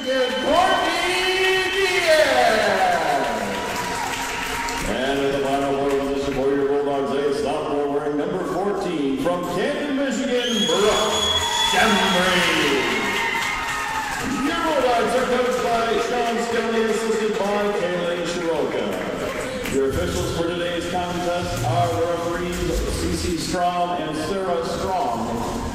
And in the final four position for your Bulldogs, a sophomore wearing number 14 from Canton, Michigan, Brooke Shembry. Your Bulldogs are coached by Sean Skelly, assisted by Kaylee Shiroka. Your officials for today's contest are the referees Cece Strom and Sarah Strong,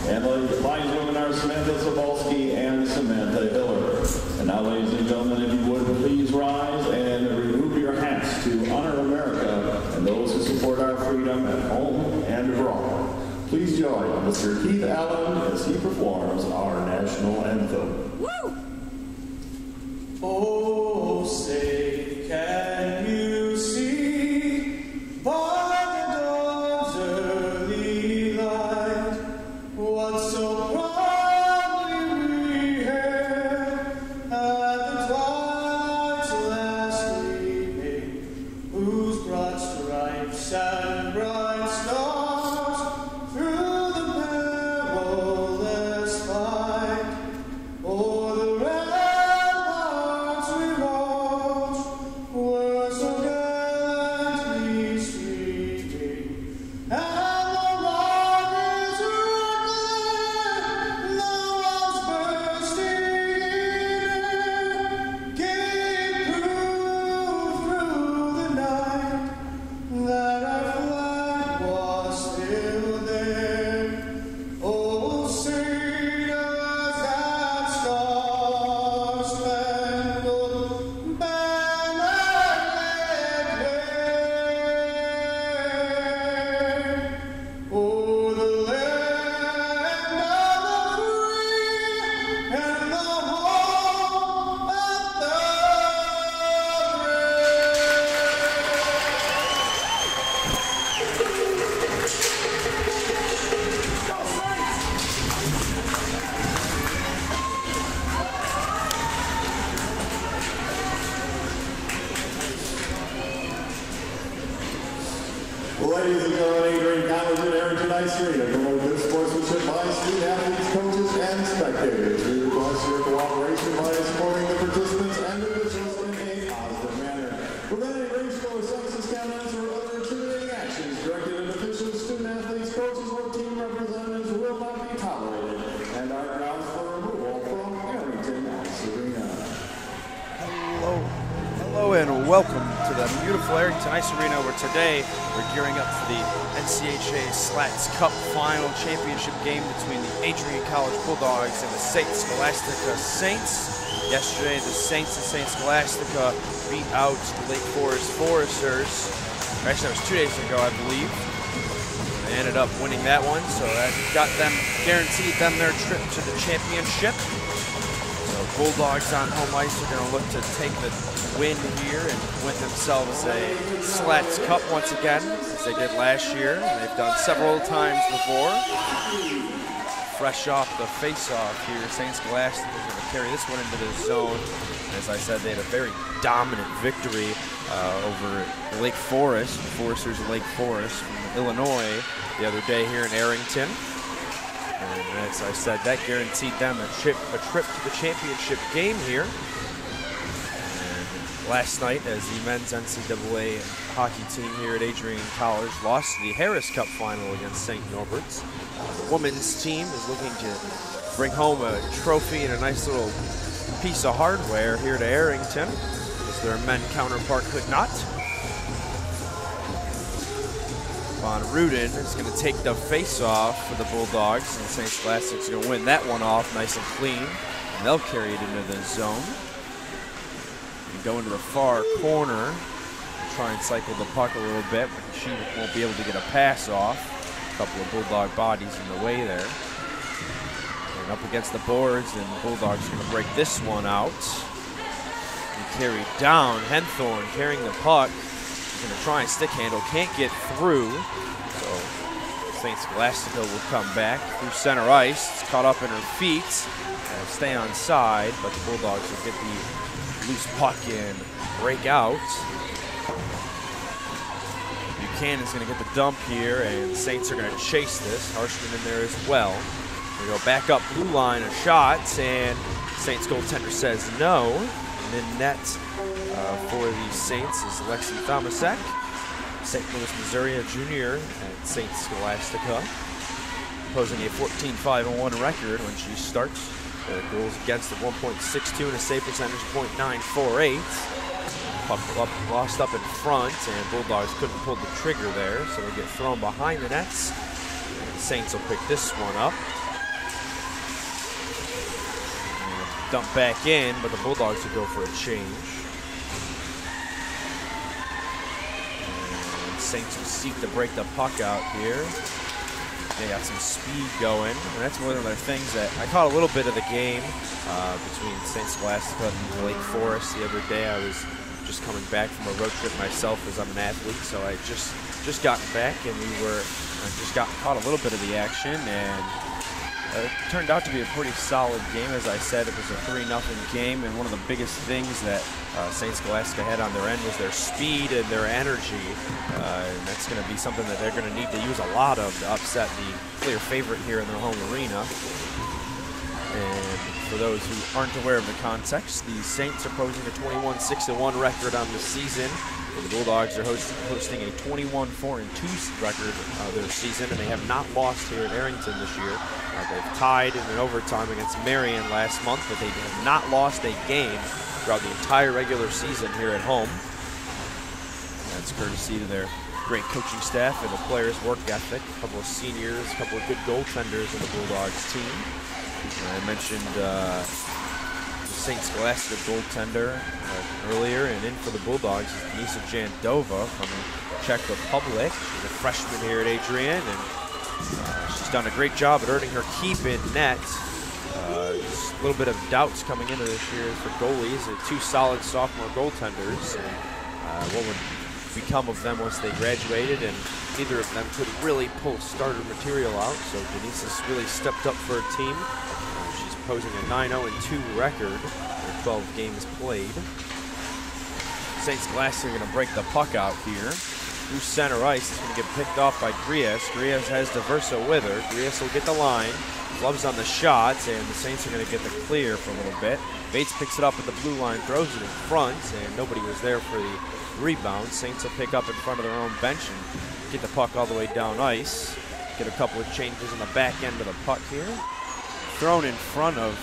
and the lineswomen are Samantha Zabalski and Samantha Hiller. And now, ladies and gentlemen, if you would please rise and remove your hats to honor America and those who support our freedom at home and abroad. Please join Mr. Keith Allen as he performs our national anthem. Woo! Oh, say, can you see by the dawn's early light what so proudly we hailed at the twilight's last gleaming, whose broad stripes and bright stars through the perilous fight o'er the ramparts we watched were so gallantly streaming, and the rockets were glad, the walls bursting in, gave proof through the night that our flag was still there. Oh, sing us that star-spangled banner yet wave o'er the land of the free and the home of the Ladies and gentlemen, Adrian College at Arrington Ice Arena promote good sportsmanship by student athletes, coaches, and spectators. We request your cooperation by supporting the participants and officials in a positive manner. Preventing racial or sexist comments or other intimidating actions directed at officials, student athletes, coaches, or team representatives will not be tolerated and are grounds for removal from Arrington Ice Arena. Hello and welcome to the beautiful Arrington Ice Arena, where today we're gearing up for the NCHA Slaats Cup Final Championship game between the Adrian College Bulldogs and the St. Scholastica Saints. Yesterday, the Saints and St. Scholastica beat out the Lake Forest Foresters. Actually, that was 2 days ago, I believe. They ended up winning that one, so that got them, guaranteed them their trip to the championship. So Bulldogs on home ice are going to look to take the win here and win themselves a Slaats Cup once again, as they did last year. They've done several times before. Fresh off the face-off here, St. Scholastica is going to carry this one into the zone. As I said, they had a very dominant victory over Lake Forest, the Foresters of Lake Forest from Illinois the other day here in Arrington. And as I said, that guaranteed them a trip to the championship game here. And last night, as the men's NCAA hockey team here at Adrian College lost the Harris Cup final against St. Norbert's, the women's team is looking to bring home a trophy and a nice little piece of hardware here to Arrington, as their men counterpart could not. Von Ruden is going to take the face-off for the Bulldogs, and St. Scholastic's going to win that one off nice and clean, and they'll carry it into the zone. And go into the far corner and try and cycle the puck a little bit, but she won't be able to get a pass off. A couple of Bulldog bodies in the way there. And up against the boards, and the Bulldogs are going to break this one out. And carry down, Henthorne carrying the puck. Going to try and stick handle, can't get through. So St. Scholastica will come back through center ice. It's caught up in her feet and stay on side, but the Bulldogs will get the loose puck and break out. Buchanan's going to get the dump here, and Saints are going to chase this. Harshman in there as well. We go back up blue line, a shot, and Saints goaltender says no. And in net for the Saints is Lexi Thomasek, St. Louis, Missouri, a junior at St. Scholastica, posing a 14-5-1 record when she starts. Goals against of 1.62 and a save percentage of .948. Puck lost up in front, and Bulldogs couldn't pull the trigger there, so they get thrown behind the nets. And the Saints will pick this one up. And dump back in, but the Bulldogs will go for a change. And Saints will seek to break the puck out here. They got some speed going, and that's one of the things that I caught a little bit of the game between St. Scholastica and Lake Forest the other day. I was just coming back from a road trip myself, as I'm an athlete, so I just gotten back, and I just caught a little bit of the action, and it turned out to be a pretty solid game. As I said, it was a 3-0 game, and one of the biggest things that St. Scholastica had on their end was their speed and their energy, and that's going to be something that they're going to need to use a lot of to upset the clear favorite here in their home arena. And for those who aren't aware of the context, the Saints are posing a 21-6-1 record on the season. The Bulldogs are hosting a 21-4-2 record this season, and they have not lost here at Arrington this year. They've tied in an overtime against Marion last month, but they have not lost a game throughout the entire regular season here at home. That's courtesy to their great coaching staff and the players' work ethic. A couple of seniors, a couple of good goaltenders on the Bulldogs team. I mentioned the St. Scholastica goaltender earlier, and in for the Bulldogs is Denisa Jandova from the Czech Republic. She's a freshman here at Adrian, and she's done a great job at earning her keep in net. Just a little bit of doubts coming into this year for goalies. They're two solid sophomore goaltenders, and what would become of them once they graduated, and neither of them could really pull starter material out, so Denise's really stepped up for her team. She's posing a 9-0-2 record in 12 games played. St. Scholastica are going to break the puck out here. Through center ice, it's going to get picked off by Grias. Grias has DeVerso with her. Grias will get the line. Gloves on the shots, and the Saints are going to get the clear for a little bit. Bates picks it up at the blue line, throws it in front, and nobody was there for the rebound. Saints will pick up in front of their own bench and get the puck all the way down ice. Get a couple of changes on the back end of the puck here. Thrown in front of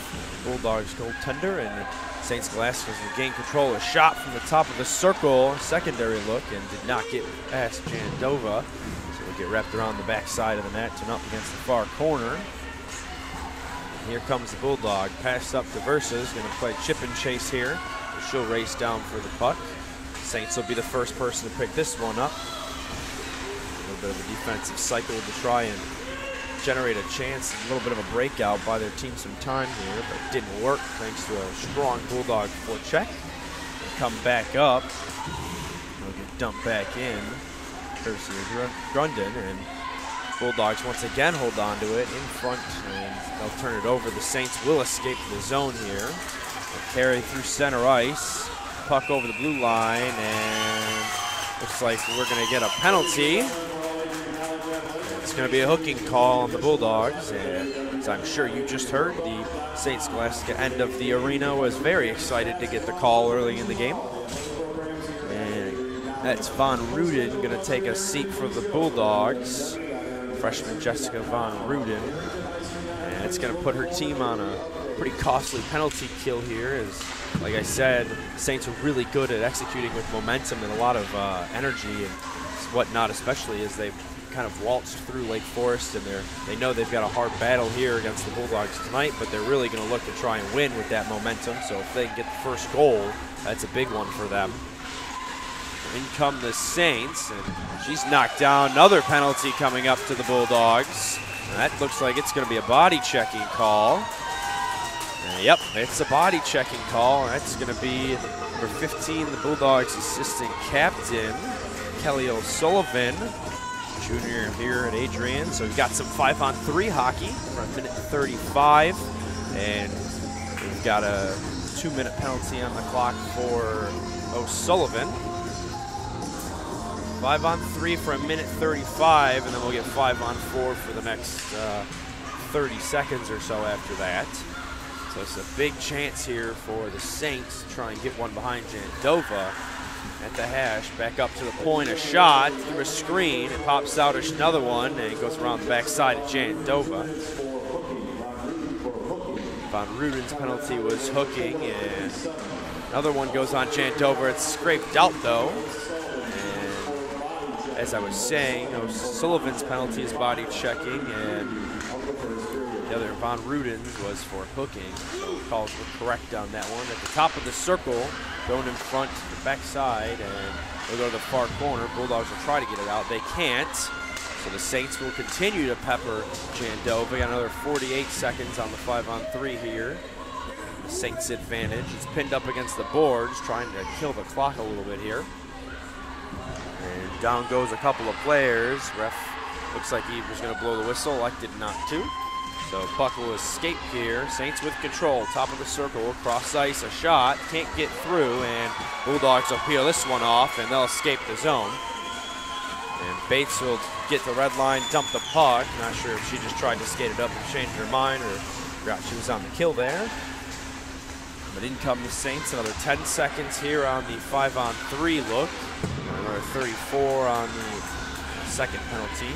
Bulldogs goaltender, and St. Scholastica will gain control. A shot from the top of the circle, secondary look, and did not get past Jandova. So we'll get wrapped around the back side of the net and up against the far corner. Here comes the Bulldog. Pass up to Versa's, going to play chip and chase here. She'll race down for the puck. Saints will be the first person to pick this one up. A little bit of a defensive cycle to try and generate a chance, a little bit of a breakout, buy their team some time here, but it didn't work thanks to a strong Bulldog forecheck. Come back up. They'll get dumped back in. Courtesy of Grundon, and Bulldogs once again hold on to it in front, and they'll turn it over. The Saints will escape the zone here. They'll carry through center ice. Puck over the blue line, and looks like we're going to get a penalty. It's going to be a hooking call on the Bulldogs, and as I'm sure you just heard, the St. Scholastica end of the arena was very excited to get the call early in the game. And that's Von Ruden going to take a seat for the Bulldogs. Freshman Jessica Von Ruden, and it's going to put her team on a pretty costly penalty kill here. As, like I said, the Saints are really good at executing with momentum and a lot of energy and whatnot, especially as they've kind of waltzed through Lake Forest, and they know they've got a hard battle here against the Bulldogs tonight, but they're really going to look to try and win with that momentum. So if they can get the first goal, that's a big one for them. In come the Saints, and she's knocked down. Another penalty coming up to the Bulldogs. And that looks like it's going to be a body checking call. Yep, it's a body checking call. That's going to be number 15, the Bulldogs assistant captain, Kelly O'Sullivan, junior here at Adrian. So we've got some 5-on-3 hockey for a minute 35, and we've got a 2-minute penalty on the clock for O'Sullivan. 5-on-3 for a minute 35, and then we'll get 5-on-4 for the next 30 seconds or so after that. So it's a big chance here for the Saints to try and get one behind Jandova at the hash. Back up to the point, a shot through a screen. It pops out another one, and it goes around the backside of Jandova. Von Ruden's penalty was hooking, and another one goes on Jandova. It's scraped out though. And as I was saying, Sullivan's penalty is body checking, and the other, Von Ruden's, was for hooking. So calls were correct on that one. At the top of the circle, going in front to the backside, and they'll go to the far corner. Bulldogs will try to get it out. They can't. So the Saints will continue to pepper Jandova. Got another 48 seconds on the 5-on-3 here. The Saints advantage. It's pinned up against the boards, trying to kill the clock a little bit here. And down goes a couple of players. Ref looks like he was going to blow the whistle, elected not to. So puck will escape here. Saints with control, top of the circle, cross ice, a shot, can't get through, and Bulldogs will peel this one off, and they'll escape the zone. And Bates will get the red line, dump the puck. Not sure if she just tried to skate it up and change her mind, or forgot she was on the kill there. But in come the Saints. Another 10 seconds here on the 5-on-3 look. Another 34 on the second penalty.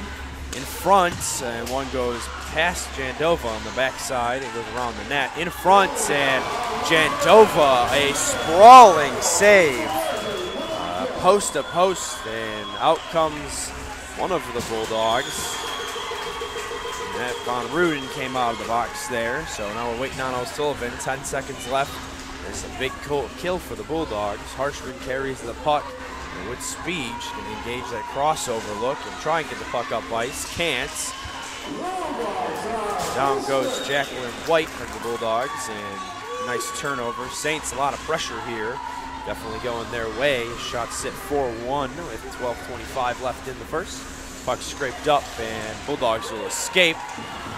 In front, and one goes past Jandova on the backside. It goes around the net. In front, and Jandova, a sprawling save. Post to post, and out comes one of the Bulldogs. And that Von Ruden came out of the box there. So now we're waiting on O'Sullivan. 10 seconds left. There's a big kill for the Bulldogs. Harshman carries the puck. And with speed, she can engage that crossover look and try and get the puck up ice. Can't. Down goes Jacqueline White from the Bulldogs, and nice turnover. Saints, a lot of pressure here. Definitely going their way. Shots sit 4-1 with 12:25 left in the first. Puck scraped up, and Bulldogs will escape.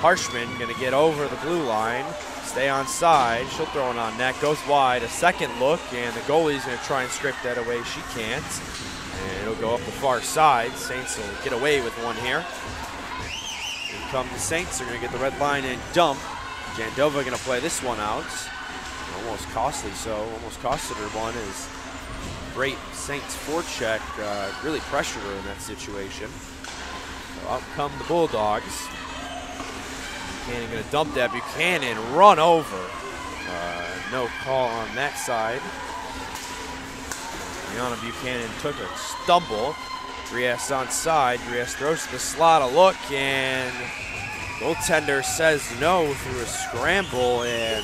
Harshman going to get over the blue line. Stay on side. She'll throw it on net. Goes wide. A second look, and the goalie's going to try and scrape that away. She can't. And it'll go up the far side. Saints will get away with one here. Here come the Saints. They're going to get the red line and dump. Jandova going to play this one out. Almost costly, so almost costed her one. Is great Saints forecheck. Really pressured her in that situation. So out come the Bulldogs. Buchanan going to dump that. Buchanan run over. No call on that side. Brianna Buchanan took a stumble. Drias on side. Drias throws to the slot a look, and goaltender says no through a scramble. And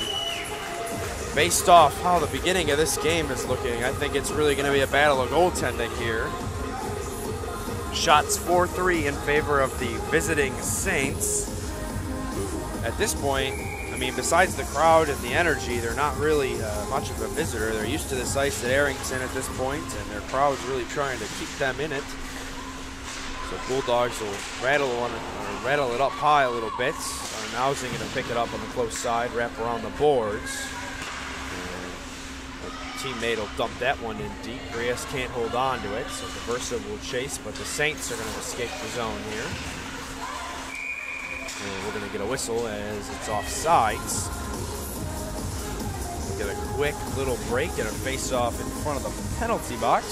based off how the beginning of this game is looking, I think it's really going to be a battle of goaltending here. Shots 4-3 in favor of the visiting Saints. At this point, I mean, besides the crowd and the energy, they're not really much of a visitor. They're used to this ice at Arrington at this point, and their crowd's really trying to keep them in it. So Bulldogs will rattle it up high a little bit. Now's going to pick it up on the close side, wrap around the boards. Teammate will dump that one in deep. Reyes can't hold on to it, so Diversa will chase, but the Saints are going to escape the zone here. And we're going to get a whistle as it's off sides. We'll get a quick little break and a face-off in front of the penalty box.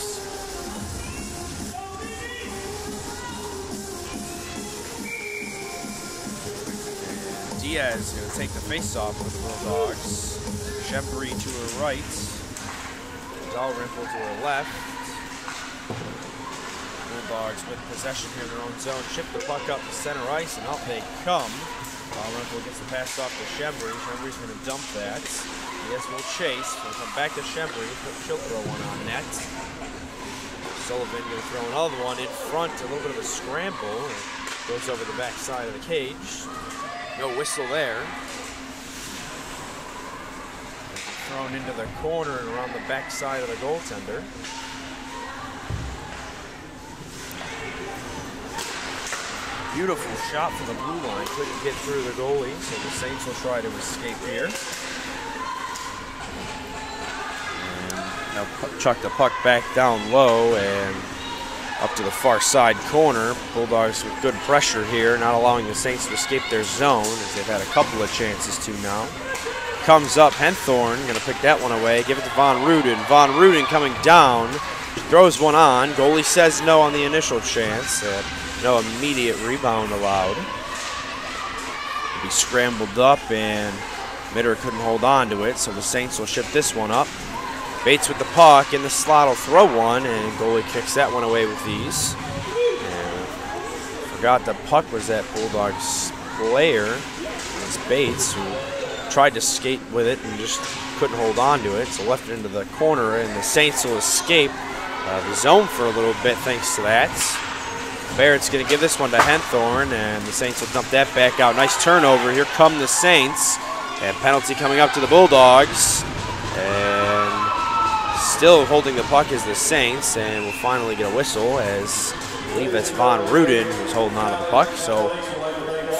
And Diaz is going to take the face-off with the Bulldogs. Shembri to her right. Dalrymple to her left. Bulldogs with possession here in their own zone. Chip the puck up to center ice, and out they come. Dalrymple gets the pass off to Shembri. Shembri's going to dump that. Yes, will chase. We'll come back to Shembri. She'll throw one on net. Sullivan going to throw another one in front. A little bit of a scramble. It goes over the back side of the cage. No whistle there. Thrown into the corner and around the back side of the goaltender. Beautiful shot from the blue line. Couldn't get through the goalie, so the Saints will try to escape here. And they'll chuck the puck back down low, and up to the far side corner. Bulldogs with good pressure here, not allowing the Saints to escape their zone, as they've had a couple of chances to now. Comes up, Henthorn, going to pick that one away, give it to Von Ruden. Von Ruden coming down, throws one on. Goalie says no on the initial chance. No immediate rebound allowed. He scrambled up, and Mitter couldn't hold on to it, so the Saints will ship this one up. Bates with the puck, in the slot will throw one, and goalie kicks that one away with ease. And forgot the puck was that Bulldogs player. It's Bates, who tried to skate with it and just couldn't hold on to it, so left it into the corner, and the Saints will escape the zone for a little bit thanks to that. Barrett's going to give this one to Henthorn, and the Saints will dump that back out. Nice turnover. Here come the Saints, and penalty coming up to the Bulldogs. And still holding the puck is the Saints, and we'll finally get a whistle, as I believe that's Von Ruden who's holding on to the puck. So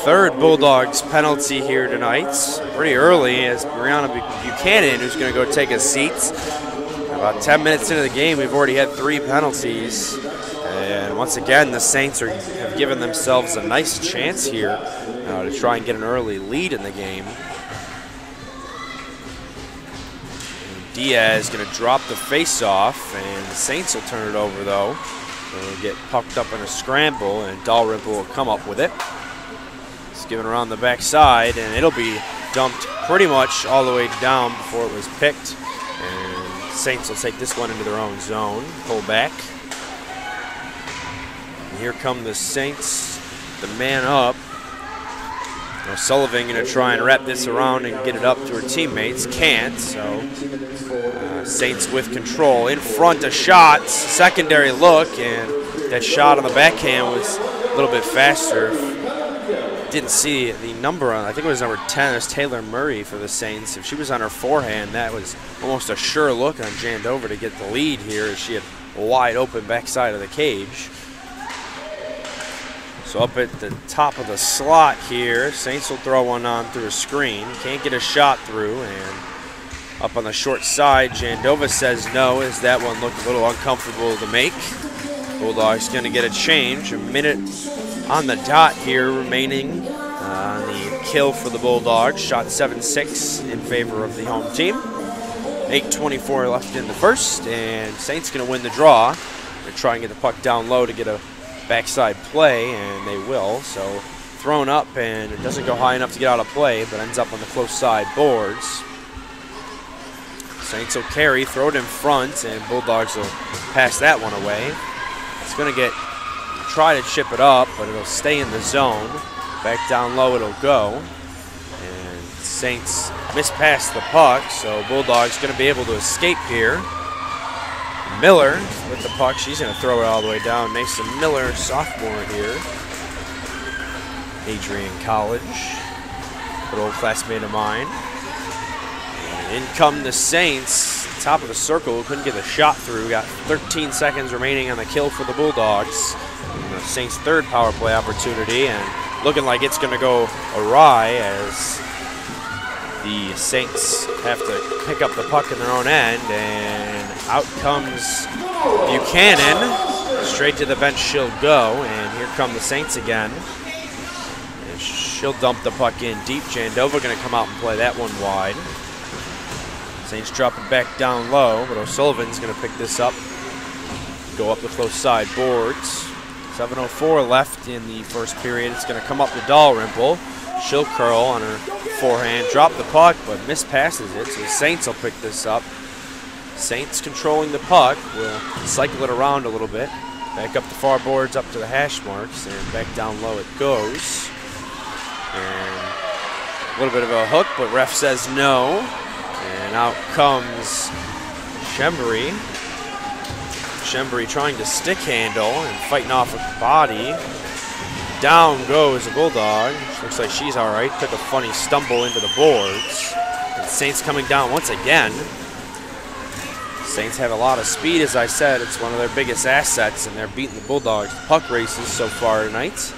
third Bulldogs penalty here tonight, pretty early, as Brianna Buchanan, who's going to go take a seat. About 10 minutes into the game, we've already had 3 penalties. And once again, the Saints have given themselves a nice chance here to try and get an early lead in the game. And Diaz going to drop the face-off, and the Saints will turn it over, though. They'll get pucked up in a scramble, and Dalrymple will come up with it. It's given around the backside, and it'll be dumped pretty much all the way down before it was picked. And the Saints will take this one into their own zone, pull back. Here come the Saints, the man up. Sullivan going to try and wrap this around and get it up to her teammates. Can't, so Saints with control. In front, a shot, secondary look, and that shot on the backhand was a little bit faster. Didn't see the number on, I think it was number 10, it was Taylor Murray for the Saints. If she was on her forehand, that was almost a sure look on Jandova to get the lead here, as she had a wide open backside of the cage. So up at the top of the slot here, Saints will throw one on through a screen. Can't get a shot through, and up on the short side, Jandova says no, as that one looked a little uncomfortable to make. Bulldogs going to get a change. A minute on the dot here remaining on the kill for the Bulldogs. Shot 7-6 in favor of the home team. 8:24 left in the first, and Saints going to win the draw. They're trying to get the puck down low to get a backside play, and they will. So thrown up, and it doesn't go high enough to get out of play, but ends up on the close side boards. Saints will carry, throw it in front, and Bulldogs will pass that one away. It's going to try to chip it up, but it'll stay in the zone. Back down low it'll go, and Saints mispass the puck, so Bulldogs going to be able to escape here. Miller with the puck. She's going to throw it all the way down. Mason Miller, sophomore here. Adrian College. Good old classmate of mine. And in come the Saints. Top of the circle. Couldn't get the shot through. Got 13 seconds remaining on the kill for the Bulldogs. And the Saints' third power play opportunity. And looking like it's going to go awry, as the Saints have to pick up the puck in their own end, and out comes Buchanan. Straight to the bench she'll go, and here come the Saints again. And she'll dump the puck in deep. Jandova going to come out and play that one wide. Saints drop it back down low, but O'Sullivan's going to pick this up. Go up the close side boards. 7:04 left in the first period. It's going to come up to Dalrymple. She'll curl on her forehand, drop the puck, but mispasses it, so the Saints will pick this up. Saints controlling the puck, will cycle it around a little bit. Back up the far boards, up to the hash marks, and back down low it goes. And a little bit of a hook, but ref says no. And out comes Shembury. Shembury trying to stick handle and fighting off with the body. Down goes the Bulldog. Looks like she's all right. Took a funny stumble into the boards. And Saints coming down once again. Saints have a lot of speed, as I said. It's one of their biggest assets, and they're beating the Bulldogs puck races so far tonight.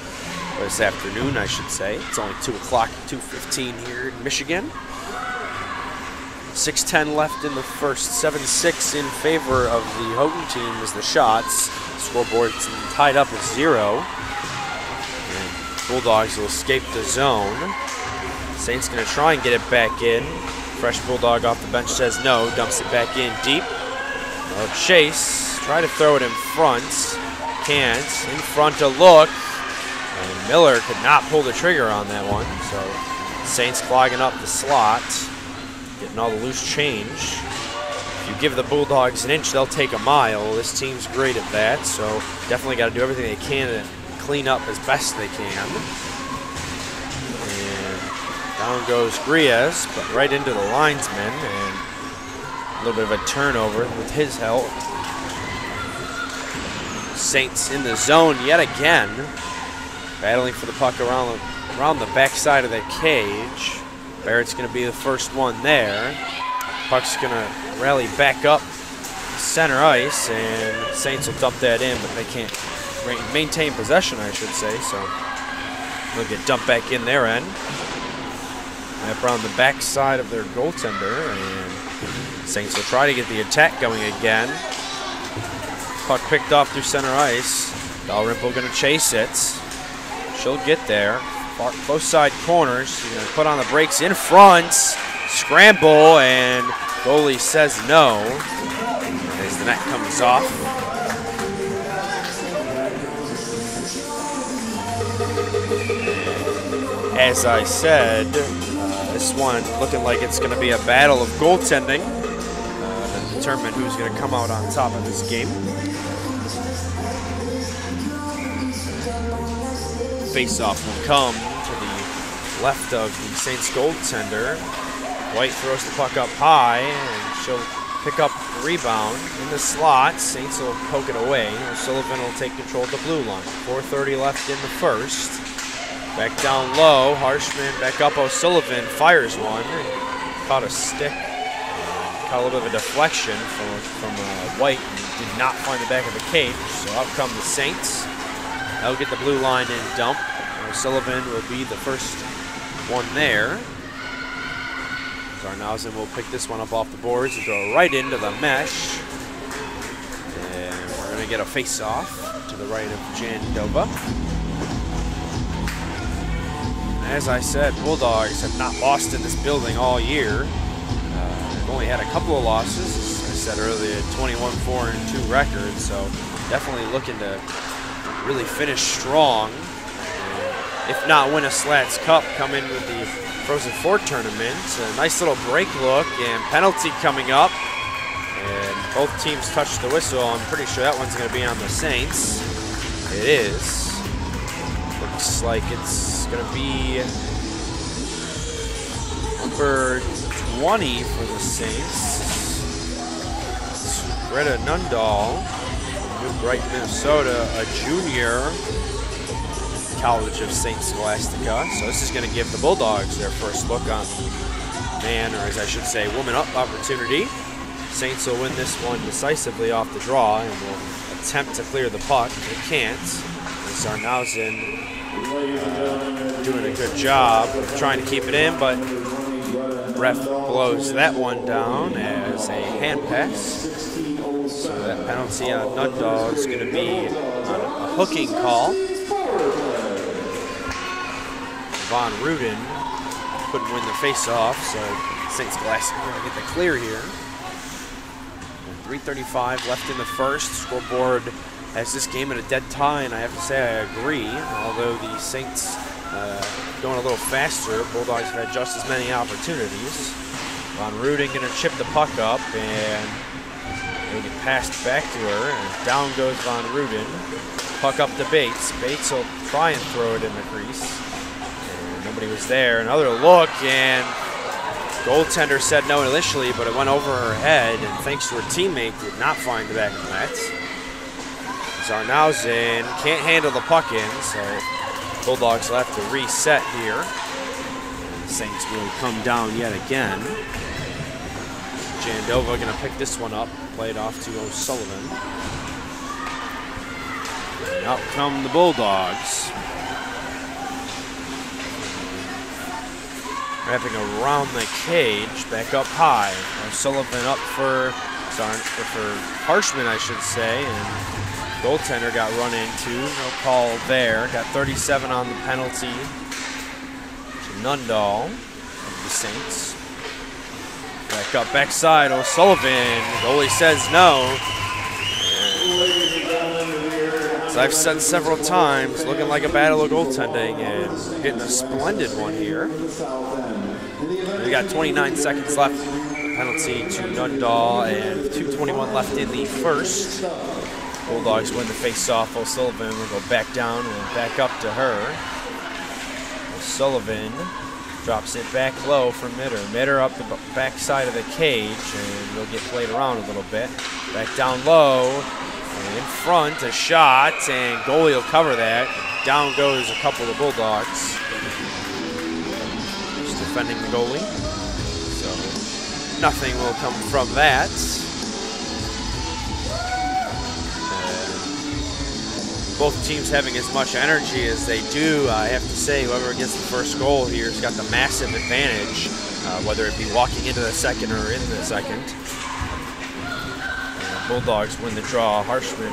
Or this afternoon, I should say. It's only 2 o'clock, 2:15 here in Michigan. 6:10 left in the first. 7-6 in favor of the Houghton team as the shots. Scoreboard's tied up at 0. And Bulldogs will escape the zone. Saints gonna try and get it back in. Fresh Bulldog off the bench says no, dumps it back in deep. Chase, try to throw it in front. Can't. In front to look. And Miller could not pull the trigger on that one. So Saints clogging up the slot. Getting all the loose change. If you give the Bulldogs an inch, they'll take a mile. This team's great at that, so definitely got to do everything they can to clean up as best they can. And down goes Griez, but right into the linesman, and a little bit of a turnover with his help. Saints in the zone yet again, battling for the puck around the backside of the cage. Barrett's going to be the first one there. Puck's going to rally back up center ice, and Saints will dump that in, but they can't maintain possession, I should say, so they'll get dumped back in their end. Up around the backside of their goaltender, and Saints will try to get the attack going again. Puck picked off through center ice. Dalrymple going to chase it. She'll get there. Close side corners. She's going to put on the brakes in front. Scramble, and goalie says no as the net comes off. As I said, this one looking like it's going to be a battle of goaltending to determine who's going to come out on top of this game. Face-off will come to the left of the Saints goaltender. White throws the puck up high, and she'll pick up the rebound in the slot. Saints will poke it away. O'Sullivan will take control of the blue line. 4:30 left in the first. Back down low, Harshman back up. O'Sullivan fires one. Caught a stick. Caught a little bit of a deflection from White, and did not find the back of the cage. So out come the Saints. They'll get the blue line and dump. O'Sullivan will be the first one there. Zarnausen will pick this one up off the boards and throw it right into the mesh. And we're going to get a face-off to the right of Jandova. As I said, Bulldogs have not lost in this building all year. They've only had a couple of losses. As I said earlier, 21-4-2 record, so definitely looking to really finish strong. If not win a Slaats Cup, come in with the Frozen Four tournament. A nice little break look, and penalty coming up. And both teams touch the whistle. I'm pretty sure that one's going to be on the Saints. It is. Looks like it's going to be number 20 for the Saints. Greta Nundahl, New Brighton, Minnesota, a junior, College of St. Scholastica. So this is going to give the Bulldogs their first look on the man, or as I should say, woman up opportunity. Saints will win this one decisively off the draw and will attempt to clear the puck. They can't. Zarnausen doing a good job of trying to keep it in, but ref blows that one down as a hand pass. So that penalty on Nundahl is going to be a hooking call. Von Ruden couldn't win the face-off, so St. Scholastica are going to get the clear here. 3:35 left in the first. Scoreboard has this game at a dead tie, and I have to say I agree. Although the Saints going a little faster, Bulldogs have had just as many opportunities. Von Ruden going to chip the puck up, and it'll get passed back to her, and down goes Von Ruden. Puck up to Bates. Bates will try and throw it in the crease. And nobody was there. Another look, and goaltender said no initially, but it went over her head, and thanks to her teammate, did not find the back of the net. Zarnausen can't handle the puck in, so Bulldogs will have to reset here. And the Saints will come down yet again. Jandova going to pick this one up, play it off to O'Sullivan. And out come the Bulldogs. wrapping around the cage, back up high. O'Sullivan up for Harshman, I should say, and goaltender got run into. No call there. Got 37 on the penalty to Nundahl of the Saints. Back up backside, O'Sullivan. Goalie says no. As I've said several times, looking like a battle of goaltending and getting a splendid one here. We got 29 seconds left. Penalty to Nundahl and 2:21 left in the first. Bulldogs win the face-off. O'Sullivan will go back down and back up to her. O'Sullivan drops it back low for Mitter. Mitter up the back side of the cage, and will get played around a little bit. Back down low, and in front, a shot, and goalie will cover that. Down goes a couple of Bulldogs. Just defending the goalie. So nothing will come from that. Both teams having as much energy as they do. I have to say, whoever gets the first goal here has got the massive advantage, whether it be walking into the second or in the second. And Bulldogs win the draw. Harshman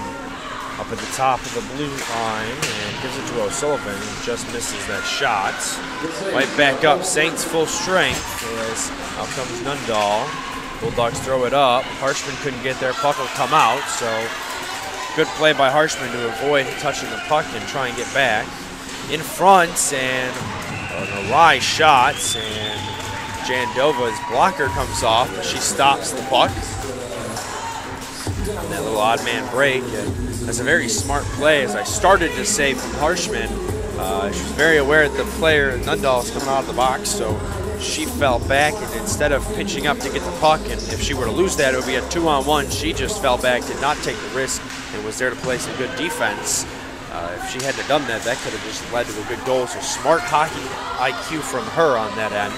up at the top of the blue line and gives it to O'Sullivan, who just misses that shot. Right back up, Saints full strength as out comes Nundahl. Bulldogs throw it up. Harshman couldn't get there, puck will come out, so good play by Harshman to avoid touching the puck and try and get back. In front, and an awry shot, and Jandova's blocker comes off, but she stops the puck. And that little odd man break, and that's a very smart play, as I started to say from Harshman. She was very aware that the player, Nundahl, is coming out of the box, so she fell back, and instead of pitching up to get the puck, and if she were to lose that, it would be a 2-on-1. She just fell back, did not take the risk, and was there to play some good defense. If she hadn't done that, that could have just led to a good goal. So smart hockey IQ from her on that end.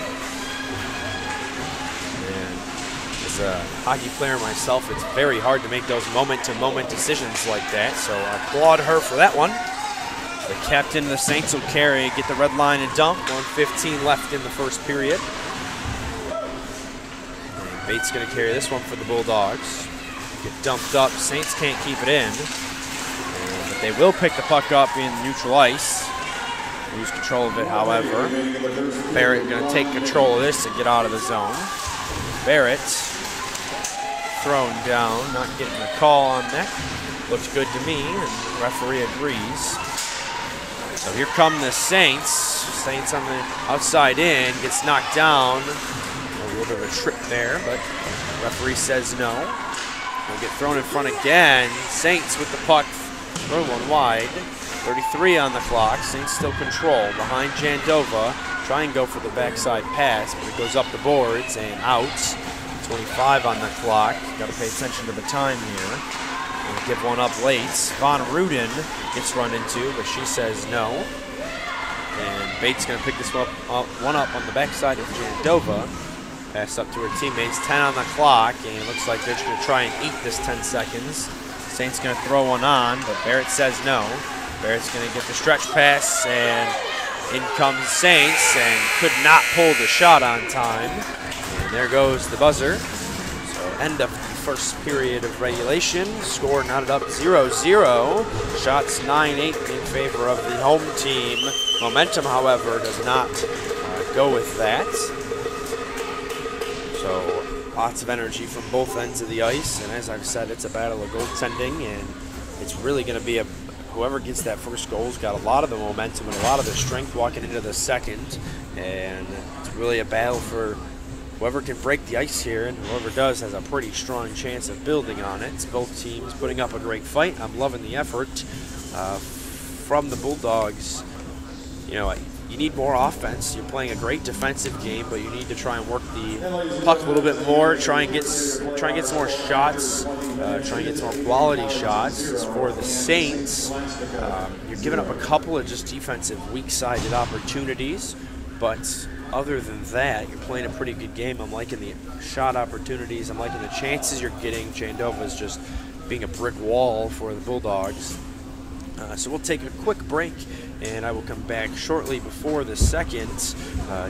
And as a hockey player myself, it's very hard to make those moment-to-moment decisions like that. So I applaud her for that one. The captain of the Saints will carry, get the red line and dump. 1:15 left in the first period. And Bates going to carry this one for the Bulldogs. Get dumped up. Saints can't keep it in. But they will pick the puck up in neutral ice. Lose control of it, however. Barrett going to take control of this and get out of the zone. Barrett thrown down, not getting a call on that. Looks good to me, and the referee agrees. So here come the Saints. Saints on the outside in, gets knocked down. A little bit of a trip there, but the referee says no. Will get thrown in front again. Saints with the puck, throw one wide. 33 on the clock. Saints still control behind Jandova. Try and go for the backside pass, but it goes up the boards and out. 25 on the clock. Got to pay attention to the time here. We'll give one up late. Von Ruden gets run into, but she says no. And Bates going to pick this one up on the backside of Jandova. Pass up to her teammates. 10 on the clock, and it looks like they're just going to try and eat this 10 seconds. Saints going to throw one on, but Barrett says no. Barrett's going to get the stretch pass, and in comes Saints, and could not pull the shot on time. And there goes the buzzer. So end of first period of regulation. Score knotted up 0-0. Shots 9-8 in favor of the home team. Momentum, however, does not go with that. So lots of energy from both ends of the ice. And as I've said, it's a battle of goaltending. And it's really going to be whoever gets that first goal's got a lot of the momentum and a lot of the strength walking into the second. And it's really a battle for whoever can break the ice here, and whoever does has a pretty strong chance of building on it. It's both teams putting up a great fight. I'm loving the effort from the Bulldogs. You know, you need more offense. You're playing a great defensive game, but you need to try and work the puck a little bit more. Try and get some more shots. Try and get some more quality shots. As for the Saints, you're giving up a couple of just defensive, weak-sided opportunities, but other than that, you're playing a pretty good game. I'm liking the shot opportunities. I'm liking the chances you're getting. Jandova's just being a brick wall for the Bulldogs. So we'll take a quick break, and I will come back shortly before the second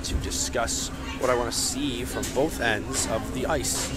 to discuss what I want to see from both ends of the ice.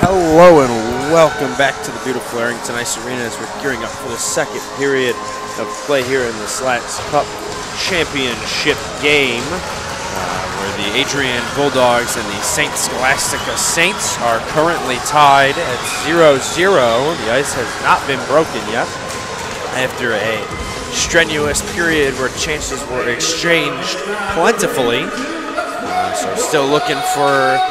Hello and welcome back to the beautiful Arrington Ice Arena as we're gearing up for the second period of play here in the Slaats Cup Championship game, where the Adrian Bulldogs and the St. Scholastica Saints are currently tied at 0-0. The ice has not been broken yet after a strenuous period where chances were exchanged plentifully. So still looking for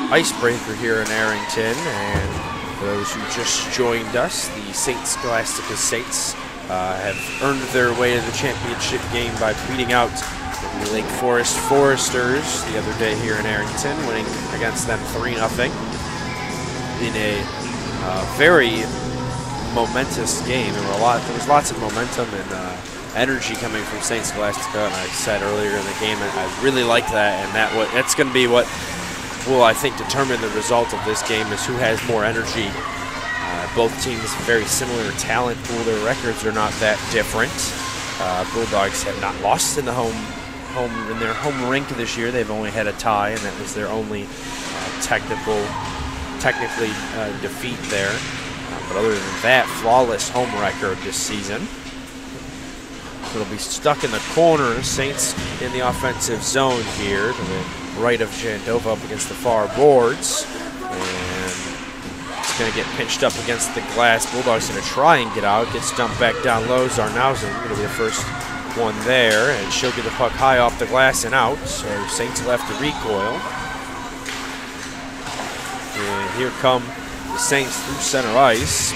icebreaker here in Arrington, and for those who just joined us, the St. Scholastica Saints have earned their way to the championship game by beating out the Lake Forest Foresters the other day here in Arrington, winning against them 3-0 in a very momentous game. There was lots of momentum and energy coming from St. Scholastica, and I said earlier in the game I really like that, and that's going to be what will, I think, determine the result of this game, is who has more energy. Both teams very similar talent pool. Their records are not that different. Bulldogs have not lost in the their home rink this year. They've only had a tie, and that was their only technically defeat there. But other than that, flawless home record this season. It'll be stuck in the corner. Saints in the offensive zone here to the right of Jandova up against the far boards. And it's going to get pinched up against the glass. Bulldogs going to try and get out. Gets dumped back down low. Zarnausen going to be the first one there. And she'll get the puck high off the glass and out. So Saints will have to recoil. And here come the Saints through center ice.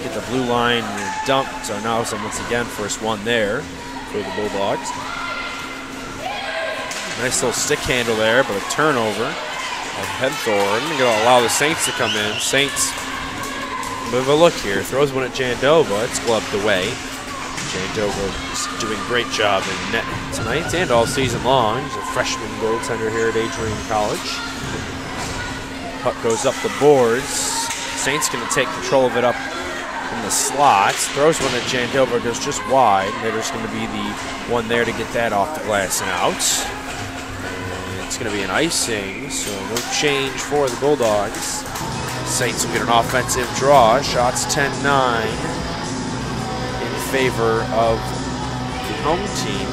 Get the blue line and dumped. Zarnausen once again, first one there for the Bulldogs. Nice little stick handle there, but a turnover of Henthorne. Going to allow the Saints to come in. Saints, move a look here. Throws one at Jandova. It's gloved away. Jandova is doing a great job in net tonight and all season long. He's a freshman goaltender here at Adrian College. Puck goes up the boards. Saints going to take control of it up in the slots. Throws one at Jandova, goes just wide. There's going to be the one there to get that off the glass and out. It's going to be an icing, so no change for the Bulldogs. Saints will get an offensive draw. Shots 10-9 in favor of the home team.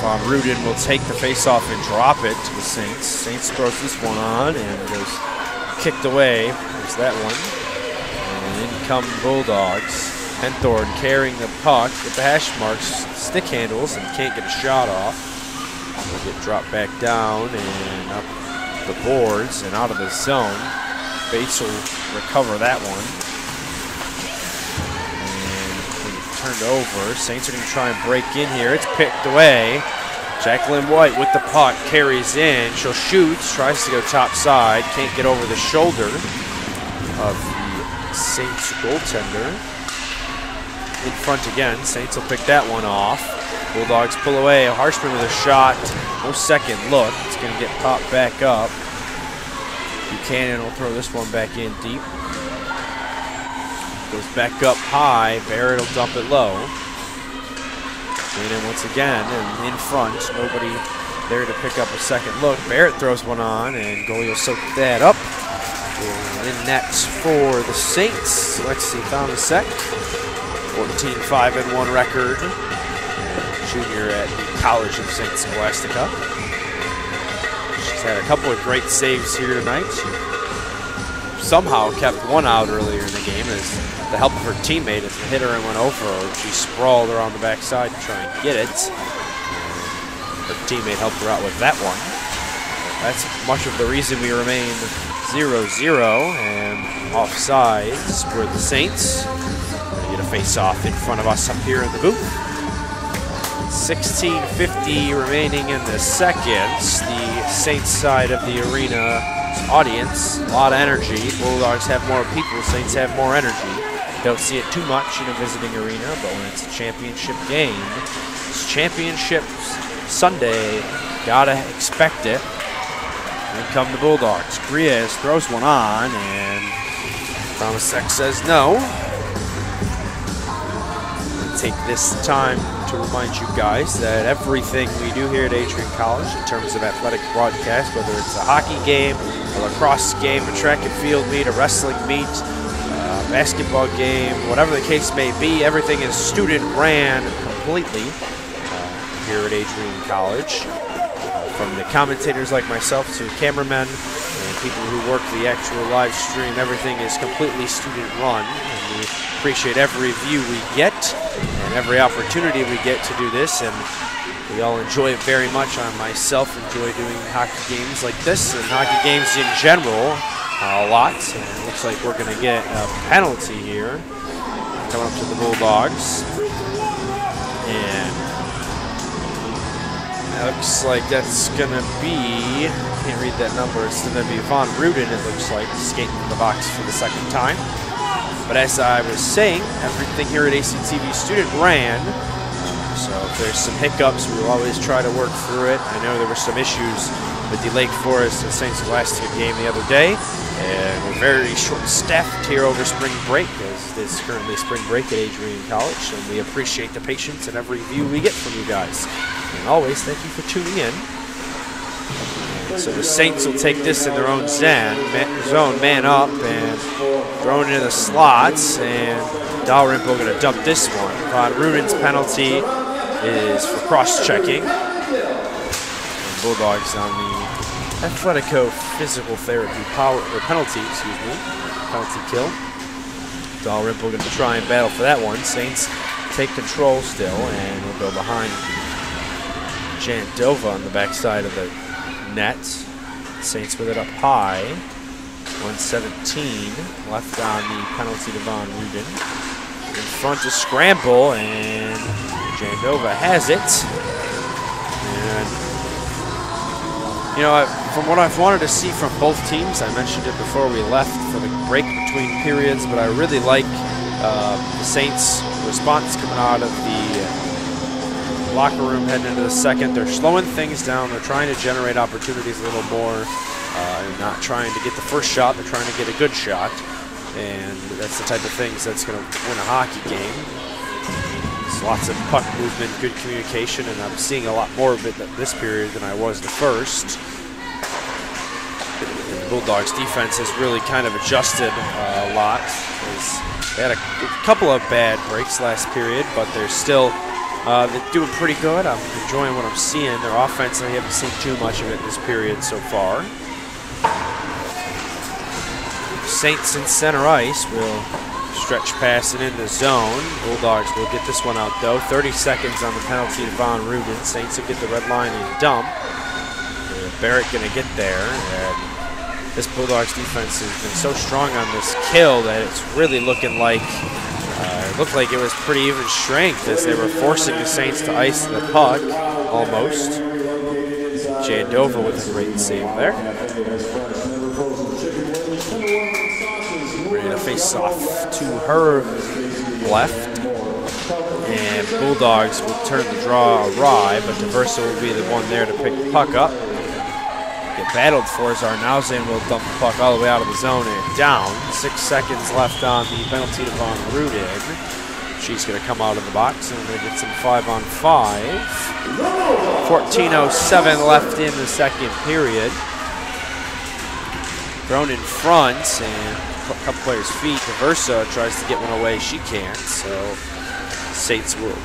Von Ruden will take the faceoff and drop it to the Saints. Saints throws this one on and goes kicked away. There's that one. And in come Bulldogs. Henthorne carrying the puck with the hash marks, stick handles, and can't get a shot off. Will get dropped back down and up the boards and out of the zone. Bates will recover that one. And turned over. Saints are going to try and break in here. It's picked away. Jacqueline White with the puck, carries in. She'll shoot, tries to go top side, can't get over the shoulder of the Saints goaltender. In front again. Saints will pick that one off. Bulldogs pull away. Harshman with a shot. No second look. It's going to get popped back up. Buchanan will throw this one back in deep. Goes back up high. Barrett will dump it low. Buchanan once again and in front. Nobody there to pick up a second look. Barrett throws one on and goalie will soak that up. And in net for the Saints. Alexi Thomasek. 14-5-1 record, junior at the College of St. Scholastica. She's had a couple of great saves here tonight. She somehow kept one out earlier in the game as the help of her teammate as the hitter and went over her. She sprawled around the backside to try and get it. Her teammate helped her out with that one. That's much of the reason we remain 0-0 and offsides for the Saints. Get a face-off in front of us up here in the booth. 16:50 remaining in the seconds. The Saints side of the arena audience, a lot of energy. Bulldogs have more people, Saints have more energy. Don't see it too much in a visiting arena, but when it's a championship game, it's championship Sunday, gotta expect it. In come the Bulldogs. Griez throws one on, and Thomasek says no. Take this time to remind you guys that everything we do here at Adrian College in terms of athletic broadcast, whether it's a hockey game, a lacrosse game, a track and field meet, a wrestling meet, basketball game, whatever the case may be, everything is student ran completely here at Adrian College. From the commentators like myself to cameramen and people who work the actual live stream, everything is completely student run. And we appreciate every view we get and every opportunity we get to do this. And we all enjoy it very much. I myself enjoy doing hockey games like this and hockey games in general a lot. And it looks like we're going to get a penalty here coming up to the Bulldogs. And looks like that's going to be, can't read that number, it's going to be Von Ruden, it looks like, skating in the box for the second time. But as I was saying, everything here at ACTV student ran, so if there's some hiccups, we will always try to work through it. I know there were some issues with the Lake Forest and St. Scholastica game the other day, and we're very short-staffed here over spring break, as it's currently spring break at Adrian College, and we appreciate the patience and every view we get from you guys. And always, thank you for tuning in. And so the Saints will take this in their own zone, man up, and throw it into the Slaats, and Dalrymple going to dump this one. Von Ruden's penalty is for cross-checking. And Bulldogs on the Athletico physical therapy penalty, penalty kill. Dalrymple going to try and battle for that one. Saints take control still, and will go behind Jandova on the backside of the net. Saints with it up high. 1:17 left on the penalty to Von Ruden. In front to scramble, and Jandova has it. And, you know, from what I've wanted to see from both teams, I mentioned it before we left for the break between periods, but I really like the Saints' response coming out of the locker room heading into the second. They're slowing things down. They're trying to generate opportunities a little more. They're not trying to get the first shot. They're trying to get a good shot. And that's the type of things that's going to win a hockey game. There's lots of puck movement, good communication, and I'm seeing a lot more of it this period than I was the first. And the Bulldogs defense has really kind of adjusted a lot. They had a couple of bad breaks last period, but they're still they're doing pretty good. I'm enjoying what I'm seeing. Their offense, I haven't seen too much of it this period so far. Saints in center ice will stretch pass it in the zone. Bulldogs will get this one out though. 30 seconds on the penalty to Von Ruden. Saints will get the red line and dump. Barrett going to get there. And this Bulldogs defense has been so strong on this kill that it's really looking like it looked like it was pretty even strength as they were forcing the Saints to ice the puck, almost. Jandova with a great save there. Ready to face off to her left. And Bulldogs will turn the draw awry, but DeVersa will be the one there to pick the puck up. Get battled for as Arnauzen will dump the puck all the way out of the zone and down. 6 seconds left on the penalty to Von Ruden. She's going to come out of the box and we're going to get some 5-on-5. 14:07 left in the second period. Thrown in front and a couple players' feet. DeVersa tries to get one away. She can't, so Saints will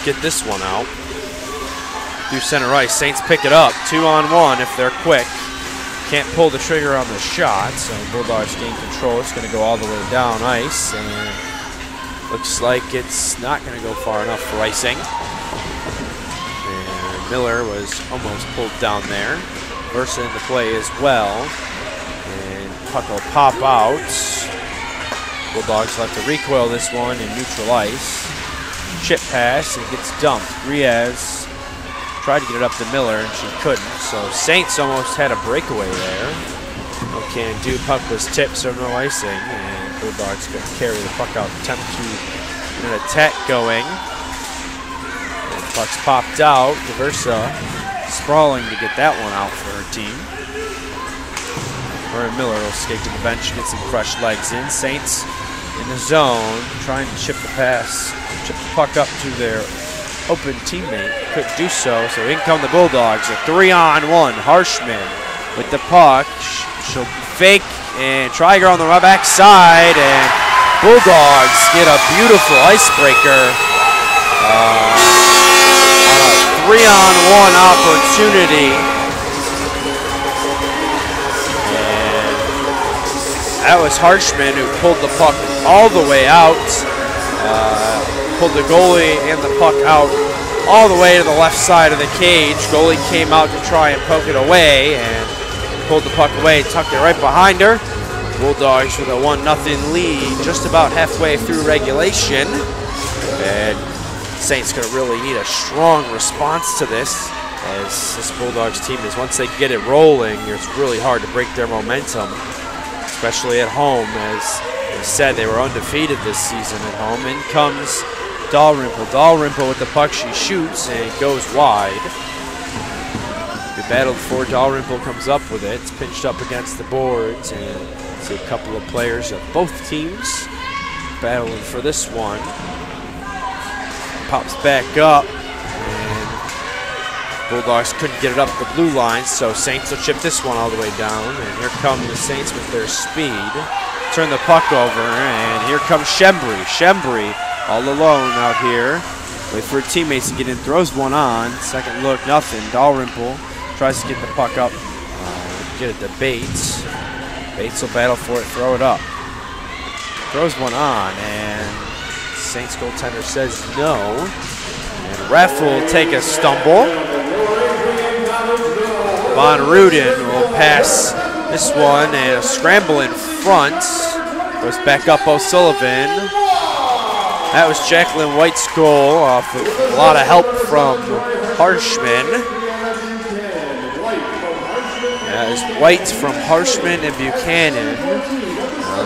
get this one out. Through center ice, Saints pick it up, 2-on-1 if they're quick. Can't pull the trigger on the shot, so Bulldogs gain control. It's going to go all the way down ice, and looks like it's not going to go far enough for icing. And Miller was almost pulled down there. Versa in the play as well, and puck will pop out. Bulldogs will have to recoil this one in neutral ice. Chip pass, and gets dumped. Riaz tried to get it up to Miller, and she couldn't. So Saints almost had a breakaway there. No can do. Puck was tipped, so no icing. And Bulldogs going to carry the puck out, attempt to get an attack going. And puck's popped out. DeVersa sprawling to get that one out for her team. Murray Miller will skate to the bench, get some fresh legs in. Saints in the zone, trying to chip the puck up to their open teammate. Couldn't do so, so in come the Bulldogs. A 3-on-1. Harshman with the puck. She'll fake and try her on the back side, and Bulldogs get a beautiful icebreaker on a 3-on-1 opportunity. And that was Harshman who pulled the puck all the way out, pulled the goalie and the puck out all the way to the left side of the cage. Goalie came out to try and poke it away and pulled the puck away, tucked it right behind her. Bulldogs with a 1-0 lead just about halfway through regulation. And Saints going to really need a strong response to this, as this Bulldogs team is, once they get it rolling, it's really hard to break their momentum, especially at home. As I said, they were undefeated this season at home. In comes Dalrymple. Dalrymple with the puck, she shoots and it goes wide. We battled for Dalrymple, comes up with it. It's pinched up against the boards, and see a couple of players of both teams battling for this one. Pops back up, and Bulldogs couldn't get it up the blue line, so Saints will chip this one all the way down. And here come the Saints with their speed. Turn the puck over, and here comes Shembri. Shembri all alone out here. Wait for her teammates to get in, throws one on. Second look, nothing. Dalrymple tries to get the puck up, get it to Bates. Bates will battle for it, throw it up. Throws one on, and Saints goaltender says no. And ref will take a stumble. Von Ruden will pass this one, and a scramble in front. Goes back up O'Sullivan. That was Jacqueline White's goal off of a lot of help from Harshman. That is White from Harshman and Buchanan.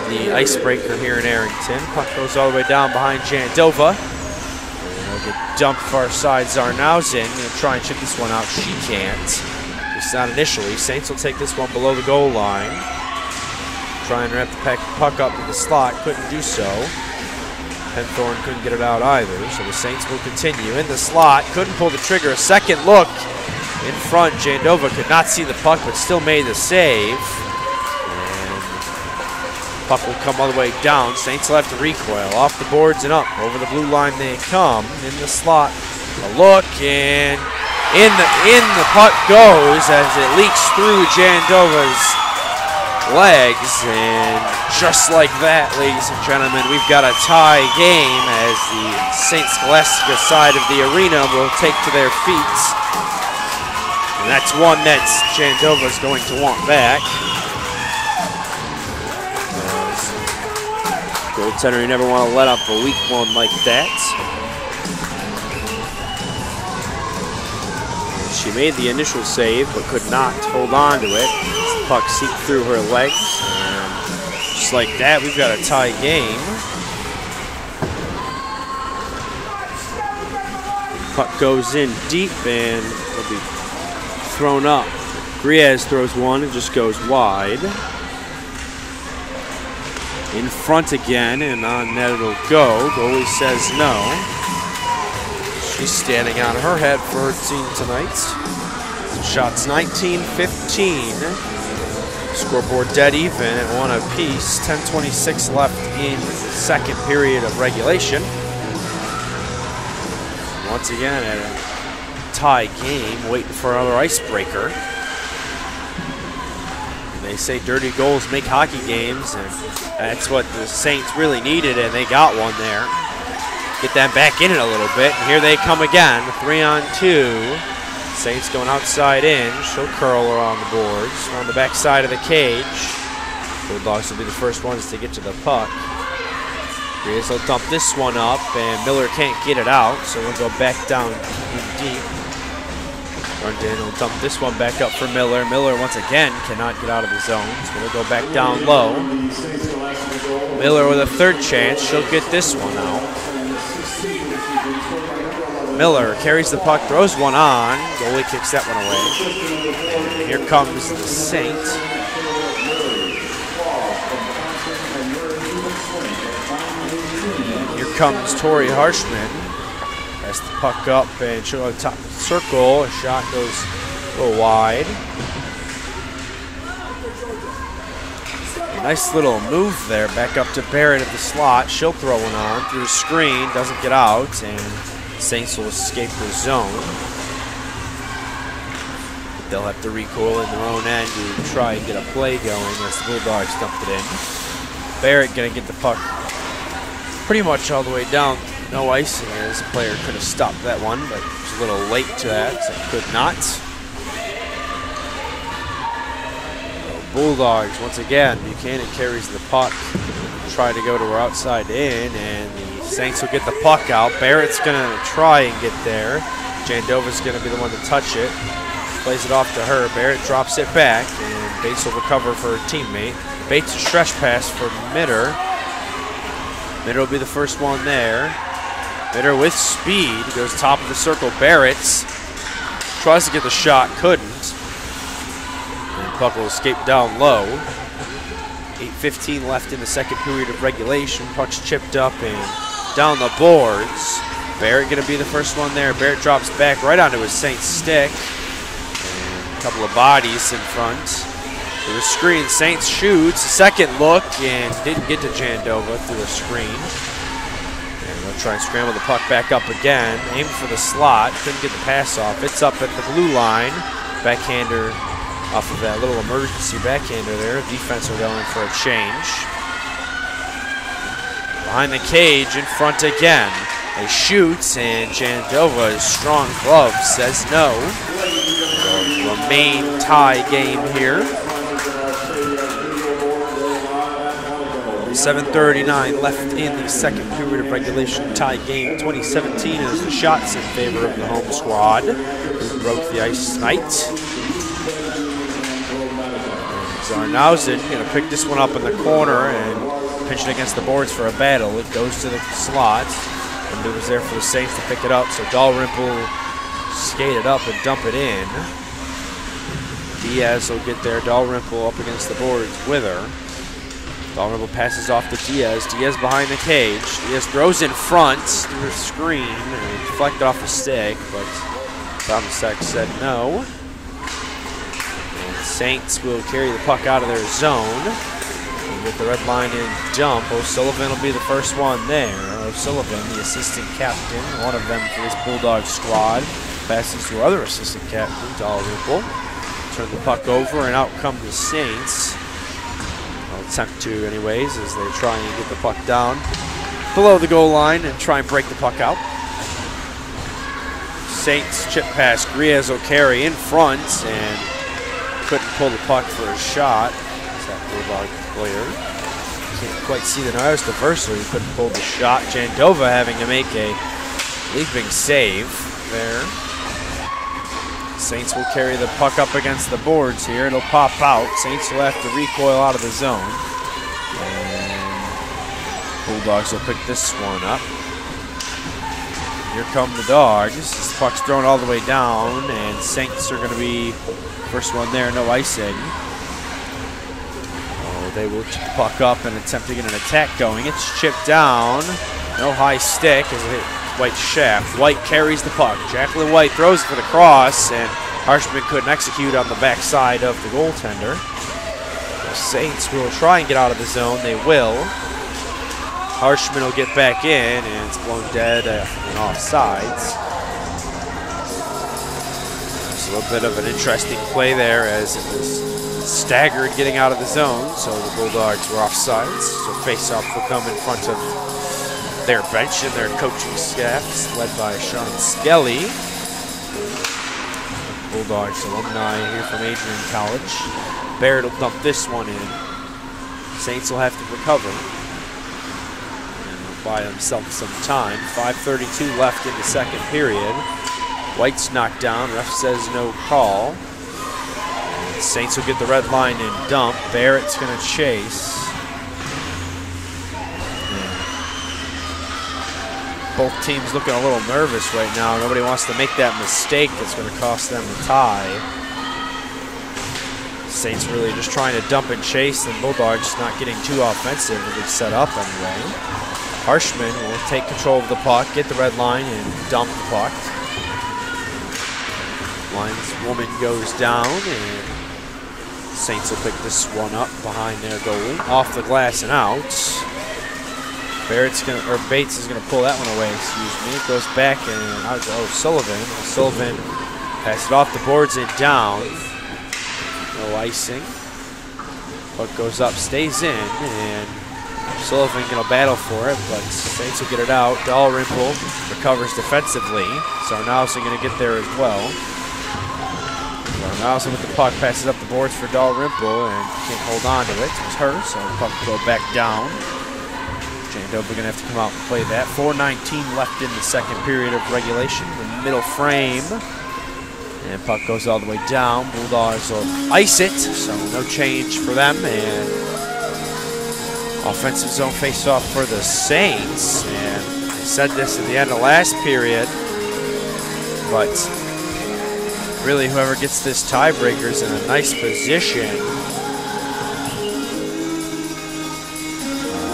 The icebreaker here in Arrington. Puck goes all the way down behind Jandova. They'll get dumped far side. Zarnausen going to try and chip this one out. She can't. At least not initially. Saints will take this one below the goal line. Try and wrap the puck up in the slot. Couldn't do so. Penthorne couldn't get it out either. So the Saints will continue in the slot. Couldn't pull the trigger. A second look in front. Jandova could not see the puck, but still made the save. Puck will come all the way down. Saints will have to recoil off the boards and up. Over the blue line they come. In the slot, a look, and in the puck goes as it leaks through Jandova's legs. And just like that, ladies and gentlemen, we've got a tie game as the St. Scholastica side of the arena will take to their feet. And that's one that Jandova's going to want back. Goaltender, you never want to let up a weak one like that. She made the initial save, but could not hold on to it. The puck seeped through her legs, and just like that, we've got a tie game. Puck goes in deep, and it'll be thrown up. Griez throws one, and just goes wide. In front again, and on net it'll go. Goalie says no. She's standing on her head for her team tonight. Shots 19-15. Scoreboard dead even at 1 apiece. 10:26 left in the second period of regulation. Once again at a tie game, waiting for another icebreaker. They say dirty goals make hockey games, and that's what the Saints really needed, and they got one there. Get them back in it a little bit, and here they come again, 3-on-2. Saints going outside in. She'll curl around the boards, on the back side of the cage. Bulldogs will be the first ones to get to the puck. Griez will dump this one up, and Miller can't get it out, so we'll go back down deep. Arrington will dump this one back up for Miller. Miller, once again, cannot get out of the zone, so we'll go back down low. Miller with a third chance. She'll get this one out. Miller carries the puck, throws one on. Goalie kicks that one away. And here comes the Saints. Here comes Tori Harshman Pass the puck up and show on the top of the circle. A shot goes a little wide. A nice little move there. Back up to Barrett at the slot. She'll throw one on through the screen. Doesn't get out, and Saints will escape the zone. But they'll have to recoil in their own end to try and get a play going as the Bulldogs dumped it in. Barrett going to get the puck pretty much all the way down. No icing as the player could have stopped that one, but was a little late to that, so could not. Bulldogs, once again, Buchanan carries the puck, try to go to her outside in, and the Saints will get the puck out. Barrett's going to try and get there. Jandova's going to be the one to touch it. Plays it off to her. Barrett drops it back, and Bates will recover for her teammate. Bates a stretch pass for Mitter. Mitter will be the first one there. Mitter with speed, goes top of the circle. Barrett tries to get the shot, couldn't. Puck will escape down low. 8:15 left in the second period of regulation. Puck's chipped up and down the boards. Barrett going to be the first one there. Barrett drops back right onto his Saints stick. And a couple of bodies in front. To the screen, Saints shoots. A second look and didn't get to Jandova through a screen. And they'll try and scramble the puck back up again. Aim for the slot. Couldn't get the pass off. It's up at the blue line. Backhander off of that little emergency backhander there. Defense are going for a change. Behind the cage, in front again. They shoot, and Jandova's strong glove says no. So remain tie game here. 7:39 left in the second period of regulation. Tie game 2017 as the shots in favor of the home squad, who broke the ice tonight. Zarnausen going to pick this one up in the corner and pinch it against the boards for a battle. It goes to the slot, and it was there for the Saints to pick it up. So Dalrymple skate it up and dump it in. Diaz will get there. Dalrymple up against the boards with her. Dalrymple passes off to Diaz. Diaz behind the cage. Diaz throws in front through the screen and deflected off the stick, but Thomasek said no. Saints will carry the puck out of their zone. And with the red line and dump, O'Sullivan will be the first one there. O'Sullivan, the assistant captain, one of them for this Bulldog squad, passes to our other assistant captain, Dalrymple. Turn the puck over, and out come the Saints. They'll attempt to anyways as they try and get the puck down below the goal line and try and break the puck out. Saints chip pass. Griez will carry in front and couldn't pull the puck for a shot. That's that Bulldog player. Can't quite see the Niles diversely. Couldn't pull the shot. Jandova having to make a leaping save there. Saints will carry the puck up against the boards here. It'll pop out. Saints will have to recoil out of the zone. And Bulldogs will pick this one up. Here come the Dogs. This puck's thrown all the way down, and Saints are going to be first one there, no icing. Oh, they will chip the puck up and attempt to get an attack going. It's chipped down. No high stick as it hit White's shaft. White carries the puck. Jacqueline White throws for the cross, and Harshman couldn't execute on the backside of the goaltender. The Saints will try and get out of the zone. They will. Harshman will get back in, and it's blown dead and offsides. A little bit of an interesting play there as it was staggered getting out of the zone, so the Bulldogs were offsides. So face-off will come in front of their bench and their coaching staffs, led by Sean Skelly. Bulldogs alumni here from Adrian College. Barrett will dump this one in. Saints will have to recover. And they'll buy themselves some time. 5:32 left in the second period. White's knocked down. Ref says no call. And Saints will get the red line and dump. Barrett's going to chase. Both teams looking a little nervous right now. Nobody wants to make that mistake that's going to cost them the tie. Saints really just trying to dump and chase, and Bulldogs not getting too offensive as they set up anyway. Harshman will take control of the puck, get the red line, and dump the puck. Lineswoman goes down, and Saints will pick this one up behind their goalie. Off the glass and out. Bates is gonna pull that one away, excuse me. It goes back and out to O'Sullivan. O'Sullivan passes it off the boards and down. No icing. Puck goes up, stays in, and Sullivan gonna battle for it, but Saints will get it out. Dalrymple recovers defensively. Sarnowson gonna get there as well. Sarnowson with the puck, passes up the boards for Dalrymple and can't hold on to it. It was her, so the puck will go back down. Jandova gonna have to come out and play that. 4:19 left in the second period of regulation. The middle frame. And puck goes all the way down. Bulldogs will ice it, so no change for them. And offensive zone face-off for the Saints. And I said this at the end of last period, but really whoever gets this tiebreaker is in a nice position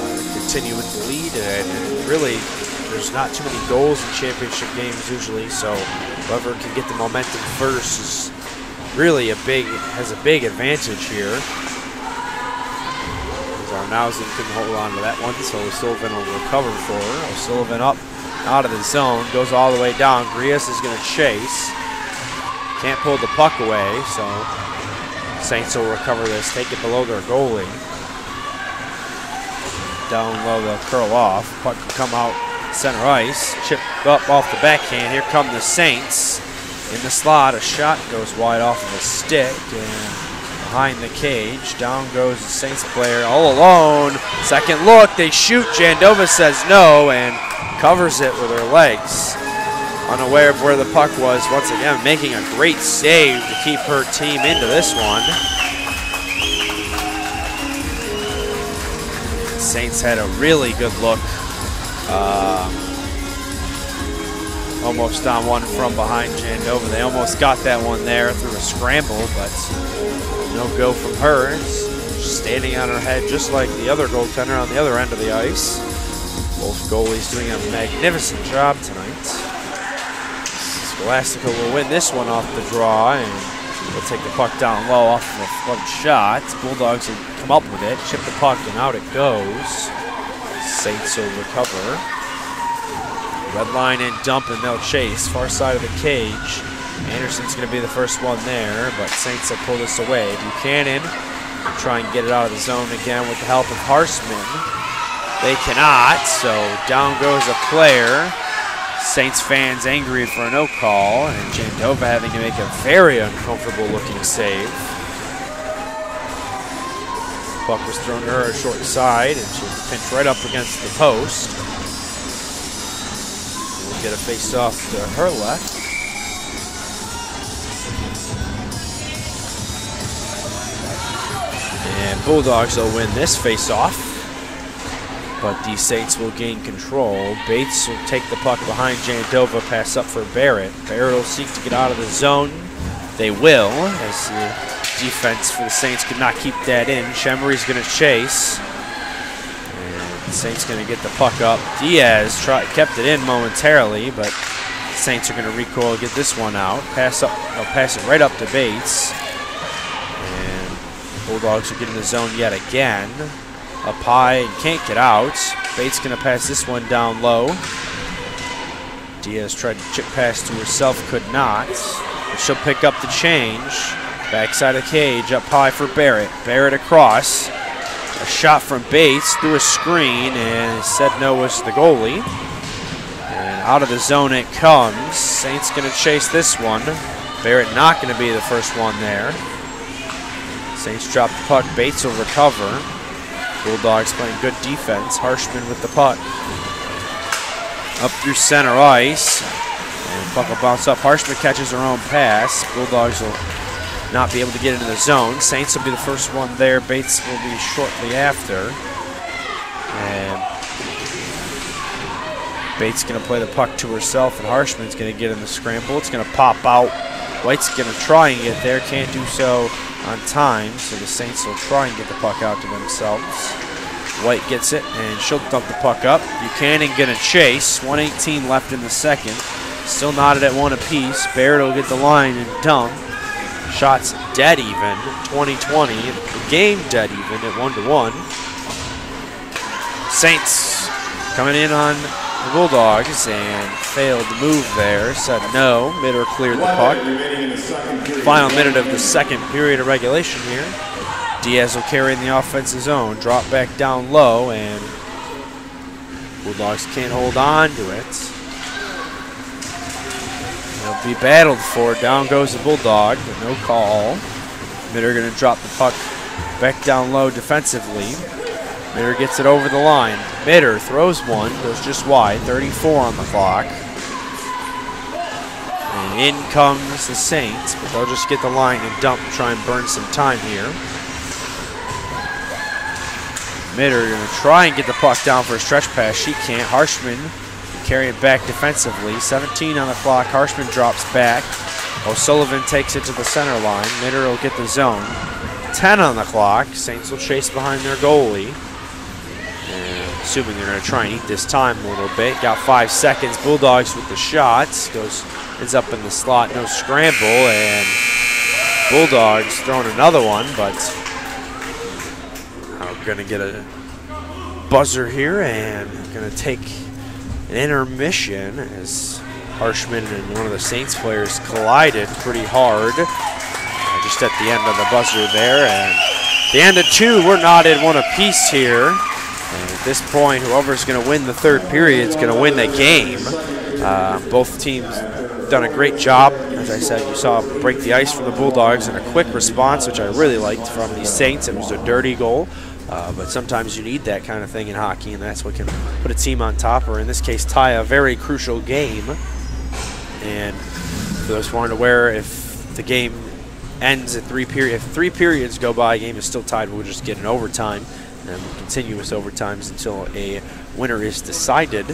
to continue with the lead. And really, there's not too many goals in championship games usually, so whoever can get the momentum first is really has a big advantage here. Arnausen couldn't hold on to that one, so O'Sullivan will recover for her. O'Sullivan up out of the zone, goes all the way down. Grias is going to chase. Can't pull the puck away, so Saints will recover this, take it below their goalie. Down low, they'll curl off. Puck can come out center ice, chip up off the backhand. Here come the Saints in the slot. A shot goes wide off of a stick and behind the cage. Down goes the Saints player all alone. Second look, they shoot. Jandova says no and covers it with her legs. Unaware of where the puck was, once again making a great save to keep her team into this one. Saints had a really good look. Almost on one from behind Jandova. They almost got that one there through a scramble, but no go from her. She's standing on her head just like the other goaltender on the other end of the ice. Both goalies doing a magnificent job tonight. Scholastica will win this one off the draw, and will take the puck down low off of a front shot. Bulldogs will come up with it, chip the puck, and out it goes. Saints will recover. Red line and dump, and they'll chase. Far side of the cage. Anderson's going to be the first one there, but Saints will pull this away. Buchanan will try and get it out of the zone again with the help of Harshman. They cannot, so down goes a player. Saints fans angry for a no call, and Jandova having to make a very uncomfortable looking save. Puck was thrown to her short side, and she pinched right up against the post. We'll get a face off to her left. And Bulldogs will win this face off, but the Saints will gain control. Bates will take the puck behind Jandova, pass up for Barrett. Barrett will seek to get out of the zone. They will, as the defense for the Saints could not keep that in. Shemery's going to chase. And the Saints going to get the puck up. Diaz kept it in momentarily, but the Saints are going to recoil, get this one out. They'll pass it right up to Bates. And Bulldogs will get in the zone yet again. Up high and can't get out. Bates going to pass this one down low. Diaz tried to chip pass to herself, could not. But she'll pick up the change. Backside of the cage, up high for Barrett. Barrett across. A shot from Bates through a screen, and said no was the goalie. And out of the zone it comes. Saints going to chase this one. Barrett not going to be the first one there. Saints drop the puck. Bates will recover. Bulldogs playing good defense. Harshman with the puck. Up through center ice. And puck will bounce up. Harshman catches her own pass. Bulldogs will not be able to get into the zone. Saints will be the first one there. Bates will be shortly after. And Bates going to play the puck to herself, and Harshman's going to get in the scramble. It's going to pop out. White's going to try and get there. Can't do so on time, so the Saints will try and get the puck out to themselves. White gets it, and she'll dump the puck up. Buchanan gonna chase. 1:18 left in the second. Still knotted at 1 apiece. Baird will get the line and dump. Shots dead even, 20-20. The game dead even at 1-1. Saints coming in on the Bulldogs and failed to move there. Said no. Mitter cleared the puck. Final minute of the second period of regulation here. Diaz will carry in the offensive zone. Drop back down low, and Bulldogs can't hold on to it. It'll be battled for. Down goes the Bulldog, but no call. Mitter going to drop the puck back down low defensively. Mitter gets it over the line. Mitter throws one, goes just wide. 34 on the clock. And in comes the Saints, but they'll just get the line and dump, try and burn some time here. Mitter going to try and get the puck down for a stretch pass. She can't. Harshman carry it back defensively. 17 on the clock. Harshman drops back. O'Sullivan takes it to the center line. Mitter will get the zone. 10 on the clock. Saints will chase behind their goalie. And assuming they're going to try and eat this time a little bit. Got 5 seconds. Bulldogs with the shots. Ends up in the slot. No scramble. And Bulldogs throwing another one, but we're going to get a buzzer here and going to take an intermission as Harshman and one of the Saints players collided pretty hard just at the end of the buzzer there. And the end of 2, we're knotted 1 apiece here. And at this point, whoever's going to win the third period is going to win the game. Both teams done a great job. As I said, you saw break the ice from the Bulldogs and a quick response, which I really liked from these Saints. It was a dirty goal. But sometimes you need that kind of thing in hockey, and that's what can put a team on top, or in this case, tie a very crucial game. And for those who aren't aware, if the game ends at 3 periods, if 3 periods go by, game is still tied, we'll just get an overtime and continuous overtimes until a winner is decided.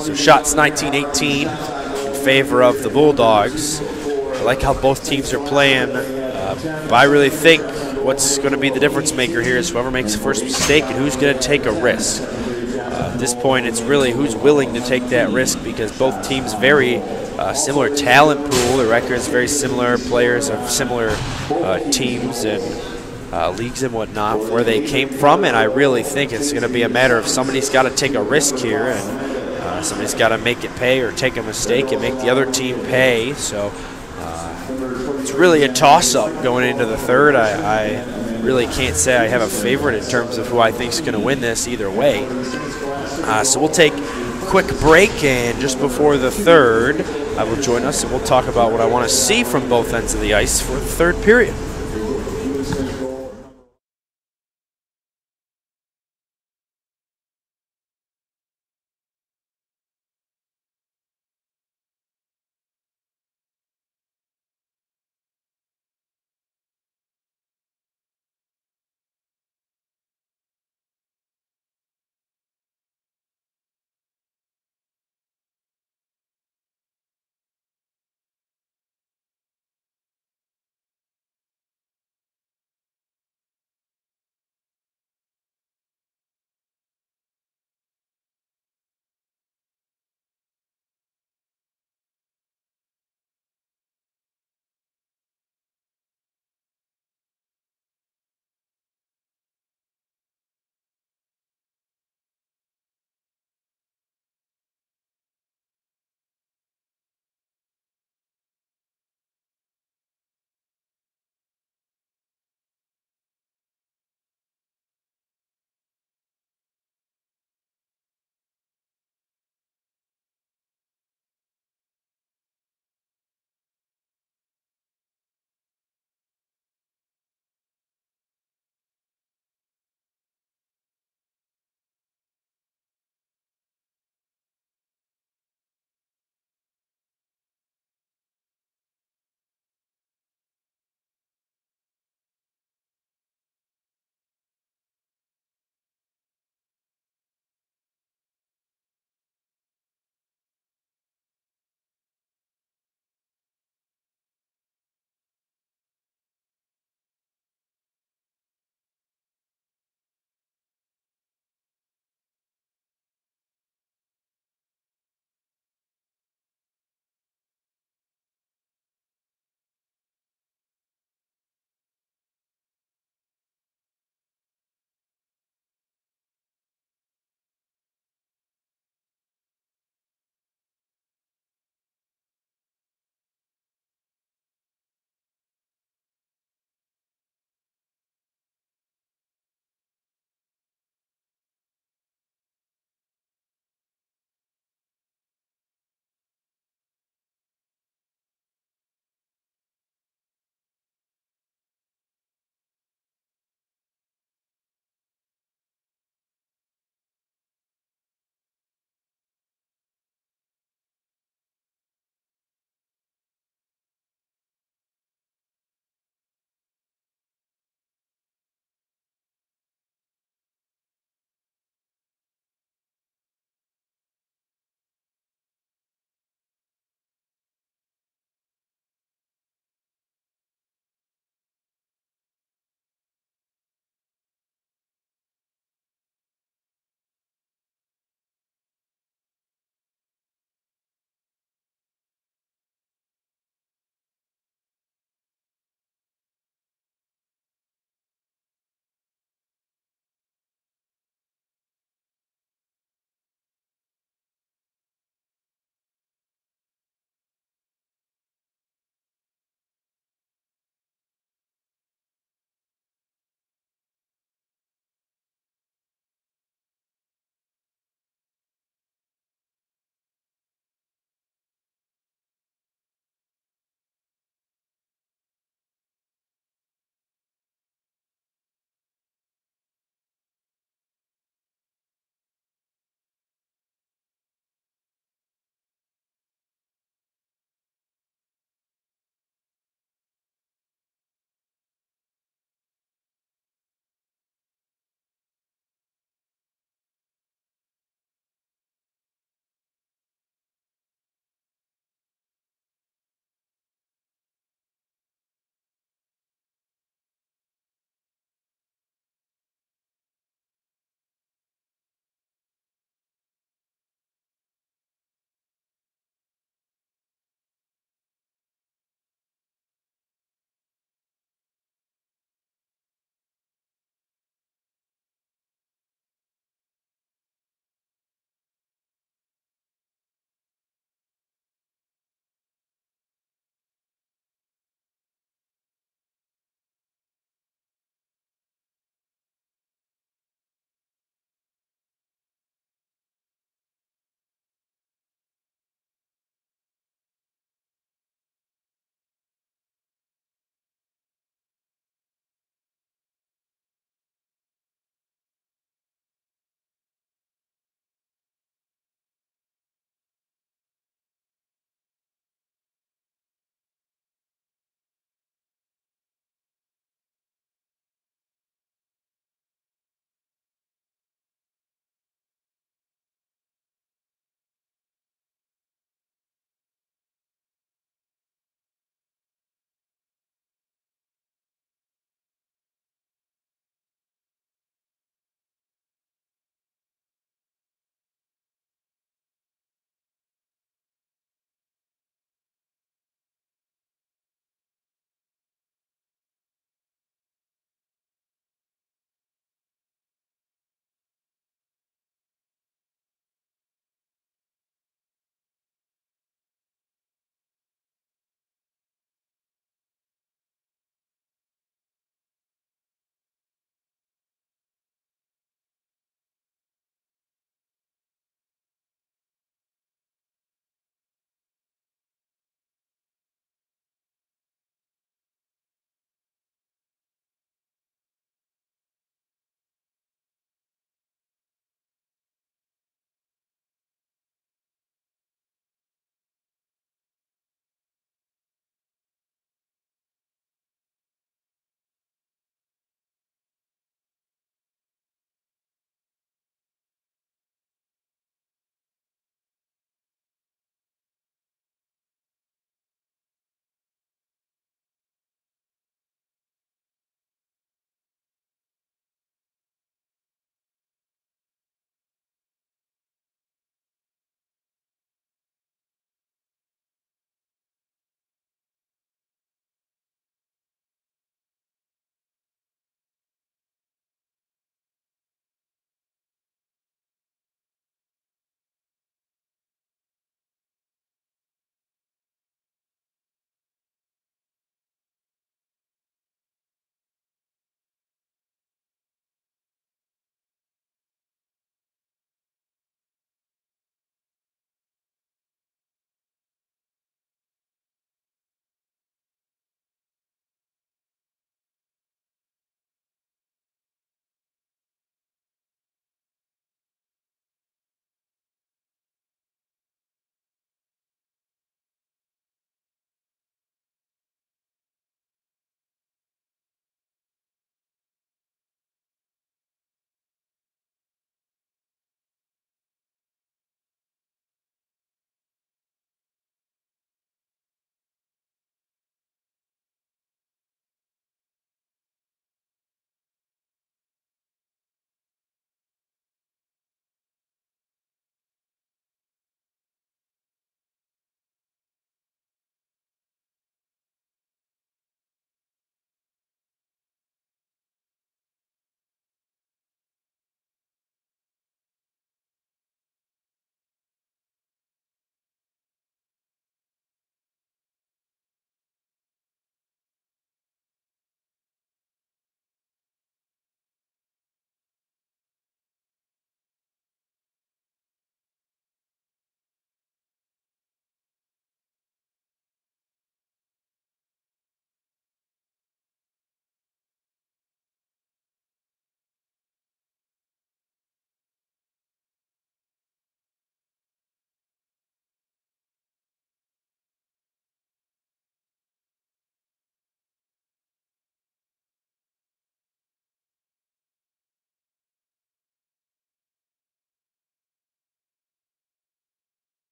So shots 19-18 in favor of the Bulldogs. I like how both teams are playing, but I really think what's going to be the difference maker here is whoever makes the first mistake and who's going to take a risk. At this point, it's really who's willing to take that risk, because both teams very similar talent pool. The records very similar. Players of similar teams and leagues and whatnot, where they came from. And I really think it's going to be a matter of somebody's got to take a risk here, and somebody's got to make it pay or take a mistake and make the other team pay. So it's really a toss-up going into the third. I really can't say I have a favorite in terms of who I think is going to win this either way. So we'll take a quick break, and just before the third, I will join us and we'll talk about what I want to see from both ends of the ice for the third period.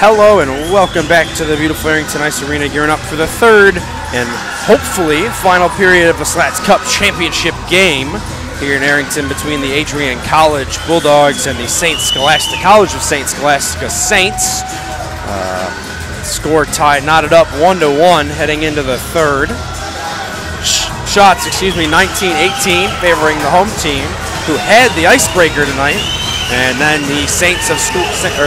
Hello and welcome back to the beautiful Arrington Ice Arena, gearing up for the third and hopefully final period of the Slaats Cup Championship game here in Arrington between the Adrian College Bulldogs and the Scholastica College of Scholastica Saints. Score tied, knotted up 1-1 heading into the third. Shots, 19-18, favoring the home team, who had the icebreaker tonight. And then the Saints of Scholastica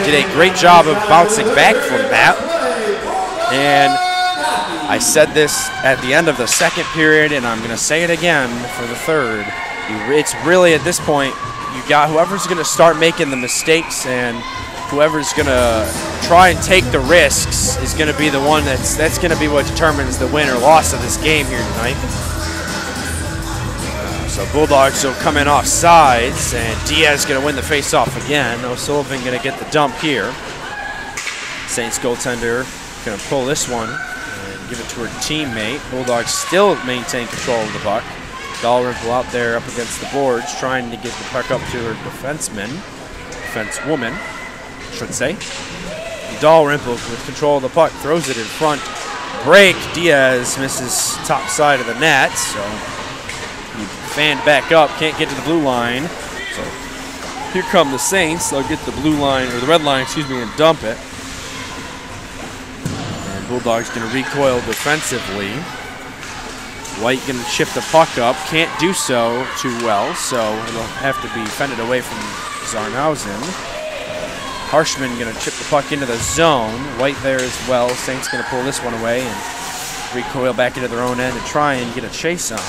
did a great job of bouncing back from that. And I said this at the end of the second period, and I'm going to say it again for the third. It's really, at this point, you got whoever's going to start making the mistakes and whoever's going to try and take the risks is going to be the one that's going to be what determines the win or loss of this game here tonight. So Bulldogs will come in off sides, and Diaz going to win the face-off again. O'Sullivan going to get the dump here. Saints goaltender going to pull this one and give it to her teammate. Bulldogs still maintain control of the puck. Dalrymple out there up against the boards, trying to get the puck up to her defensewoman, I should say. Dalrymple with control of the puck, throws it in front. Break, Diaz misses top side of the net, so he fanned back up, can't get to the blue line. So here come the Saints. They'll get the blue line, or the red line, and dump it. And Bulldogs going to recoil defensively. White going to chip the puck up, can't do so too well, so it'll have to be fended away from Zarnhausen. Harshman going to chip the puck into the zone. White there as well. Saints going to pull this one away and recoil back into their own end and try and get a chase on.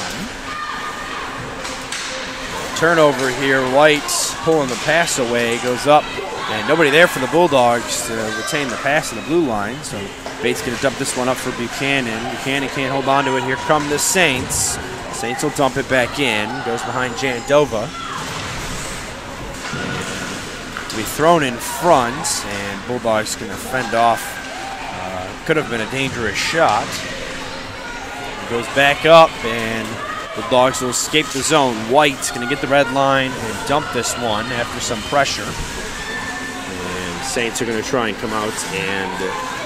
Turnover here. White pulling the pass away, goes up, and nobody there for the Bulldogs to retain the pass in the blue line. So Bates going to dump this one up for Buchanan. Buchanan can't hold on to it. Here come the Saints. Saints will dump it back in. Goes behind Jandova. Be thrown in front, and Bulldogs going to fend off. Could have been a dangerous shot. Goes back up, and Bulldogs will escape the zone. White's going to get the red line and dump this one after some pressure. And Saints are going to try and come out and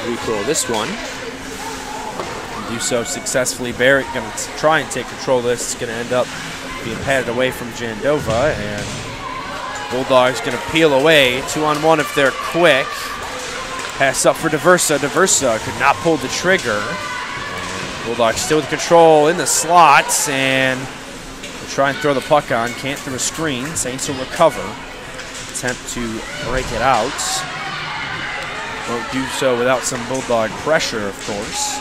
recoil this one. And do so successfully. Barrett going to try and take control of this. It's going to end up being patted away from Jandova, and Bulldogs going to peel away. 2-on-1 if they're quick. Pass up for Diversa. Diversa could not pull the trigger. Bulldogs still with control in the slots, and we'll try and throw the puck on. Can't through a screen. Saints will recover. Attempt to break it out. Won't do so without some Bulldog pressure, of course.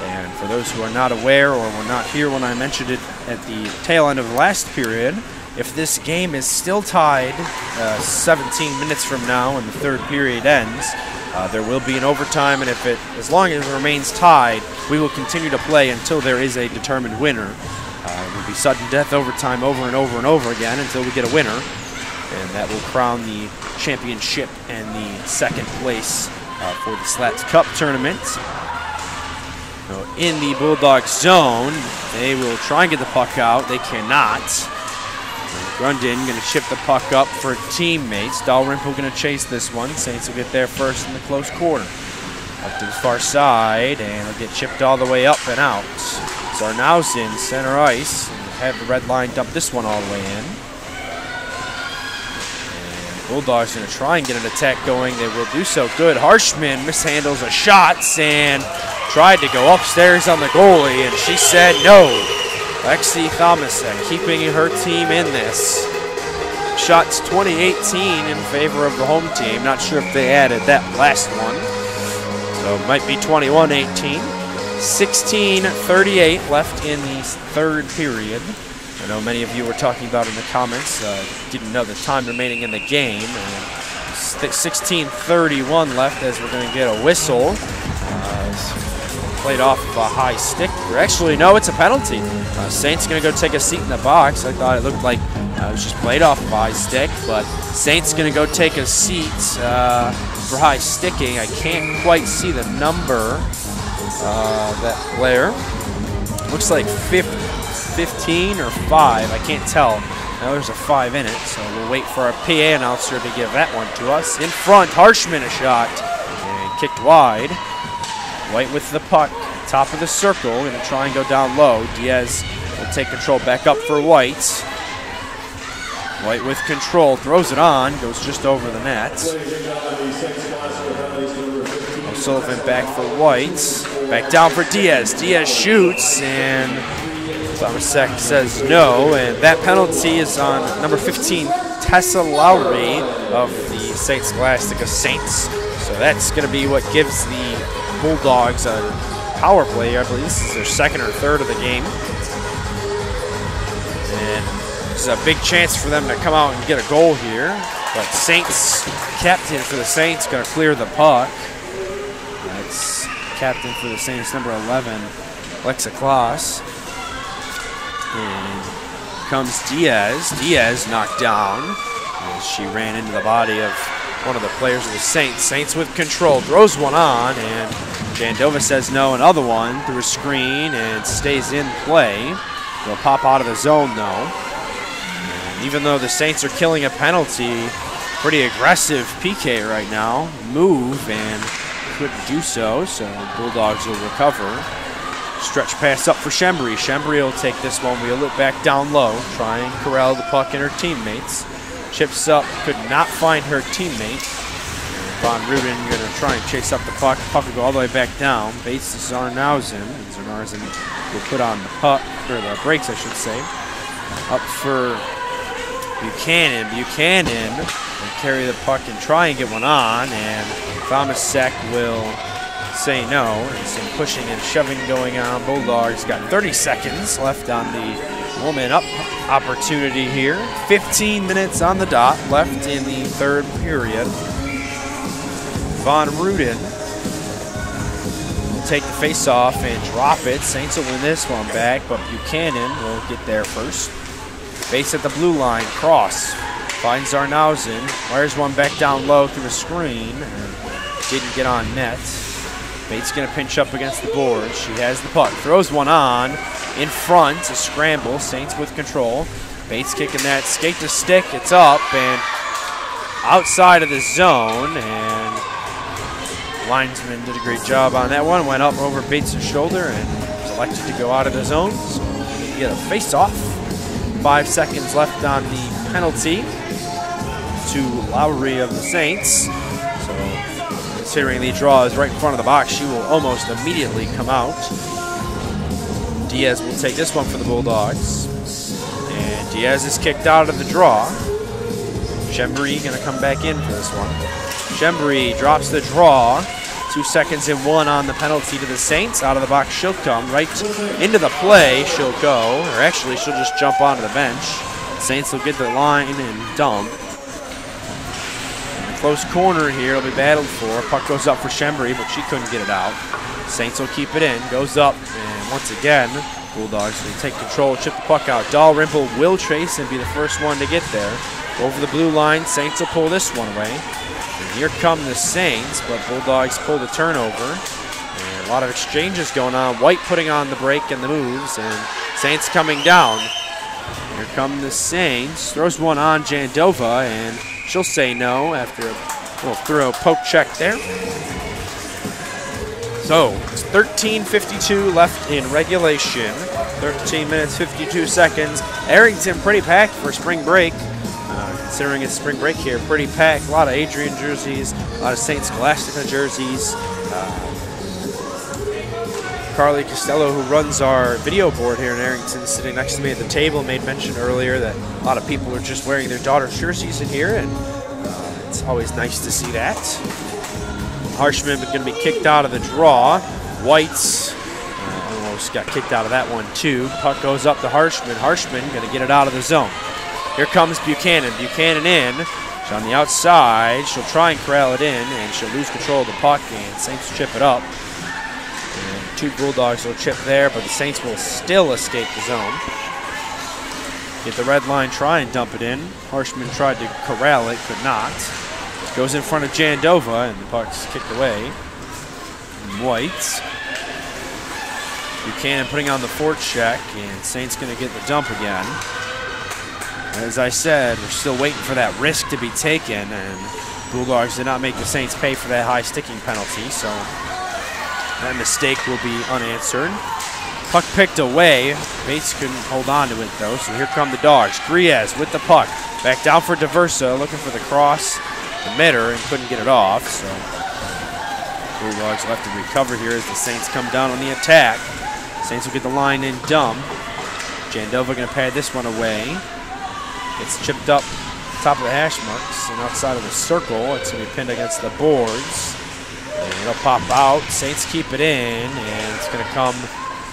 And for those who are not aware or were not here when I mentioned it at the tail end of the last period, if this game is still tied 17 minutes from now and the third period ends, there will be an overtime, and as long as it remains tied, we will continue to play until there is a determined winner. It will be sudden death overtime over and over and over again until we get a winner, and that will crown the championship and the second place for the Slaats Cup tournament. So in the Bulldog zone, they will try and get the puck out. They cannot. Grundin going to chip the puck up for teammates. Dalrymple going to chase this one. Saints will get there first in the close quarter. Up to the far side, and it'll get chipped all the way up and out. Zarnhausen, center ice, and have the red line dump this one all the way in. And Bulldogs going to try and get an attack going. They will do so. Good. Harshman mishandles a shot and tried to go upstairs on the goalie, and she said no. Lexi Thomason keeping her team in this. Shots 20-18 in favor of the home team. Not sure if they added that last one. So it might be 21-18. 16:38 left in the third period. I know many of you were talking about in the comments, didn't know the time remaining in the game. 16:31 left as we're going to get a whistle. Played off of a high stick. Or actually, no, it's a penalty. Saints going to go take a seat in the box. I thought it looked like it was just played off of a high stick, but Saints going to go take a seat for high sticking. I can't quite see the number that player. Looks like 15 or 5. I can't tell. Now there's a 5 in it, so we'll wait for our PA announcer to give that one to us. In front, Harshman a shot, and kicked wide. White with the puck, top of the circle, going to try and go down low. Diaz will take control back up for White. White with control, throws it on, goes just over the net. O'Sullivan back for White, back down for Diaz. Diaz shoots, and Thomasek says no, and that penalty is on number 15, Tessa Lowry of the St. Scholastica Saints. So that's going to be what gives the Bulldogs a power play. I believe this is their second or third of the game. And this is a big chance for them to come out and get a goal here. But Saints, captain for the Saints, going to clear the puck. That's captain for the Saints, number 11, Alexa Kloss. And comes Diaz. Diaz knocked down as she ran into the body of one of the players of the Saints. Saints with control, throws one on, and Jandova says no. Another one through a screen and stays in play. They'll pop out of the zone though. And even though the Saints are killing a penalty, pretty aggressive PK right now. Move and couldn't do so, so Bulldogs will recover. Stretch pass up for Shembri. Shembri will take this one, wheel it back down low, try and corral the puck and her teammates. Chips up, could not find her teammate. Von Ruden going to try and chase up the puck. Puck will go all the way back down. Bates to Zarnausen. And Zarnausen will put on the puck, or the brakes, I should say. Up for Buchanan. Buchanan will carry the puck and try and get one on, and Thomasek will say no, and some pushing and shoving going on. Bulldogs got 30 seconds left on the woman up opportunity here. 15 minutes on the dot left in the third period. Von Ruden will take the face-off and drop it. Saints will win this one back, but Buchanan will get there first. Base at the blue line, cross. Finds Zarnausen, wires one back down low through a screen, and didn't get on net. Bates going to pinch up against the board. She has the puck. Throws one on. In front, a scramble. Saints with control. Bates kicking that skate to stick. It's up and outside of the zone. And linesman did a great job on that one. Went up over Bates' shoulder and was elected to go out of the zone. So we get a face-off. 5 seconds left on the penalty to Lowry of the Saints. So considering the draw is right in front of the box, she will almost immediately come out. Diaz will take this one for the Bulldogs. And Diaz is kicked out of the draw. Shembri going to come back in for this one. Shembri drops the draw. 2 seconds and 1 on the penalty to the Saints. Out of the box, she'll come right into the play. She'll go, or actually she'll just jump onto the bench. Saints will get the line and dump. Close corner here, it'll be battled for. Puck goes up for Shembri, but she couldn't get it out. Saints will keep it in, goes up, and once again, Bulldogs will take control, chip the puck out. Dalrymple will chase and be the first one to get there. Over the blue line, Saints will pull this one away. And here come the Saints, but Bulldogs pull the turnover. And a lot of exchanges going on. White putting on the break and the moves, and Saints coming down. Here come the Saints. Throws one on Jandova, and she'll say no after a little throw poke check there. So it's 13:52 left in regulation. 13 minutes, 52 seconds. Arrington pretty packed for spring break. Considering it's spring break here, pretty packed. A lot of Adrian jerseys, a lot of St. Scholastica jerseys. Carly Costello, who runs our video board here in Arrington, sitting next to me at the table, made mention earlier that a lot of people are just wearing their daughter's jerseys in here, and it's always nice to see that. Harshman is going to be kicked out of the draw. White's almost got kicked out of that one too. Puck goes up to Harshman. Harshman going to get it out of the zone. Here comes Buchanan. Buchanan in. She's on the outside. She'll try and corral it in, and she'll lose control of the puck, and Saints chip it up. And 2 Bulldogs will chip there, but the Saints will still escape the zone. Get the red line, try and dump it in. Harshman tried to corral it, could not. Goes in front of Jandova, and the puck's kicked away. White. Buchanan putting on the forecheck, and Saints going to get the dump again. As I said, we're still waiting for that risk to be taken, and Bulldogs did not make the Saints pay for that high sticking penalty, so that mistake will be unanswered. Puck picked away. Bates couldn't hold on to it, though, so here come the Dogs. Griez with the puck. Back down for Diversa, looking for the cross, the mitter, and couldn't get it off, so Bulldogs left to recover here as the Saints come down on the attack. Saints will get the line in dumb. Jandova going to pad this one away. It's chipped up top of the hash marks and outside of the circle. It's going to be pinned against the boards. And it'll pop out. Saints keep it in, and it's going to come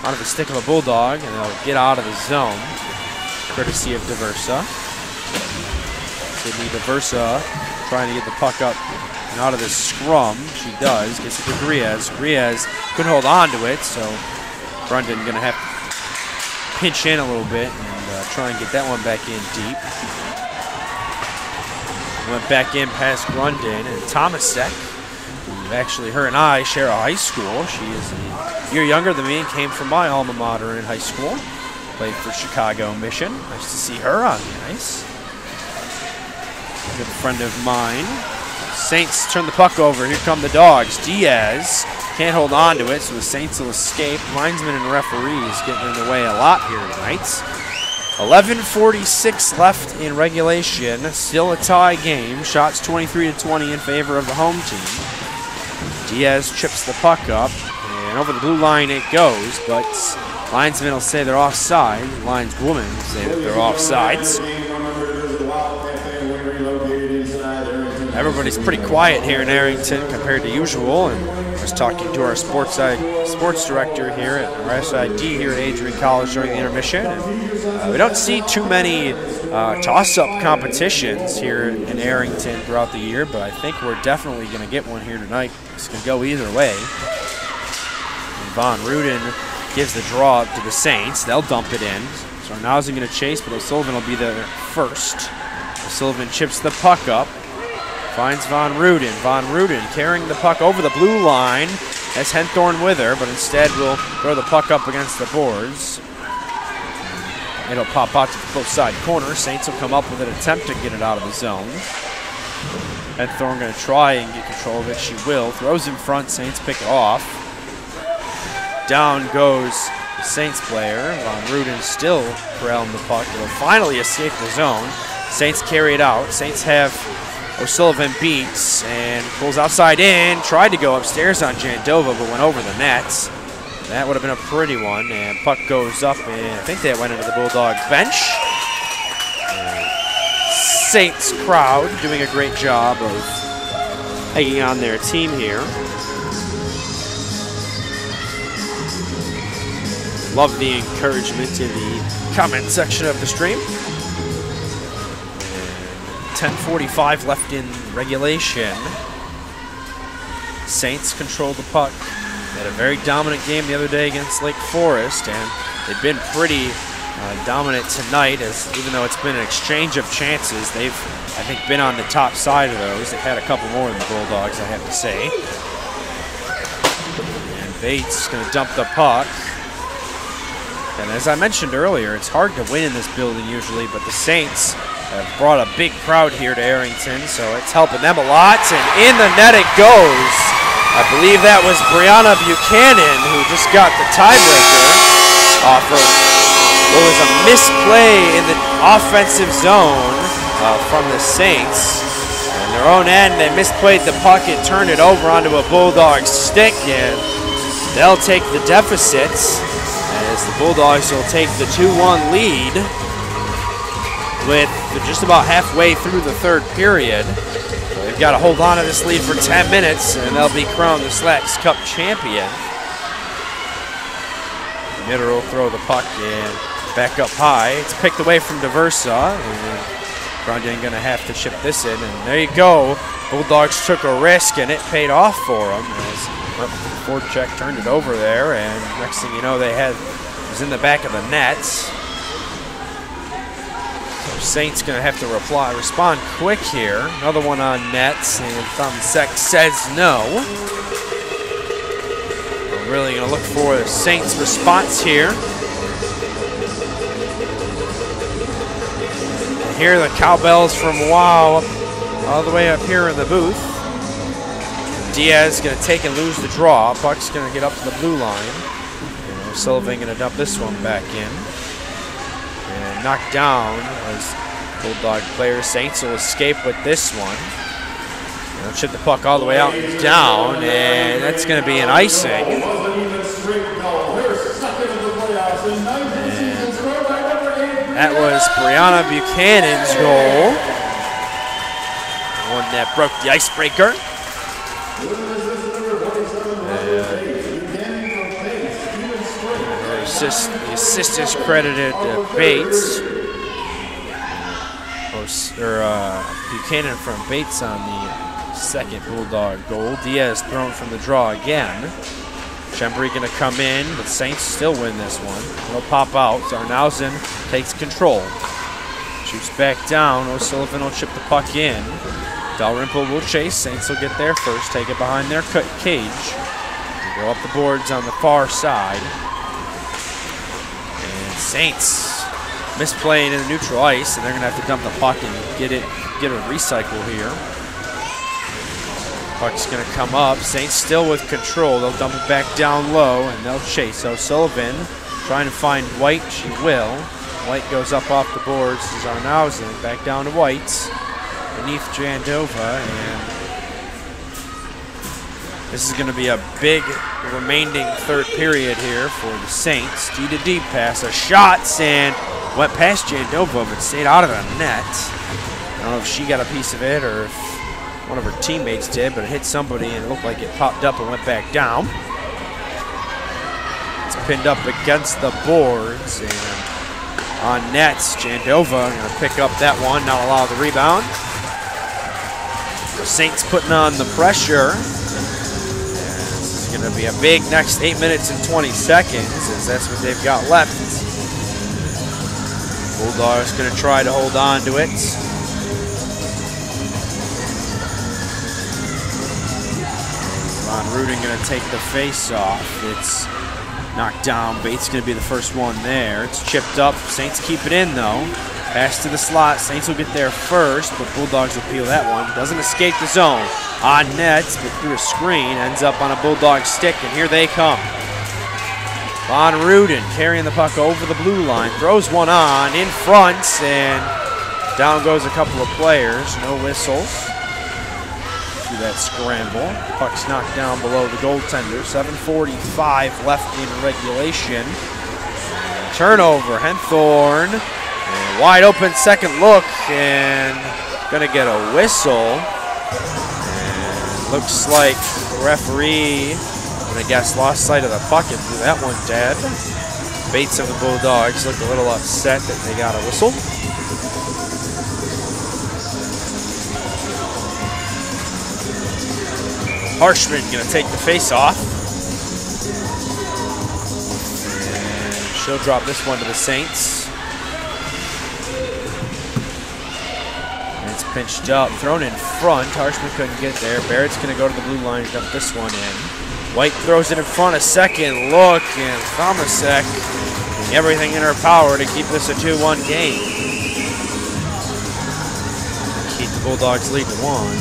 out of the stick of a Bulldog, and they'll get out of the zone, courtesy of Diversa. Sydney Diversa trying to get the puck up and out of this scrum. She does. Gets it to Griez. Griez couldn't hold on to it, so Brundon going to have to pinch in a little bit and try and get that one back in deep. Went back in past Grundon, and Tomasek, who actually her and I share a high school. She is a year younger than me and came from my alma mater in high school. Played for Chicago Mission. Nice to see her on the ice. A good friend of mine. Saints turn the puck over. Here come the Dogs. Diaz can't hold on to it, so the Saints will escape. Linesmen and referees getting in the way a lot here tonight. 11:46 left in regulation. Still a tie game. Shots 23-20 in favor of the home team. Diaz chips the puck up, and over the blue line it goes, but linesmen will say they're offside. Lineswomen will say that they're offsides. Everybody's pretty quiet here in Arrington compared to usual, and I was talking to our sports director here at our SID here at Adrian College during the intermission. And, we don't see too many toss-up competitions here in Arrington throughout the year, but I think we're definitely going to get one here tonight. It's going to go either way. And Von Ruden gives the draw up to the Saints. They'll dump it in. So Arnauzen going to chase, but O'Sullivan will be there first. O'Sullivan chips the puck up. Finds Von Ruden. Von Ruden carrying the puck over the blue line. Has Henthorn with her, but instead will throw the puck up against the boards. It'll pop out to the close side corner. Saints will come up with an attempt to get it out of the zone. Henthorn going to try and get control of it. She will. Throws in front. Saints pick it off. Down goes the Saints player. Von Ruden still corralling the puck. It'll finally escape the zone. Saints carry it out. Saints have O'Sullivan beats and pulls outside in. Tried to go upstairs on Jandova, but went over the nets. That would have been a pretty one. And puck goes up, and I think that went into the Bulldog bench. Saints crowd doing a great job of hanging on their team here. Love the encouragement in the comment section of the stream. 10:45 left in regulation. Saints control the puck. They had a very dominant game the other day against Lake Forest, and they've been pretty dominant tonight, as even though it's been an exchange of chances, they've, I think, been on the top side of those. They've had a couple more than the Bulldogs, I have to say. And Bates is going to dump the puck. And as I mentioned earlier, it's hard to win in this building usually, but the Saints have brought a big crowd here to Arrington, so it's helping them a lot. And in the net it goes. I believe that was Brianna Buchanan who just got the tiebreaker off of what was a misplay in the offensive zone from the Saints. On their own end, they misplayed the puck and turned it over onto a Bulldog stick, and they'll take the deficits as the Bulldogs will take the 2-1 lead with just about halfway through the third period. So they've got to hold on to this lead for 10 minutes, and they'll be crowned the Slaats Cup champion. Mitter will throw the puck in back up high. It's picked away from Diversa, and Grundon going to have to chip this in. And there you go. Bulldogs took a risk, and it paid off for them as forecheck turned it over there, and next thing you know, it was in the back of the net. Saints going to have to respond quick here. Another one on nets, and Thumbsek says no. We're really going to look for the Saints' response here. hear the cowbells from Wow all the way up here in the booth. Diaz is going to take and lose the draw. Puck's going to get up to the blue line. And O'Sullivan going to dump this one back in. And knocked down as Bulldog player. Saints will escape with this one. And they'll chip the puck all the way out and down, and that's going to be an icing. And that was Brianna Buchanan's goal. One that broke the icebreaker. The assist is credited to Bates. Buchanan from Bates on the second Bulldog goal. Diaz thrown from the draw again. Chembry going to come in, but Saints still win this one. It'll pop out. Zarnausen takes control. Shoots back down. O'Sullivan will chip the puck in. Dalrymple will chase. Saints will get there first. Take it behind their cage. Go up the boards on the far side. And Saints misplaying in the neutral ice, and they're going to have to dump the puck and get a recycle here. Puck's going to come up. Saints still with control. They'll dump it back down low, and they'll chase. O'Sullivan trying to find White. She will. White goes up off the boards to Zarnausen. Back down to White. Beneath Jandova, and this is going to be a big remaining third period here for the Saints. D to D pass. A shot, and went past Jandova, but stayed out of the net. I don't know if she got a piece of it or if one of her teammates did, but it hit somebody and it looked like it popped up and went back down. It's pinned up against the boards, and on nets, Jandova going to pick up that one, not allow the rebound. The Saints putting on the pressure. This is going to be a big next 8 minutes and 20 seconds, as that's what they've got left. Bulldogs going to try to hold on to it. Von Rudin going to take the face off. It's knocked down. Bates going to be the first one there. It's chipped up. Saints keep it in though. Pass to the slot. Saints will get there first, but Bulldogs will peel that one. Doesn't escape the zone. On nets, but through a screen. Ends up on a Bulldog stick, and here they come. Von Rudin carrying the puck over the blue line. Throws one on in front, and down goes a couple of players. No whistles. To that scramble. Puck's knocked down below the goaltender. 7:45 left in regulation. Turnover. Henthorn. And wide open second look, and gonna get a whistle. And looks like the referee, I guess, lost sight of the puck and threw that one dead. Bates of the Bulldogs looked a little upset that they got a whistle. Harshman gonna take the face off. And she'll drop this one to the Saints. Pinched up, thrown in front. Harshman couldn't get there. Barrett's going to go to the blue line and dump this one in. White throws it in front. A second look, and Thomasek doing everything in her power to keep this a 2-1 game. Keep the Bulldogs lead to 1.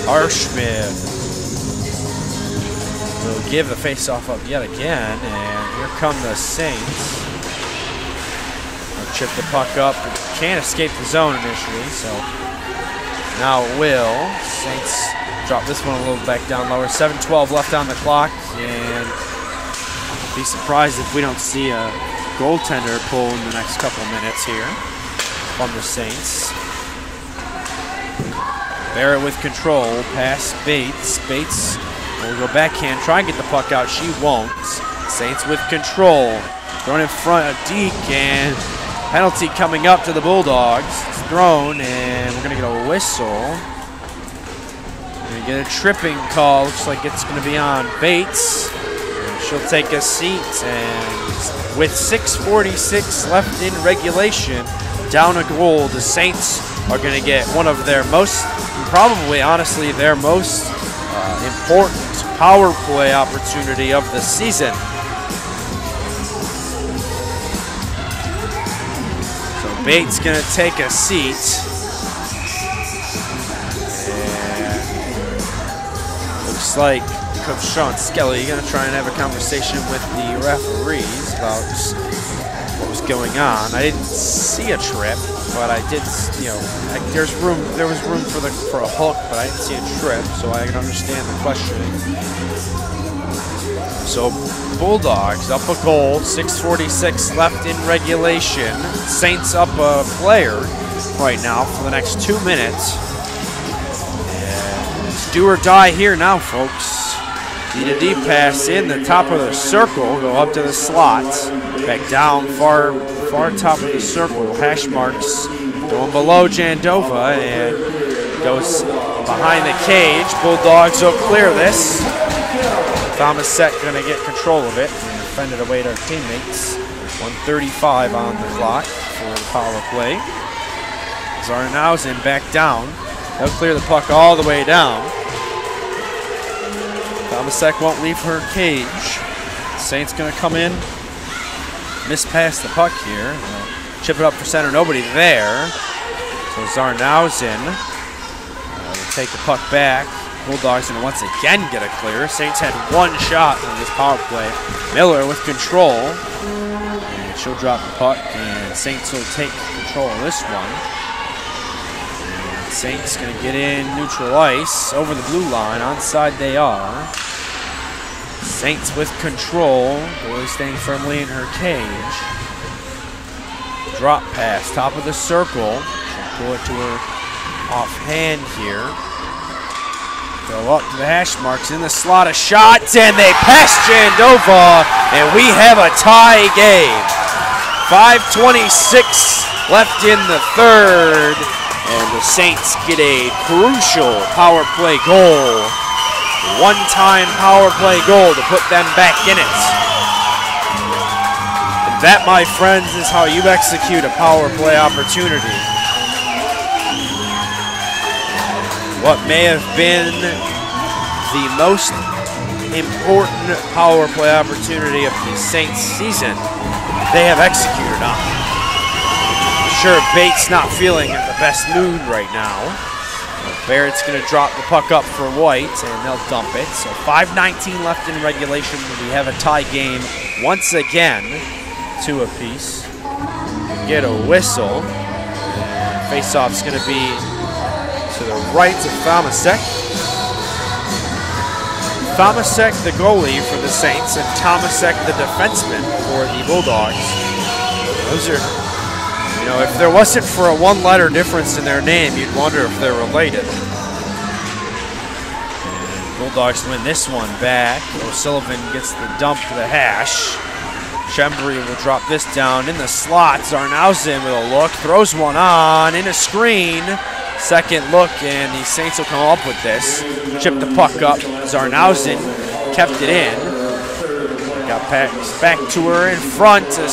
Harshman will give the face-off up yet again, and here come the Saints. Chip the puck up. Can't escape the zone initially, so now it will. Saints drop this one a little back down lower. 7:12 left on the clock, and be surprised if we don't see a goaltender pull in the next couple minutes here from the Saints. Barrett with control. Pass Bates. Bates will go backhand, try and get the puck out. She won't. Saints with control. Thrown in front of Deke, and penalty coming up to the Bulldogs. It's thrown, and we're going to get a whistle. We're going to get a tripping call. Looks like it's going to be on Bates. And she'll take a seat, and with 6:46 left in regulation, down a goal, the Saints are going to get one of their most, probably honestly, their most important power play opportunity of the season. Bates gonna take a seat. And looks like Coach Sean Skelly gonna try and have a conversation with the referees about what was going on. I didn't see a trip, but I did, you know, there was room for a hook, but I didn't see a trip, so I can understand the questioning. So Bulldogs up a goal, 6:46 left in regulation. Saints up a player right now for the next 2 minutes. And it's do or die here now, folks. Need a deep pass in the top of the circle, go up to the slots, back down far top of the circle. Hash marks going below Jandova and goes behind the cage. Bulldogs will clear this. Thomasek gonna get control of it and defend it away to our teammates. 1:35 on the clock for the power play. Zarnausen back down. They'll clear the puck all the way down. Thomasek won't leave her cage. Saints gonna come in, miss past the puck here. Chip it up for center, nobody there. So Zarnausen will take the puck back. Bulldogs gonna once again get a clear. Saints had one shot on this power play. Miller with control. And she'll drop the puck and Saints will take control of this one. And Saints gonna get in neutral ice over the blue line. Onside they are. Saints with control. Goalie staying firmly in her cage. Drop pass, top of the circle. She'll pull it to her offhand here. Go up to the hash marks in the slot of shots, and they pass Jandova, and we have a tie game. 5:26 left in the third, and the Saints get a crucial power play goal. One-time power play goal to put them back in it. And that, my friends, is how you execute a power play opportunity. What may have been the most important power play opportunity of the Saints season, they have executed on. I'm sure Bates not feeling in the best mood right now. Barrett's going to drop the puck up for White, and they'll dump it. So 5:19 left in regulation. We have a tie game once again, 2 apiece. Get a whistle. Face-off's going to be to the right of Thomasek. Thomasek, the goalie for the Saints, and Thomasek, the defenseman for the Bulldogs. Those are, you know, if there wasn't for a 1-letter difference in their name, you'd wonder if they're related. And Bulldogs win this one back. O'Sullivan gets the dump to the hash. Chembry will drop this down in the slot. Zarnausen with a look, throws one on, in a screen. Second look, and the Saints will come up with this. Chip the puck up. Zarnausen kept it in. Got back to her in front. A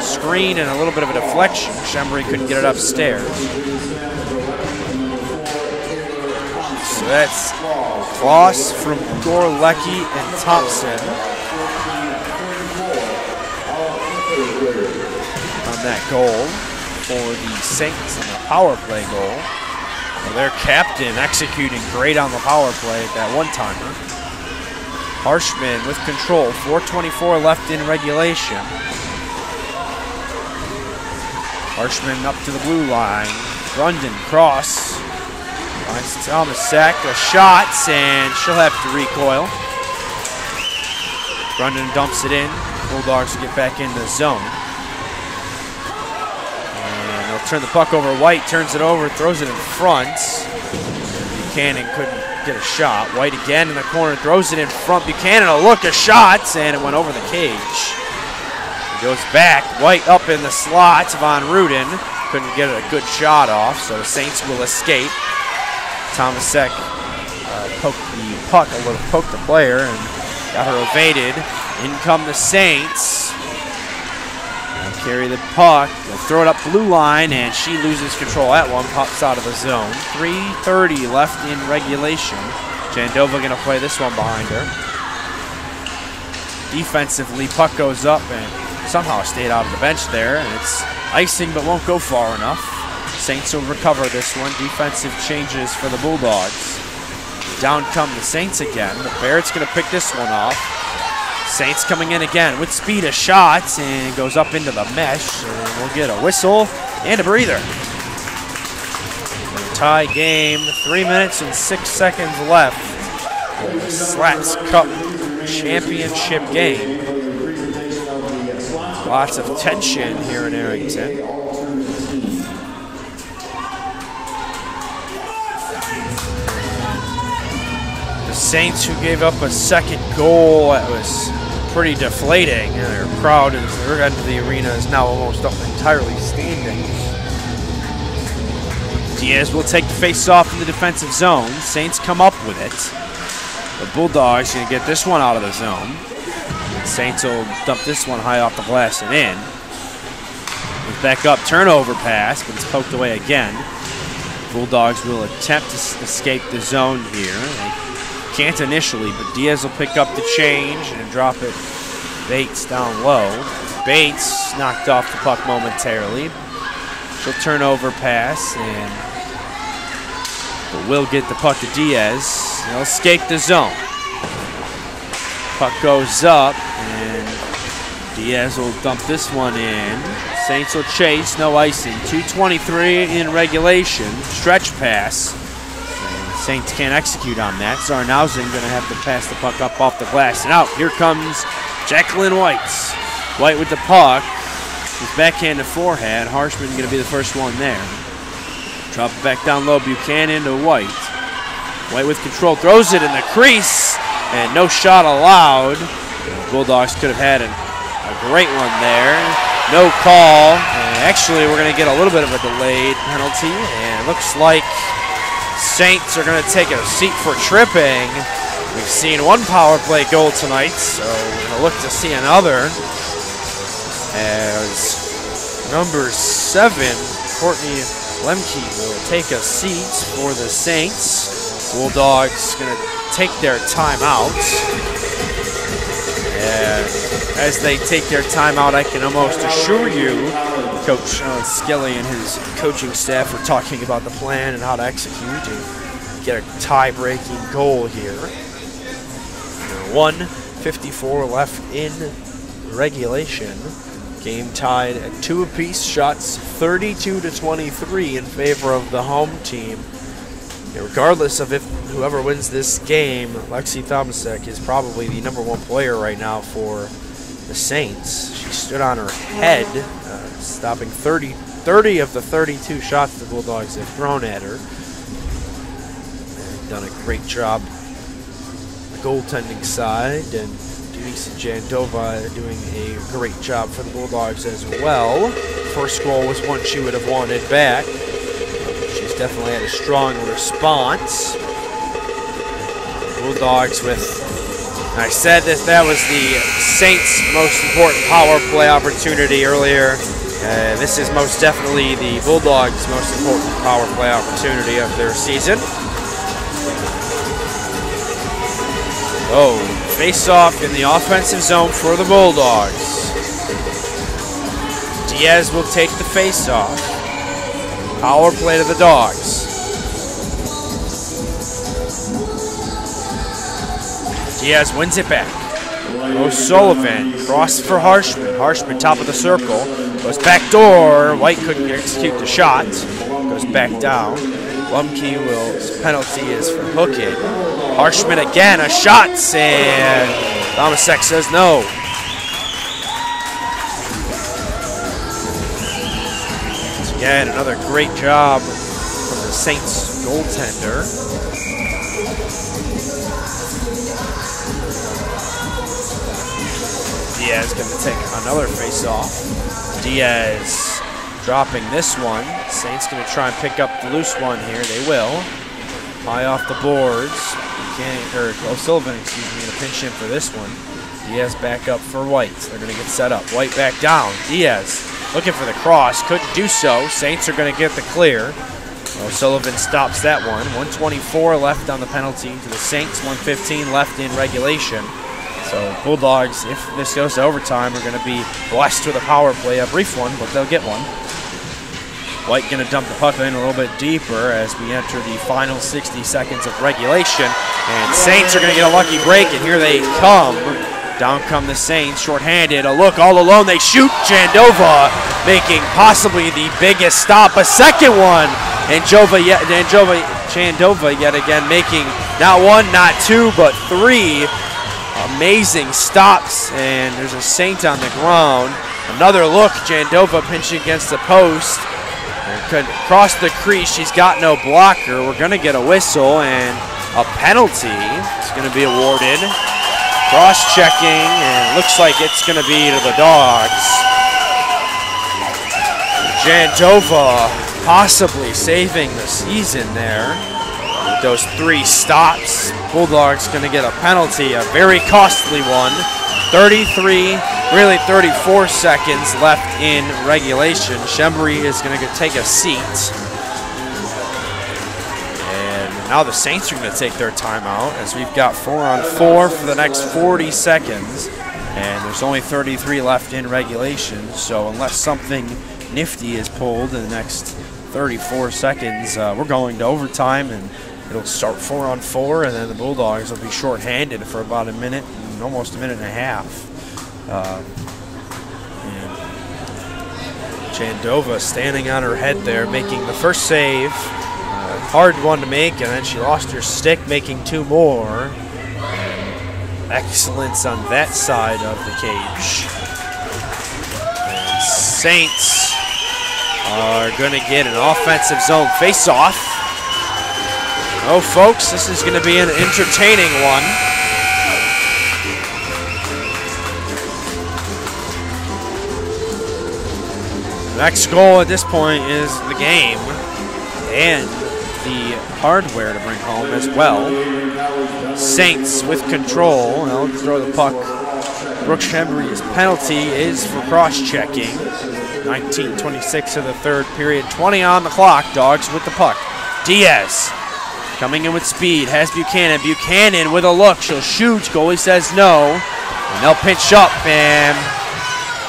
screen and a little bit of a deflection. Chembry couldn't get it upstairs. So that's Kloss from Gorlecki and Thompson on that goal for the Saints and the power play goal. Well, their captain executing great on the power play at that one-timer. Harshman with control, 4:24 left in regulation. Harshman up to the blue line. Grundon cross. Finds Thomasek, a shot, and she'll have to recoil. Grundon dumps it in. Bulldogs get back in the zone. Turn the puck over. White turns it over, throws it in front. Buchanan couldn't get a shot. White again in the corner, throws it in front. Buchanan a look, a shot, and it went over the cage. It goes back. White up in the slot. Von Ruden couldn't get a good shot off, so the Saints will escape. Thomasek poked the puck, a little poked the player, and got her evaded. In come the Saints. Carry the puck, they'll throw it up blue line, and she loses control. That one pops out of the zone. 3:30 left in regulation. Jandova gonna play this one behind her. Defensively, puck goes up and somehow stayed out of the bench there, and it's Icing, but won't go far enough. Saints will recover this one. Defensive changes for the Bulldogs. Down come the Saints again, but Barrett's going to pick this one off. Saints coming in again with speed of shots and goes up into the mesh. And we'll get a whistle and a breather. Tie game, 3 minutes and 6 seconds left. The Slaats Cup championship game. Lots of tension here in Arrington. The Saints, who gave up a second goal that was pretty deflating, and their crowd at the end of the arena is now almost entirely standing. Diaz will take the face-off in the defensive zone. Saints come up with it. The Bulldogs going to get this one out of the zone. Saints will dump this one high off the glass and in. With back up, turnover pass, but it's poked away again. Bulldogs will attempt to escape the zone here. They can't initially, but Diaz will pick up the change and drop it. Bates down low. Bates knocked off the puck momentarily. She'll turn over pass, but will get the puck to Diaz. They'll escape the zone. Puck goes up, and Diaz will dump this one in. Saints will chase, no icing. 2:23 in regulation. Stretch pass. And Saints can't execute on that. Zarnausen going to have to pass the puck up off the glass and out. Here comes Jacqueline White. White with the puck. His backhand to forehand. Harshman going to be the first one there. Drop it back down low. Buchanan to White. White with control. Throws it in the crease. And no shot allowed. The Bulldogs could have had a great one there. No call. And actually, we're going to get a little bit of a delayed penalty. And it looks like Saints are going to take a seat for tripping. We've seen one power play goal tonight, so we're going to look to see another. As number 7, Courtney Lemke, will take a seat for the Saints. Bulldogs going to take their timeout. And as they take their timeout, I can almost assure you, Coach Skelly and his coaching staff are talking about the plan and how to execute and get a tie-breaking goal here. 1:54 left in regulation. Game tied at 2 apiece. Shots 32-23 in favor of the home team. Regardless of if whoever wins this game, Lexi Thomasek is probably the #1 player right now for the Saints. She stood on her head, stopping 30 of the 32 shots the Bulldogs have thrown at her. They've done a great job on the goaltending side, and Denise Jandova doing a great job for the Bulldogs as well. First goal was one she would have wanted back. She's definitely had a strong response. Bulldogs with, I said that was the Saints' most important power play opportunity earlier. This is most definitely the Bulldogs' most important power play opportunity of their season. Oh, face-off in the offensive zone for the Bulldogs. Diaz will take the face-off. Power play to the Dogs. Diaz wins it back. O'Sullivan, cross for Harshman. Harshman, top of the circle. Goes back door. White couldn't execute the shot. Goes back down. Lumke will's penalty is for hooking. Harshman again, a shot, and Thomasek says no. Again, another great job from the Saints goaltender. Diaz going to take another face-off. Diaz dropping this one. Saints going to try and pick up the loose one here. They will. High off the boards. O'Sullivan, excuse me, going to pinch in for this one. Diaz back up for White. They're going to get set up. White back down. Diaz looking for the cross. Couldn't do so. Saints are going to get the clear. O'Sullivan stops that one. 1:24 left on the penalty to the Saints. 1:15 left in regulation. So Bulldogs, if this goes to overtime, are going to be blessed with a power play, a brief one, but they'll get one. White going to dump the puck in a little bit deeper as we enter the final 60 seconds of regulation. And Saints are going to get a lucky break, and here they come. Down come the Saints, shorthanded. A look all alone. They shoot. Jandova making possibly the biggest stop. A second one. And Jandova yet again making not one, not two, but three amazing stops. And there's a Saint on the ground. Another look. Jandova pinching against the post. Could cross the crease. She's got no blocker. We're going to get a whistle and a penalty. It's going to be awarded. Cross-checking, and it looks like it's going to be to the Dogs. Jandova possibly saving the season there. With those three stops, Bulldogs going to get a penalty, a very costly one. 34 seconds left in regulation. Shembry is going to take a seat. And now the Saints are going to take their timeout as we've got 4-on-4 for the next 40 seconds. And there's only 33 left in regulation. So unless something nifty is pulled in the next 34 seconds, we're going to overtime, and it'll start 4-on-4, and then the Bulldogs will be shorthanded for about a minute, almost a minute and a half. And Jandova standing on her head there, making the first save. Hard one to make, and then she lost her stick, making two more. And excellence on that side of the cage. And Saints are going to get an offensive zone face-off. Oh, folks, this is going to be an entertaining one. Next goal at this point is the game and the hardware to bring home as well. Saints with control. They'll throw the puck. Brooke Shembry's penalty is for cross-checking. 19:26 of the third period. 20 on the clock. Dogs with the puck. Diaz coming in with speed. Has Buchanan. Buchanan with a look. She'll shoot. Goalie says no. And they'll pinch up, and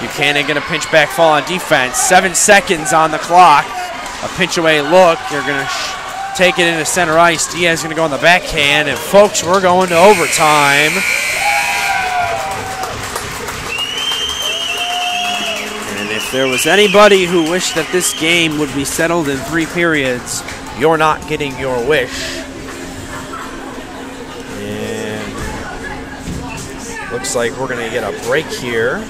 Buchanan going to pinch back, fall on defense. 7 seconds on the clock. A pinch away look. They're going to take it into center ice. Diaz going to go on the backhand. And folks, we're going to overtime. And if there was anybody who wished that this game would be settled in 3 periods, you're not getting your wish. And looks like we're going to get a break here.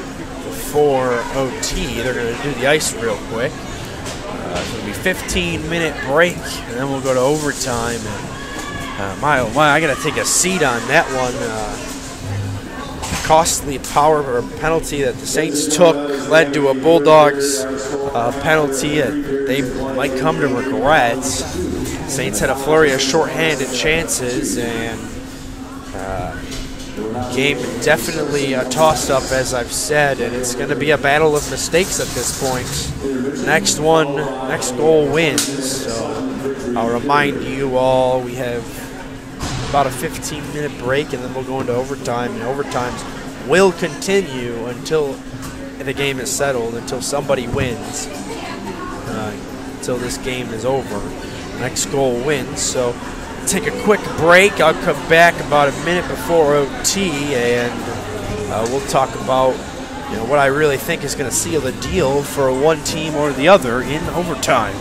For OT, they're going to do the ice real quick. It's going to be a 15-minute break, and then we'll go to overtime. And my oh my, I got to take a seat on that one. Costly power or penalty that the Saints took led to a Bulldogs penalty that they might come to regret. Saints had a flurry of shorthanded chances, and game definitely a toss-up, as I've said, and it's going to be a battle of mistakes at this point. Next goal wins. So I'll remind you all, we have about a 15-minute break, and then we'll go into overtime. And overtimes will continue until the game is settled, until somebody wins, until this game is over. Next goal wins. So take a quick break. I'll come back about a minute before OT, and we'll talk about what I really think is going to seal the deal for one team or the other in overtime.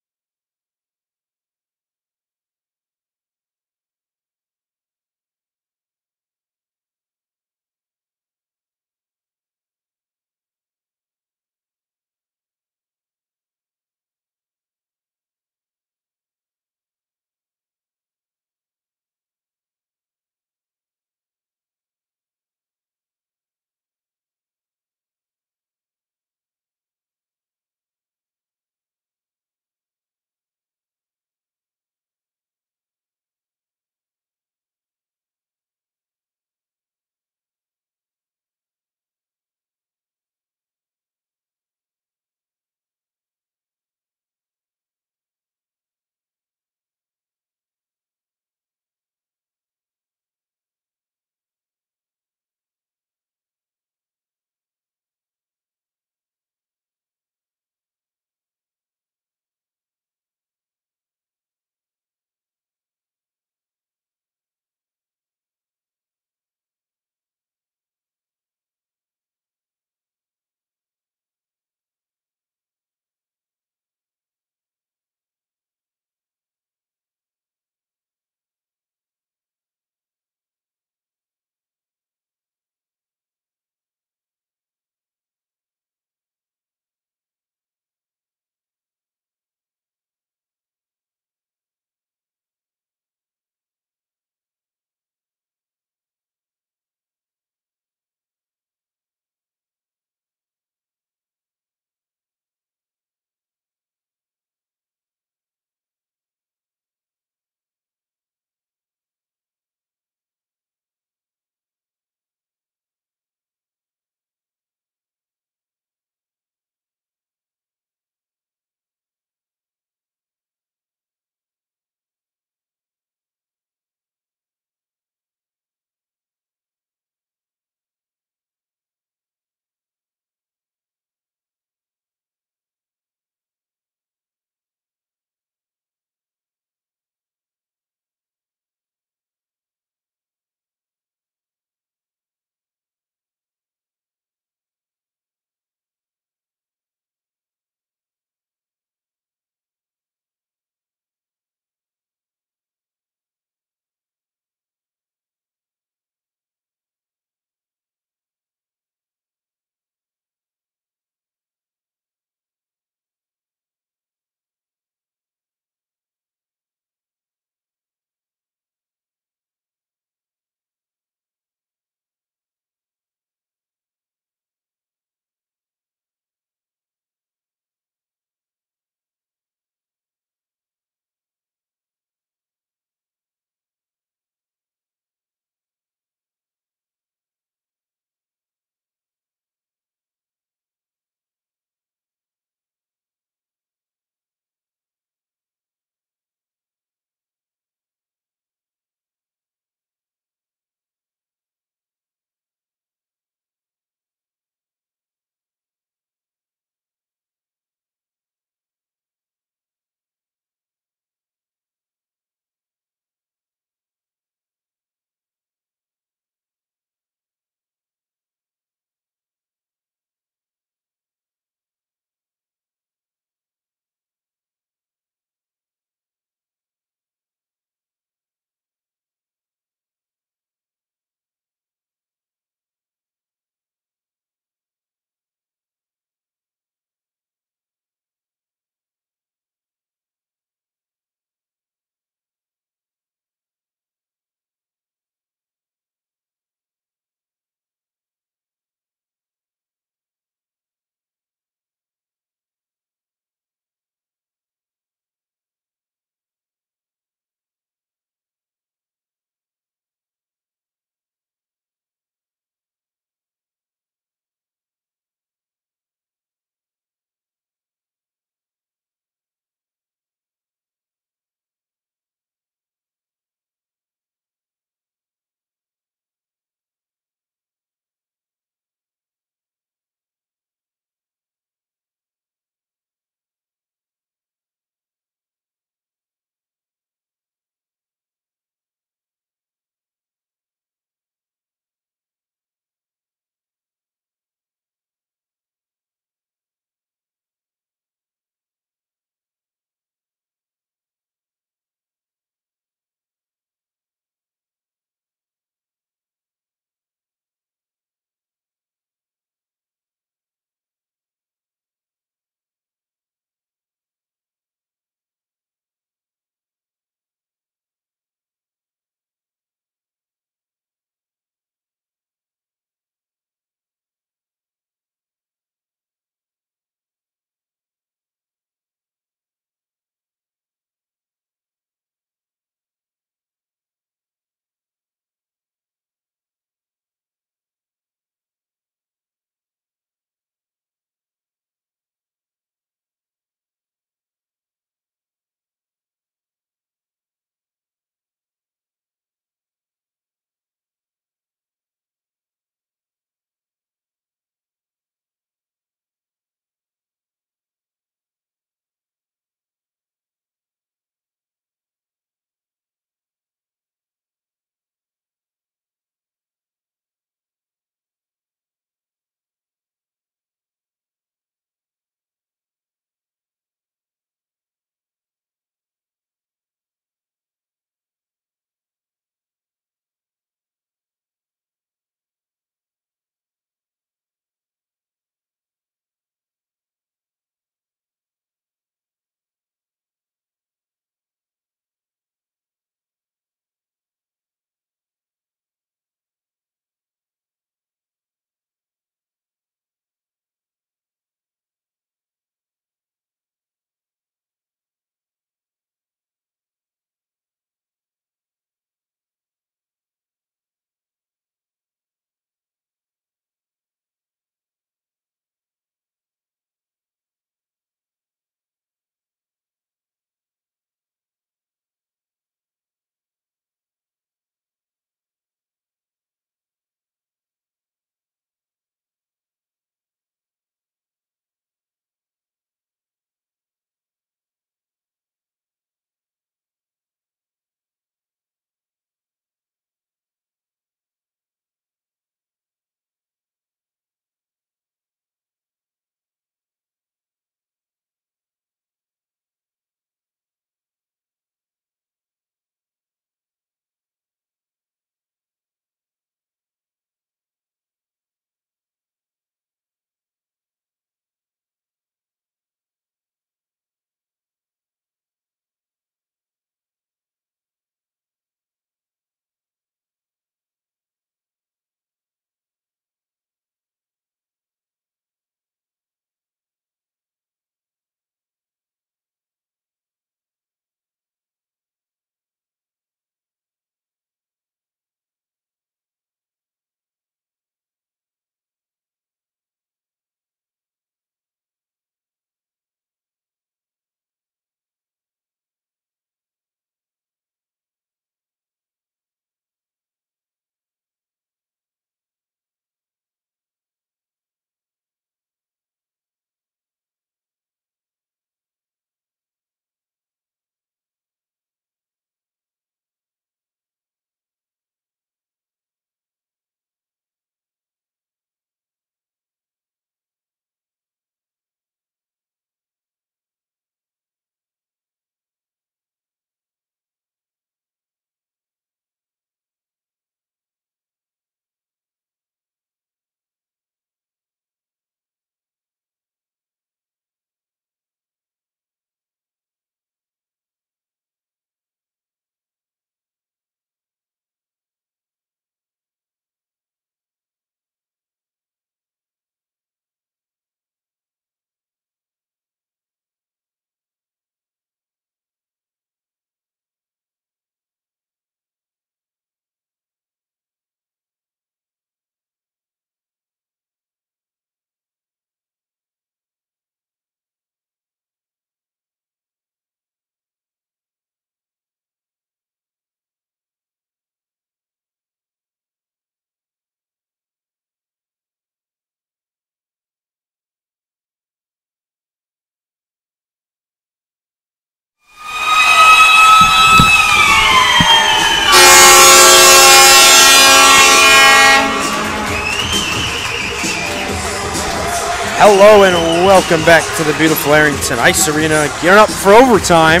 Hello and welcome back to the beautiful Arrington Ice Arena. Gearing up for overtime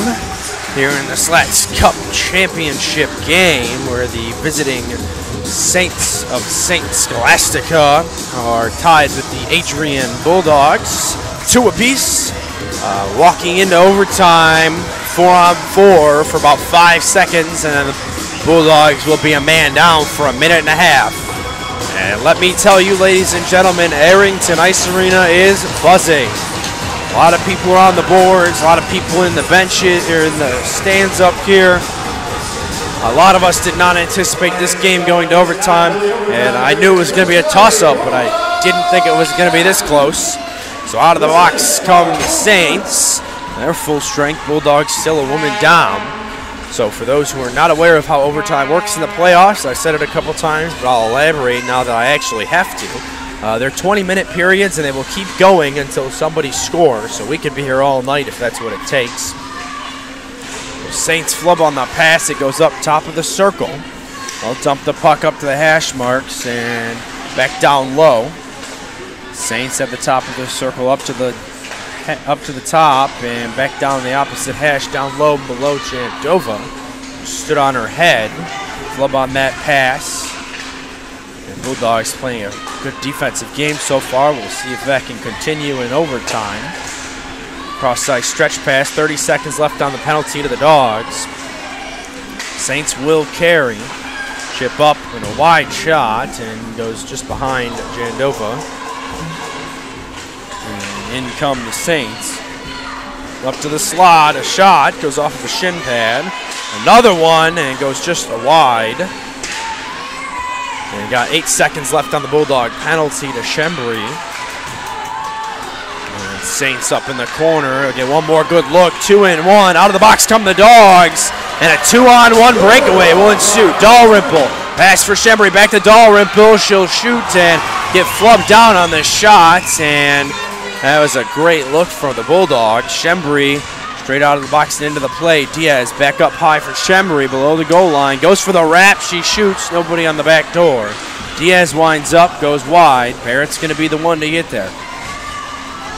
here in the Slaats Cup Championship game, where the visiting Saints of St. Scholastica are tied with the Adrian Bulldogs, 2 apiece. Walking into overtime, 4-on-4 for about 5 seconds, and then the Bulldogs will be a man down for a minute and a half. And let me tell you, ladies and gentlemen, Arrington Ice Arena is buzzing. A lot of people are on the boards, a lot of people in the benches, or in the stands up here. A lot of us did not anticipate this game going to overtime, and I knew it was going to be a toss-up, but I didn't think it was going to be this close. So out of the box come the Saints. They're full strength. Bulldogs still a woman down. So for those who are not aware of how overtime works in the playoffs, I've said it a couple times, but I'll elaborate now that I actually have to. They're 20-minute periods, and they will keep going until somebody scores. So we could be here all night if that's what it takes. The Saints flub on the pass. It goes up top of the circle. They'll dump the puck up to the hash marks and back down low. Saints at the top of the circle, up to the top and back down the opposite hash, down low below Jandova. Stood on her head. Flub on that pass. And Bulldogs playing a good defensive game so far. We'll see if that can continue in overtime. Cross-ice stretch pass, 30 seconds left on the penalty to the Dogs. Saints will carry. Chip up in a wide shot and goes just behind Jandova. In come the Saints. Up to the slot, a shot, goes off of the shin pad. Another one, and goes just wide. And got 8 seconds left on the Bulldog penalty to Shembri. And Saints up in the corner. Again, one more good look, 2-1. Out of the box come the Dogs. And a 2-on-1 breakaway will ensue. Dalrymple, pass for Shembri, back to Dalrymple. She'll shoot and get flubbed down on the shots, and that was a great look for the Bulldogs. Shembri straight out of the box and into the play. Diaz back up high for Shembri below the goal line. Goes for the wrap. She shoots. Nobody on the back door. Diaz winds up, goes wide. Barrett's going to be the one to get there.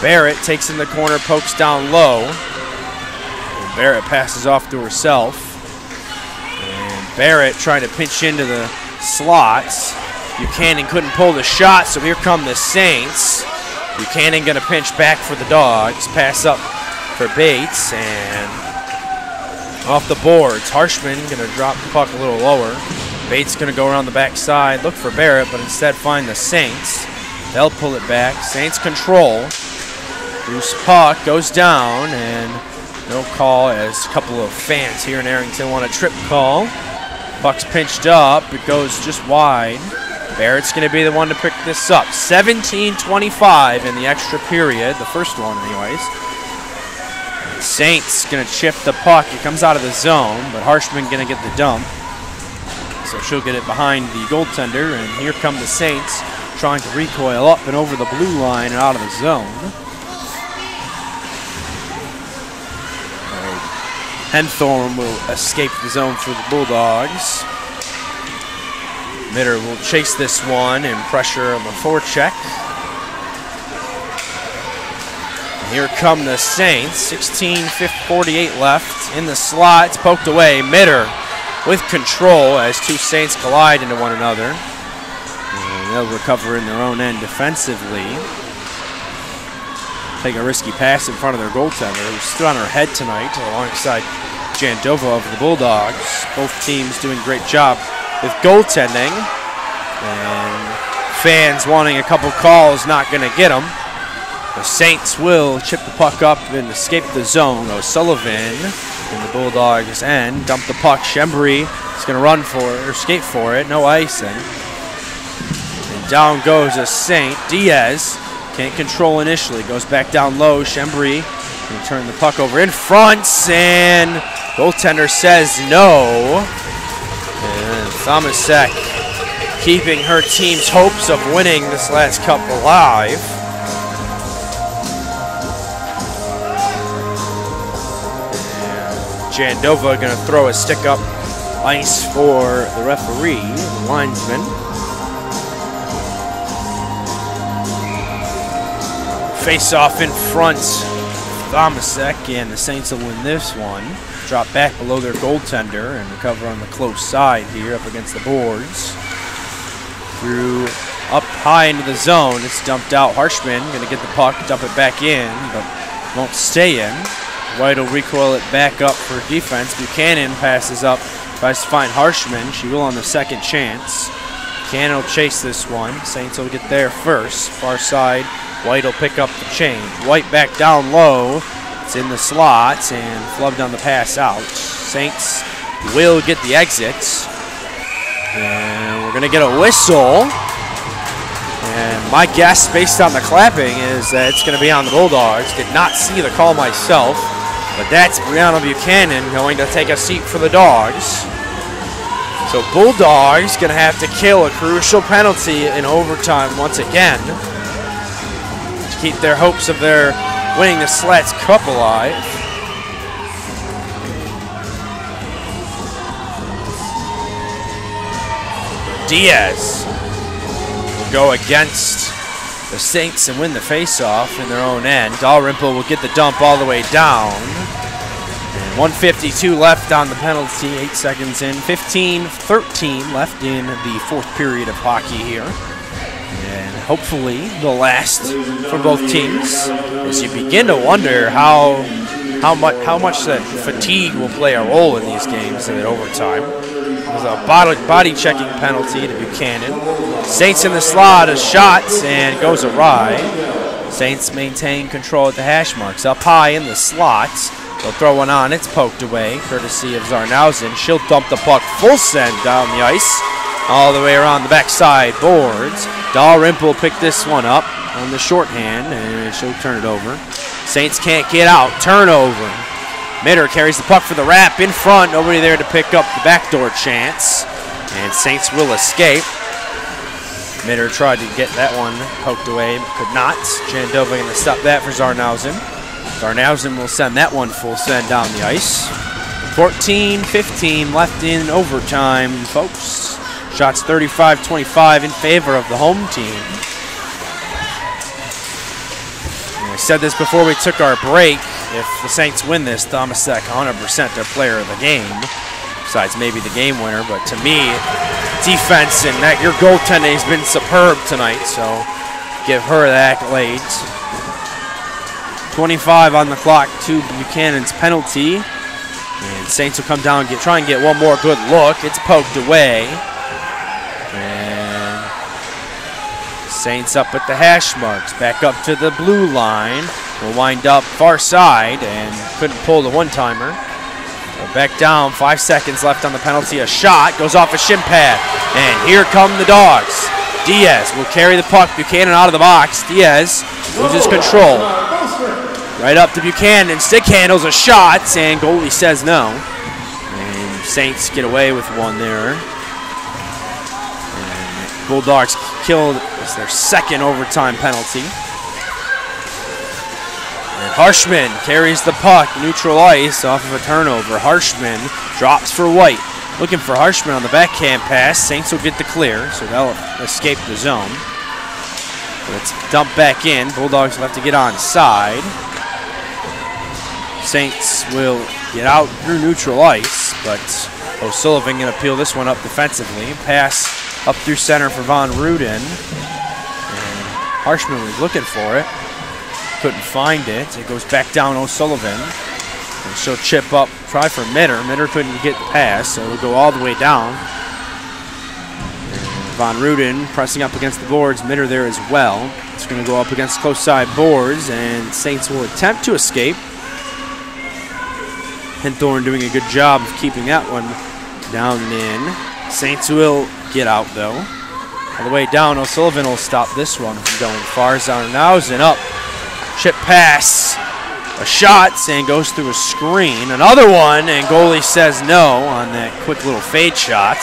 Barrett takes in the corner, pokes down low. And Barrett passes off to herself. And Barrett trying to pinch into the slots. Buchanan couldn't pull the shot, so here come the Saints. Buchanan going to pinch back for the Dogs. Pass up for Bates, and off the boards. Harshman going to drop the puck a little lower. Bates going to go around the backside, look for Barrett, but instead find the Saints. They'll pull it back. Saints control. Loose puck goes down, and no call as a couple of fans here in Arrington want a trip call. Puck's pinched up. It goes just wide. Barrett's going to be the one to pick this up. 17:25 in the extra period, the first one anyways. Saints going to chip the puck. It comes out of the zone, but Harshman going to get the dump. So she'll get it behind the goaltender, and here come the Saints trying to recoil up and over the blue line and out of the zone. Henthorne will escape the zone for the Bulldogs. Mitter will chase this one and pressure on the forecheck. And here come the Saints. 16:48 left in the slot. It's poked away. Mitter with control as two Saints collide into one another. And they'll recover in their own end defensively. Take a risky pass in front of their goaltender, who stood on her head tonight alongside Jandova of the Bulldogs. Both teams doing a great job with goaltending, and fans wanting a couple calls, not going to get them. The Saints will chip the puck up and escape the zone. O'Sullivan in the Bulldogs' end, dump the puck. Shembri is going to run for it, or skate for it, no icing. And down goes a Saint. Diaz can't control initially, goes back down low. Shembri will turn the puck over in front, and goaltender says no. And Thomasek keeping her team's hopes of winning this last cup alive. And Jandova going to throw a stick up ice for the referee, the linesman. Face-off in front. Thomasek, and the Saints will win this one. Drop back below their goaltender and recover on the close side here up against the boards. Through up high into the zone. It's dumped out. Harshman going to get the puck, dump it back in, but won't stay in. White will recoil it back up for defense. Buchanan passes up, tries to find Harshman. She will on the second chance. Buchanan will chase this one. Saints will get there first. Far side, White will pick up the change. White back down low. It's in the slots and flubbed on the pass out. Saints will get the exits. And we're going to get a whistle. And my guess, based on the clapping, is that it's going to be on the Bulldogs. Did not see the call myself, but that's Brianna Buchanan going to take a seat for the Dogs. So Bulldogs going to have to kill a crucial penalty in overtime once again to keep their hopes of their winning the Slaats Cup alive. Diaz will go against the Saints and win the face-off in their own end. Dalrymple will get the dump all the way down. And 1:52 left on the penalty, 8 seconds in. 15-13 left in the fourth period of hockey here. And hopefully they'll last for both teams, as you begin to wonder how much that fatigue will play a role in these games in overtime. There's a body checking penalty to Buchanan. Saints in the slot, a shot, and goes awry. Saints maintain control at the hash marks. Up high in the slots. They'll throw one on. It's poked away, courtesy of Zarnausen. She'll dump the puck full send down the ice, all the way around the backside boards. Dalrymple picked this one up on the shorthand, and she'll turn it over. Saints can't get out. Turnover. Mitter carries the puck for the wrap in front. Nobody there to pick up the backdoor chance. And Saints will escape. Mitter tried to get that one poked away, but could not. Jandova going to stop that for Zarnausen. Zarnausen will send that one full send down the ice. 14-15 left in overtime, folks. Shots 35-25 in favor of the home team. And I said this before we took our break. If the Saints win this, Thomasek 100% their player of the game, besides maybe the game winner. But to me, defense and that your goaltending has been superb tonight, so give her the accolades. 25 on the clock to Buchanan's penalty. And Saints will come down and try and get one more good look. It's poked away. And Saints up at the hash marks. Back up to the blue line. Will wind up far side and couldn't pull the one-timer. Back down, 5 seconds left on the penalty. A shot goes off a shin pad. And here come the Dogs. Diaz will carry the puck. Buchanan out of the box. Diaz loses control. Right up to Buchanan. Stick handles a shot, and goalie says no. And Saints get away with one there. And Bulldogs killed their second overtime penalty. And Harshman carries the puck, neutral ice, off of a turnover. Harshman drops for White. Looking for Harshman on the backhand pass. Saints will get the clear, so they'll escape the zone. Let's dump back in. Bulldogs will have to get on side. Saints will get out through neutral ice, but O'Sullivan going to peel this one up defensively. Pass up through center for Von Ruden. And Harshman was looking for it. Couldn't find it. It goes back down O'Sullivan. And she'll chip up, try for Mitter. Mitter couldn't get the pass, so it'll go all the way down. And Von Ruden pressing up against the boards. Mitter there as well. It's going to go up against close side boards, and Saints will attempt to escape. Henthorn doing a good job of keeping that one down and in. Saints will get out, though. All the way down, O'Sullivan will stop this one from going far. Zarnausen up. Chip pass. A shot, and goes through a screen. Another one, and goalie says no on that quick little fade shot.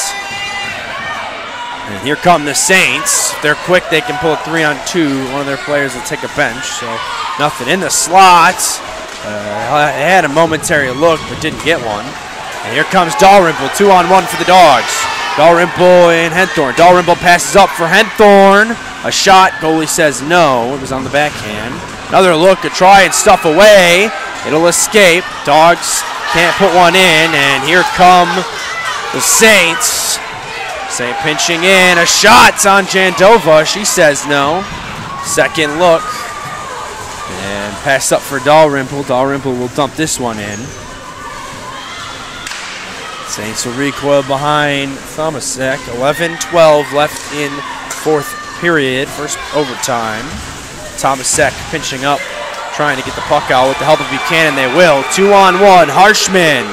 And here come the Saints. If they're quick, they can pull a 3-on-2. One of their players will take a bench, so nothing in the slots. They had a momentary look, but didn't get one. And here comes Dalrymple, 2-on-1 for the Dogs. Dalrymple and Henthorn. Dalrymple passes up for Henthorn. A shot, goalie says no. It was on the backhand. Another look to try and stuff away. It'll escape. Dogs can't put one in, and here come the Saints. Saint pinching in. A shot's on Jandova. She says no. Second look. And pass up for Dalrymple. Dalrymple will dump this one in. Saints will recoil behind Thomasek. 11-12 left in fourth period, first overtime. Thomasek pinching up, trying to get the puck out with the help of Buchanan. They will. 2-on-1. Harshman.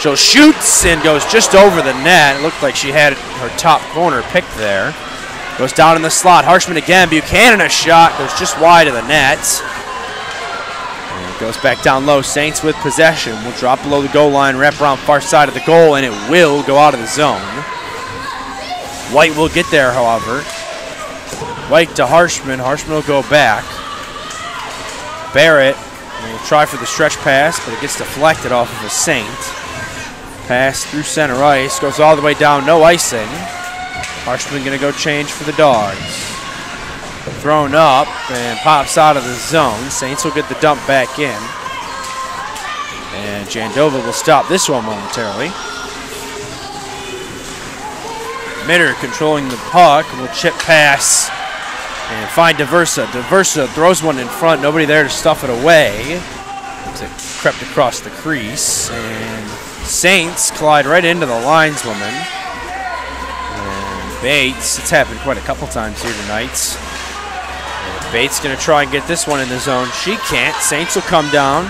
She'll shoots and goes just over the net. It looked like she had her top corner picked there. Goes down in the slot. Harshman again. Buchanan a shot. Goes just wide of the net. And goes back down low. Saints with possession. Will drop below the goal line. Wrap around far side of the goal. And it will go out of the zone. White will get there, however. White to Harshman. Harshman will go back. Barrett will try for the stretch pass, but it gets deflected off of a Saint. Pass through center ice. Goes all the way down. No icing. Harshman going to go change for the Dogs. Thrown up and pops out of the zone. Saints will get the dump back in. And Jandova will stop this one momentarily. Mitter controlling the puck. Will chip pass and find Diversa. Diversa throws one in front. Nobody there to stuff it away. It crept across the crease. And Saints collide right into the lineswoman. And Bates, it's happened quite a couple times here tonight. And Bates going to try and get this one in the zone. She can't. Saints will come down,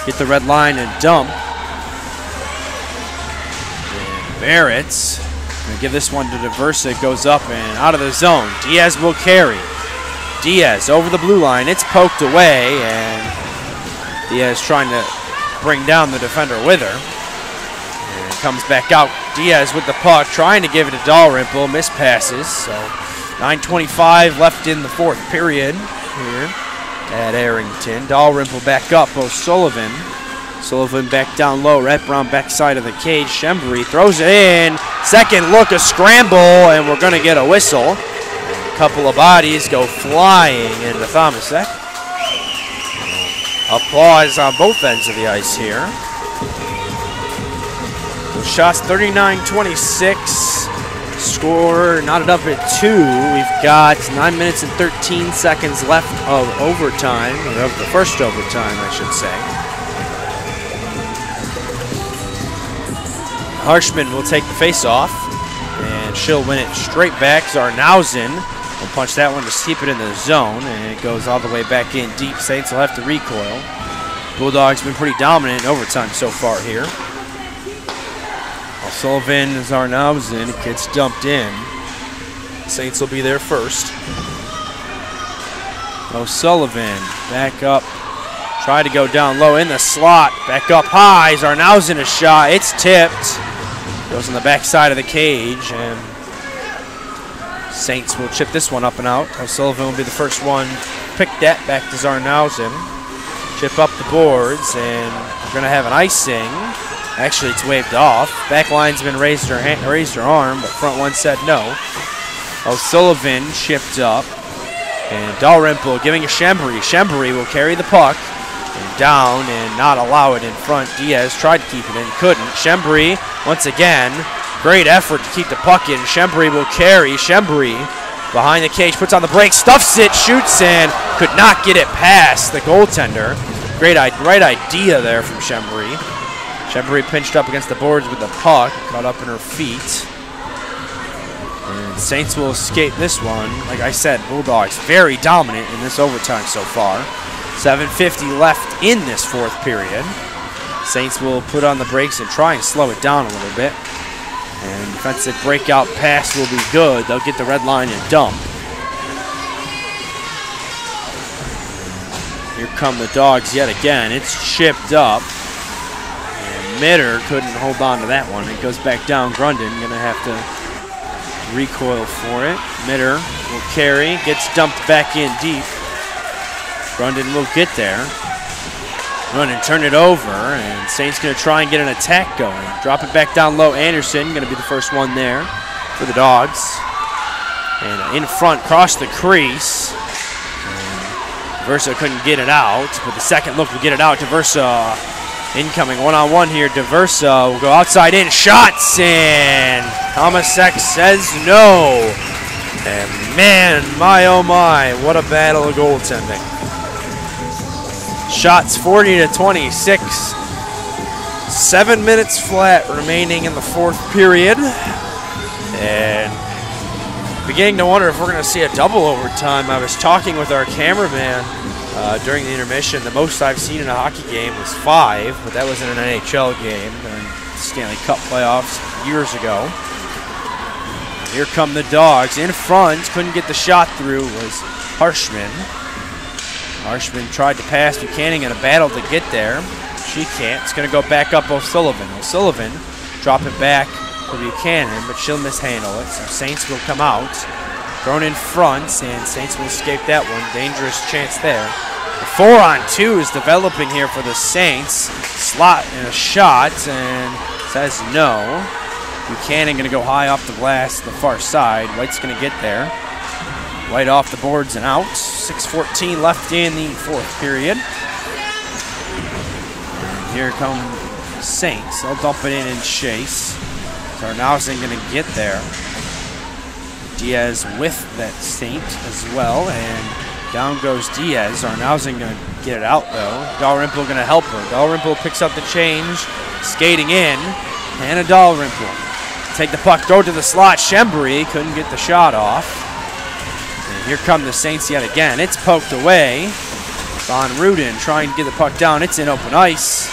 get the red line and dump. And Barrett's going to give this one to Diversa. It goes up and out of the zone. Diaz will carry. Diaz over the blue line. It's poked away, and Diaz trying to bring down the defender with her. And comes back out. Diaz with the puck, trying to give it to Dalrymple. Mispasses. So 9:25 left in the fourth period here at Arrington. Dalrymple back up. O'Sullivan. Sullivan back down low, right around backside of the cage. Shembri throws it in. Second look, a scramble, and we're going to get a whistle. A couple of bodies go flying into Thomasek. Applause on both ends of the ice here. Shots 39-26. Score knotted up at 2. We've got 9 minutes and 13 seconds left of overtime, or of the first overtime, I should say. Harshman will take the face-off, and she'll win it straight back. Zarnausen will punch that one to keep it in the zone, and it goes all the way back in deep. Saints will have to recoil. Bulldogs been pretty dominant in overtime so far here. Sullivan, Zarnausen, it gets dumped in. Saints will be there first. O'Sullivan back up. Try to go down low in the slot. Back up high. Zarnausen a shot. It's tipped. Goes on the backside of the cage, and Saints will chip this one up and out. O'Sullivan will be the first one. Pick that back to Zarnausen. Chip up the boards, and we're going to have an icing. Actually, it's waved off. Back line's been raised her arm, but front one said no. O'Sullivan chipped up, and Dalrymple giving a Shembri. Shembri will carry the puck and down and not allow it in front. Diaz tried to keep it in, couldn't. Shembri, once again, great effort to keep the puck in. Shembri will carry. Shembri behind the cage, puts on the brakes, stuffs it, shoots, and could not get it past the goaltender. Great right idea there from Shembri. Shembri pinched up against the boards with the puck, caught up in her feet. And Saints will escape this one. Like I said, Bulldogs very dominant in this overtime so far. 7:50 left in this fourth period. Saints will put on the brakes and try and slow it down a little bit. And defensive breakout pass will be good. They'll get the red line and dump. Here come the Dogs yet again. It's chipped up. Mitter couldn't hold on to that one. It goes back down. Grundon going to have to recoil for it. Mitter will carry. Gets dumped back in deep. Grundon will get there. Run and turn it over. And Saints going to try and get an attack going. Drop it back down low. Anderson going to be the first one there for the Dogs. And in front, cross the crease. And Versa couldn't get it out, but the second look will get it out. DeVersa incoming one-on-one here. DeVersa will go outside in, shots, and Tomasek says no. And man, my oh my, what a battle of goaltending. Shots 40-26. 7 minutes flat remaining in the fourth period. And beginning to wonder if we're going to see a double overtime. I was talking with our cameraman during the intermission. The most I've seen in a hockey game was 5, but that was in an NHL game during the Stanley Cup playoffs years ago. Here come the Dogs in front. Couldn't get the shot through was Harshman. Harshman tried to pass Buchanan in a battle to get there. She can't. It's going to go back up O'Sullivan. O'Sullivan drop it back to Buchanan, but she'll mishandle it. So Saints will come out. Thrown in front, and Saints will escape that one. Dangerous chance there. The 4-on-2 is developing here for the Saints. Slot and a shot, and says no. Buchanan going to go high off the glass to the far side. White's going to get there. White off the boards and out. 6:14 left in the fourth period. And here come Saints. They'll dump it in chase. Arnausen going to get there. Diaz with that Saint as well, and down goes Diaz. Arnausen going to get it out though. Dalrymple going to help her. Dalrymple picks up the change, skating in, and a Dalrymple. Take the puck, throw it to the slot. Schembri couldn't get the shot off. And here come the Saints yet again. It's poked away. Von Ruden trying to get the puck down. It's in open ice.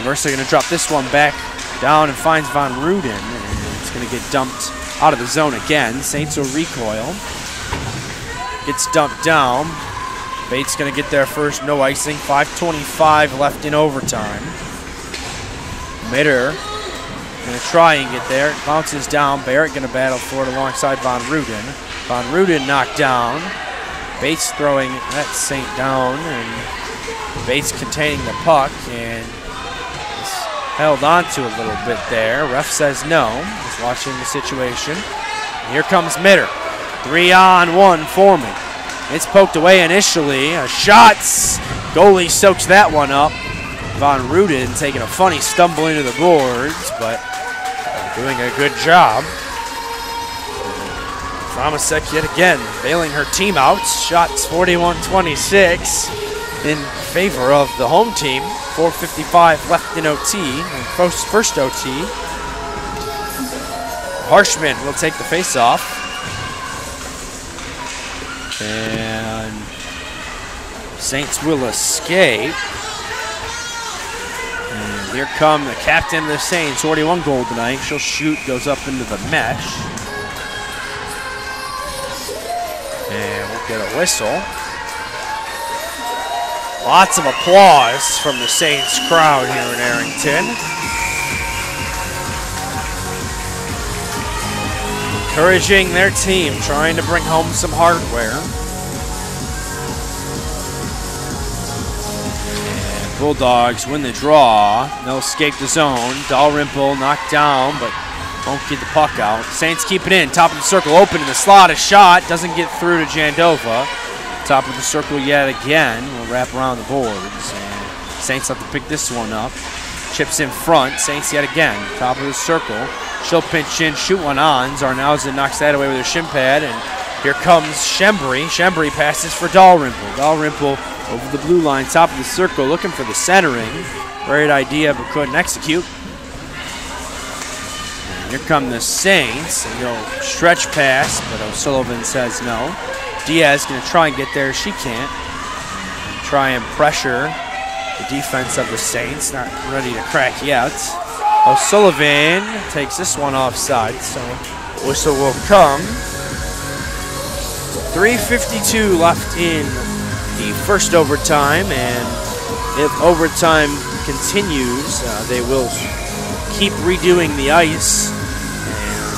Versa going to drop this one back down and finds Von Ruden. And it's going to get dumped out of the zone again. Saints will recoil. Gets dumped down. Bates going to get there first. No icing. 5:25 left in overtime. Mitter going to try and get there. It bounces down. Barrett going to battle for it alongside Von Ruden. Von Ruden knocked down. Bates throwing that Saint down, and Bates containing the puck and is held onto a little bit there. Ref says no. He's watching the situation. And here comes Mitter. 3-on-1 forming. It's poked away initially. Shots. Goalie soaks that one up. Von Ruden taking a funny stumble into the boards, but doing a good job. Tomasek yet again bailing her team out. Shots 41-26 in favor of the home team. 4:55 left in OT, and first OT. Harshman will take the face-off. And Saints will escape. And here come the captain of the Saints, 41 goal tonight. She'll shoot, goes up into the mesh. And we'll get a whistle. Lots of applause from the Saints crowd here in Arrington. Encouraging their team, trying to bring home some hardware. And Bulldogs win the draw. They'll escape the zone. Dalrymple knocked down, but won't get the puck out. Saints keep it in. Top of the circle open in the slot. A shot. Doesn't get through to Jandova. Top of the circle yet again. We'll wrap around the boards. And Saints have to pick this one up. Chips in front. Saints yet again. Top of the circle. She'll pinch in, shoot one on. Zarnausen knocks that away with her shin pad. And here comes Schembri. Schembri passes for Dalrymple. Dalrymple over the blue line. Top of the circle looking for the centering. Great idea, but couldn't execute. Here come the Saints, and go stretch pass, but O'Sullivan says no. Diaz going to try and get there. She can't. Try and pressure the defense of the Saints. Not ready to crack yet. O'Sullivan takes this one offside, so whistle will come. 3:52 left in the first overtime, and if overtime continues, they will keep redoing the ice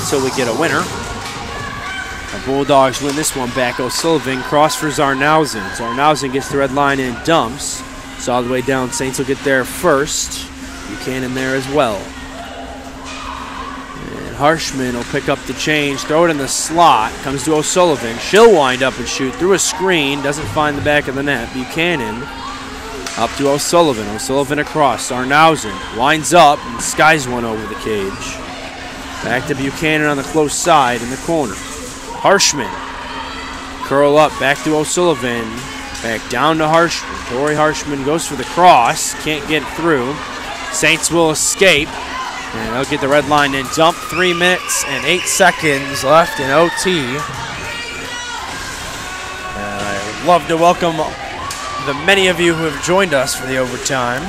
until we get a winner. The Bulldogs win this one back. O'Sullivan cross for Zarnausen. Zarnausen gets the red line and dumps. It's all the way down. Saints will get there first. Buchanan there as well. And Harshman will pick up the change, throw it in the slot, comes to O'Sullivan. She'll wind up and shoot through a screen, doesn't find the back of the net. Buchanan up to O'Sullivan. O'Sullivan across. Arnausen winds up and skies one over the cage. Back to Buchanan on the close side in the corner. Harshman. Curl up, back to O'Sullivan. Back down to Harshman. Tori Harshman goes for the cross. Can't get through. Saints will escape. And they'll get the red line and dump. 3 minutes and 8 seconds left in OT. And I'd love to welcome the many of you who have joined us for the overtime.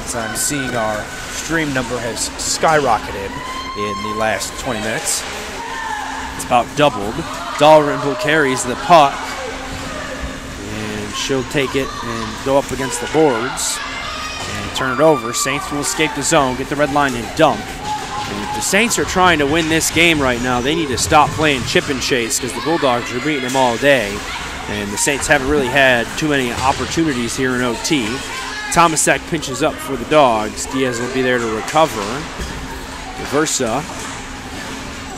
As I'm seeing our stream number has skyrocketed in the last 20 minutes. It's about doubled. Dalrymple carries the puck. And she'll take it and go up against the boards. And turn it over. Saints will escape the zone, get the red line and dump. And if the Saints are trying to win this game right now, they need to stop playing chip and chase because the Bulldogs are beating them all day. And the Saints haven't really had too many opportunities here in OT. Tomasek pinches up for the Dogs. Diaz will be there to recover. Diversa.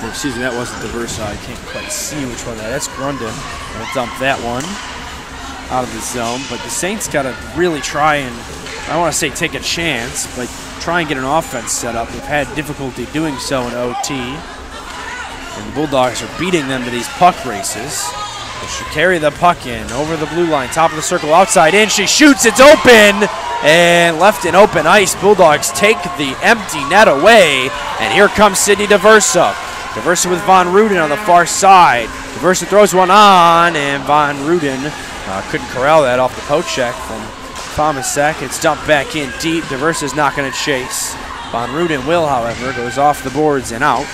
Excuse me, that wasn't Diversa. I can't quite see which one that is. That's Grundon. We'll dump that one out of the zone. But the Saints got to really try and, I don't want to say take a chance, but try and get an offense set up. They've had difficulty doing so in OT. And the Bulldogs are beating them to these puck races. They should carry the puck in over the blue line, top of the circle, outside in. She shoots, it's open, and left in open ice. Bulldogs take the empty net away, and here comes Sydney Diversa. Diversa with Von Ruden on the far side. Diversa throws one on, and Von Ruden couldn't corral that off the poke check from Tomasek. It's dumped back in deep. Diversa's not going to chase. Von Ruden will, however, goes off the boards and out.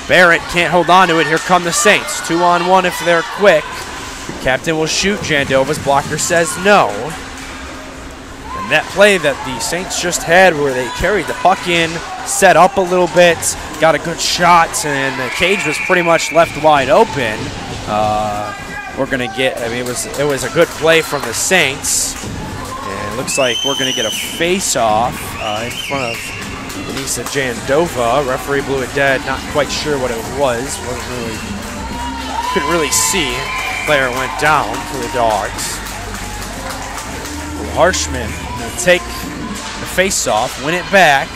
Barrett can't hold on to it. Here come the Saints. 2-on-1 if they're quick. Captain will shoot. Jandova's blocker says no. And that play that the Saints just had where they carried the puck in, set up a little bit, got a good shot, and the cage was pretty much left wide open. We're going to get, I mean, it was a good play from the Saints. And it looks like we're going to get a face-off in front of Denisa Jandova. Referee blew it dead. Not quite sure what it was. Couldn't really see. Player went down for the Dogs. Harshman will take the face-off, win it back.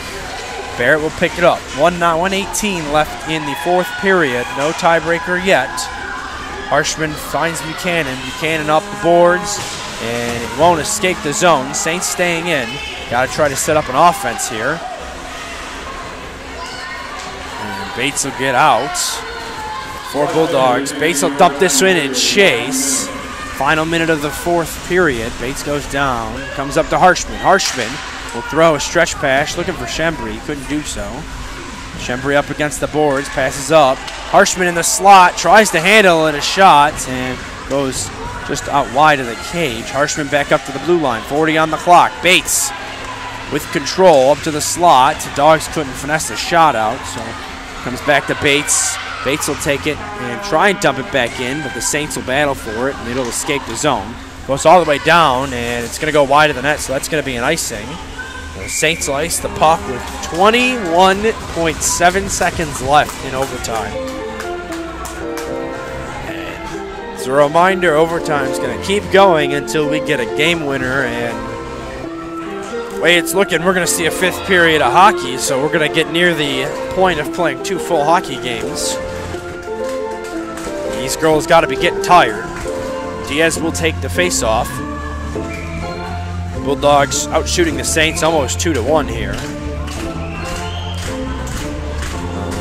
Barrett will pick it up. 1:18 left in the fourth period. No tiebreaker yet. Harshman finds Buchanan. Buchanan up the boards, and it won't escape the zone. Saints staying in. Got to try to set up an offense here. Bates will get out for Bulldogs. Bates will dump this in and chase. Final minute of the fourth period. Bates goes down, comes up to Harshman. Harshman will throw a stretch pass, looking for Shembri. Couldn't do so. Shembri up against the boards, passes up. Harshman in the slot, tries to handle it, a shot, and goes just out wide of the cage. Harshman back up to the blue line, 40 on the clock. Bates with control up to the slot. The Dogs couldn't finesse the shot out, so comes back to Bates. Bates will take it and try and dump it back in, but the Saints will battle for it, and it'll escape the zone. Goes all the way down, and it's going to go wide of the net, so that's going to be an icing. The Saints will ice the puck with 21.7 seconds left in overtime. And as a reminder, overtime is going to keep going until we get a game winner, and the way it's looking, we're going to see a fifth period of hockey, so we're going to get near the point of playing 2 full hockey games. These girls got to be getting tired. Diaz will take the face-off. Bulldogs out shooting the Saints almost 2-1 here.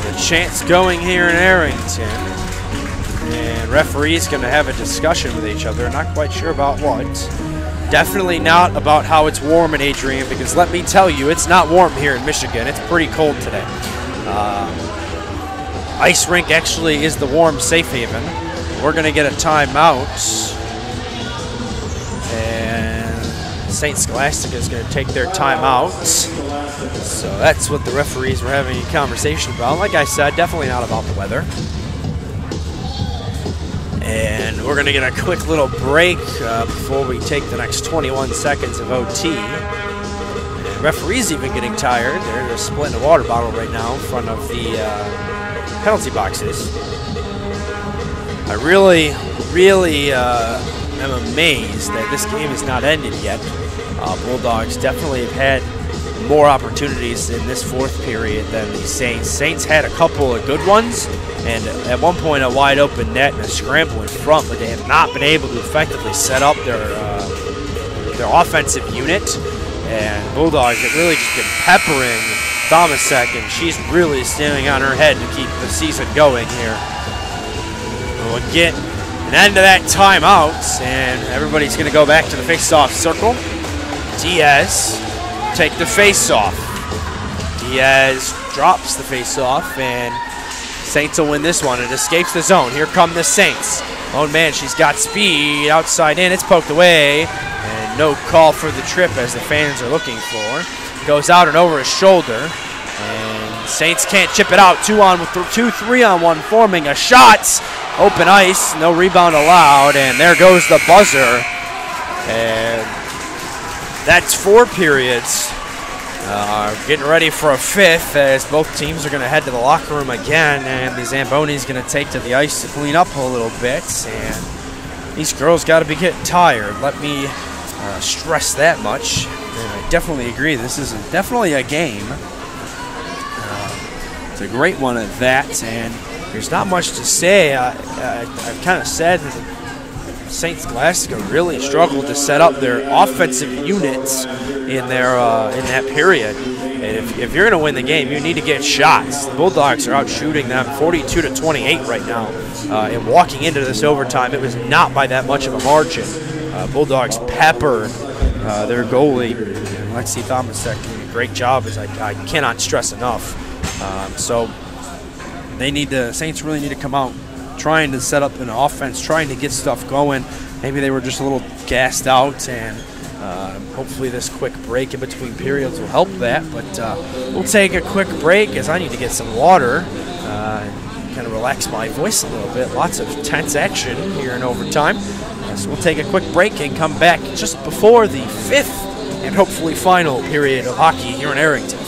The chance going here in Arrington. And referees going to have a discussion with each other. Not quite sure about what. Definitely not about how it's warm in Adrian, because let me tell you, it's not warm here in Michigan. It's pretty cold today. Ice rink actually is the warm safe haven. We're going to get a timeout. And St. Scholastica is going to take their timeout. So that's what the referees were having a conversation about. Like I said, definitely not about the weather. And we're going to get a quick little break before we take the next 21 seconds of OT. And referee's even getting tired. They're just splitting a water bottle right now in front of the penalty boxes. I really am amazed that this game is not ended yet. Bulldogs definitely have had more opportunities in this fourth period than the Saints. Saints had a couple of good ones, and at one point a wide open net and a scramble in front, but they have not been able to effectively set up their offensive unit. And Bulldogs have really just been peppering Thomasek, and she's really standing on her head to keep the season going here. We'll get an end to that timeout, and everybody's going to go back to the face-off circle. Diaz take the face-off. Diaz drops the face-off, and Saints will win this one. It escapes the zone. Here come the Saints. Lone man, she's got speed. Outside in, it's poked away. And no call for the trip as the fans are looking for. Goes out and over his shoulder. And Saints can't chip it out. 3-on-1 forming a shot. Open ice, no rebound allowed. And there goes the buzzer. And that's 4 periods. Getting ready for a 5th as both teams are going to head to the locker room again, and the Zamboni's going to take to the ice to clean up a little bit. And these girls got to be getting tired. Let me stress that much. And I definitely agree. This is definitely a game. It's a great one at that, and there's not much to say. I've kind of said that St. Scholastica really struggled to set up their offensive units in their in that period. And if you're going to win the game, you need to get shots. The Bulldogs are out shooting them 42-28 right now. And walking into this overtime, it was not by that much of a margin. Bulldogs peppered their goalie, Lexi Thomasek, doing a great job, as I cannot stress enough. So Saints really need to come out trying to set up an offense, trying to get stuff going. Maybe they were just a little gassed out, and hopefully this quick break in between periods will help that. But we'll take a quick break as I need to get some water and kind of relax my voice a little bit. Lots of tense action here in overtime. So we'll take a quick break and come back just before the 5th and hopefully final period of hockey here in Arrington.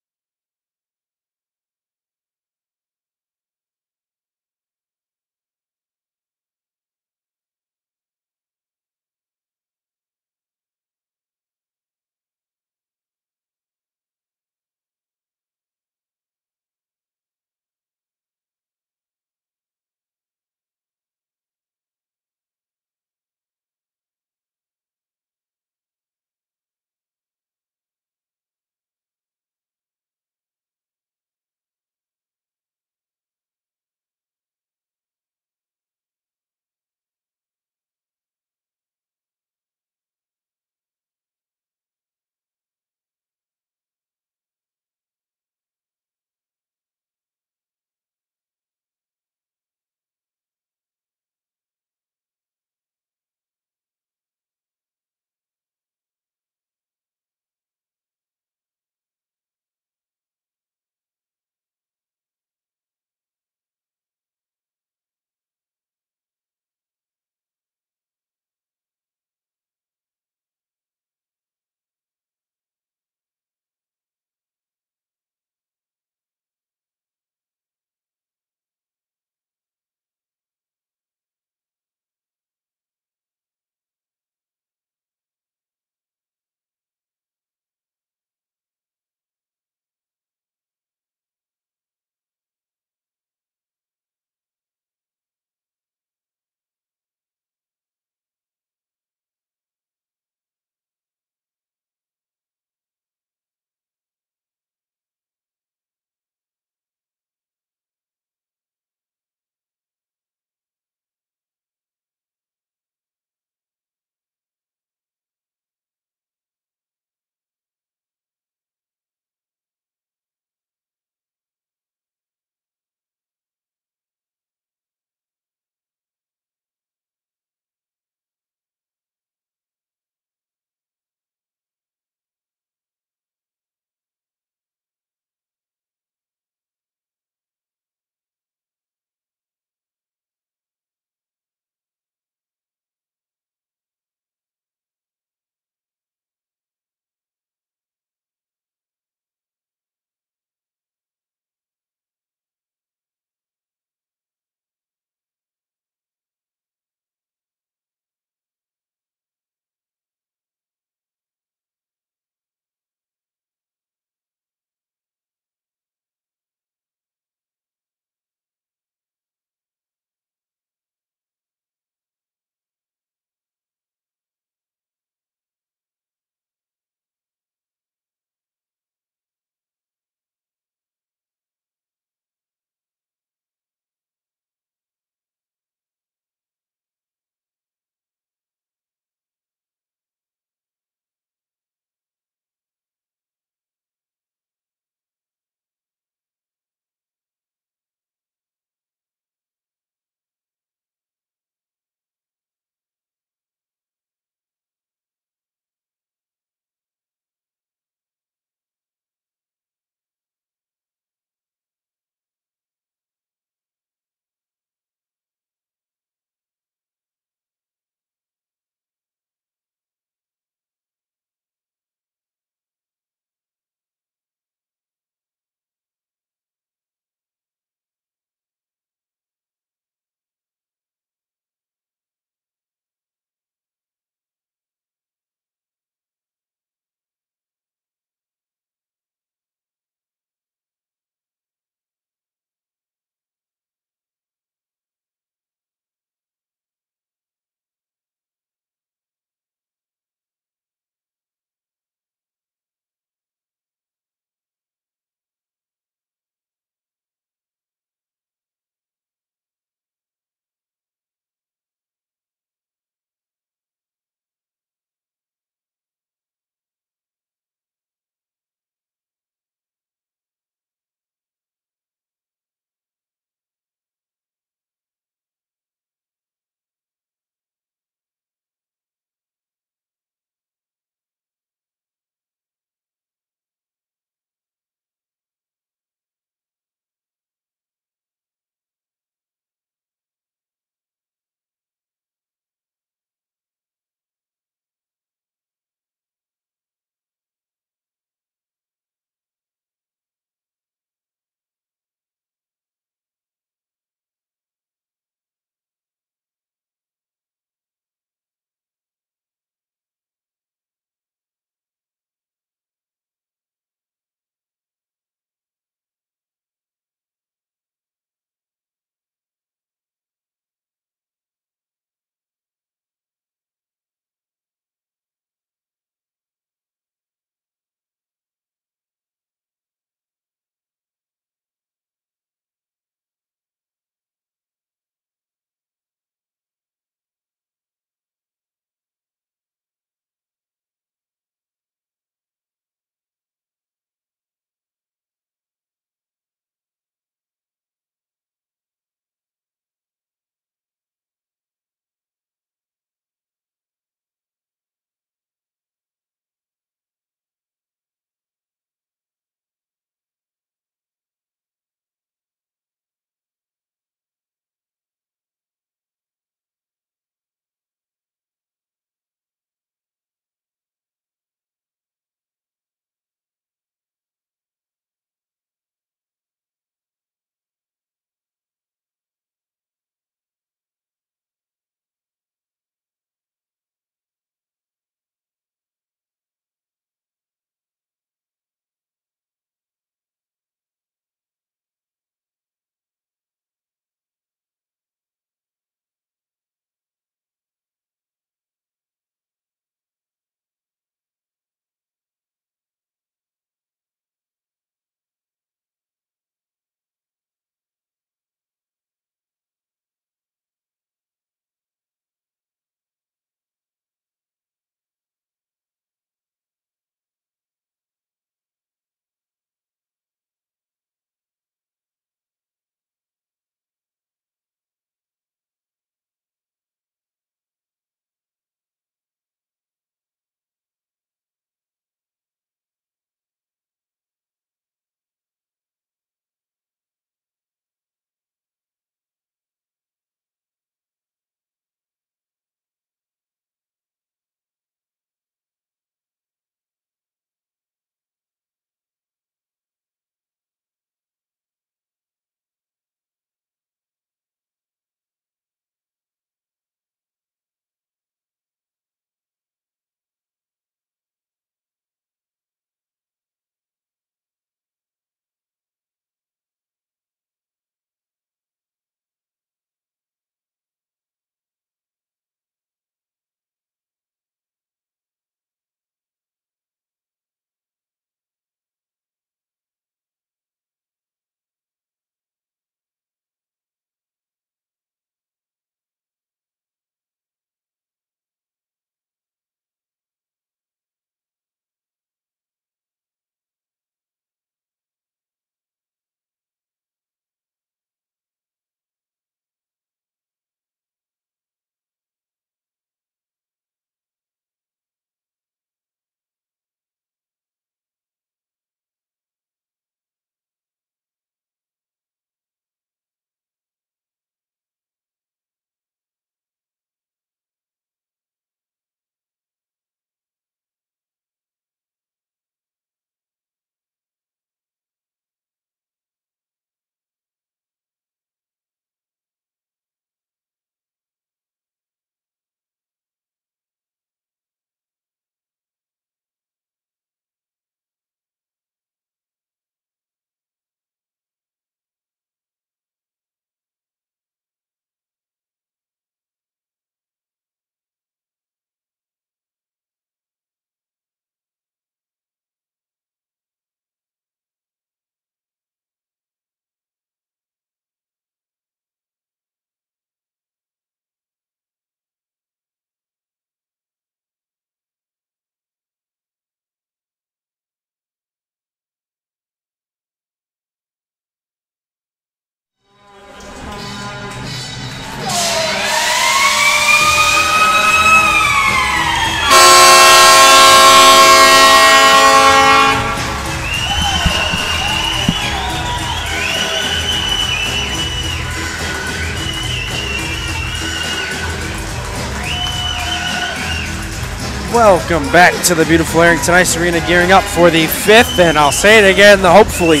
Welcome back to the beautiful Arrington Ice Arena, gearing up for the 5th, and I'll say it again, the hopefully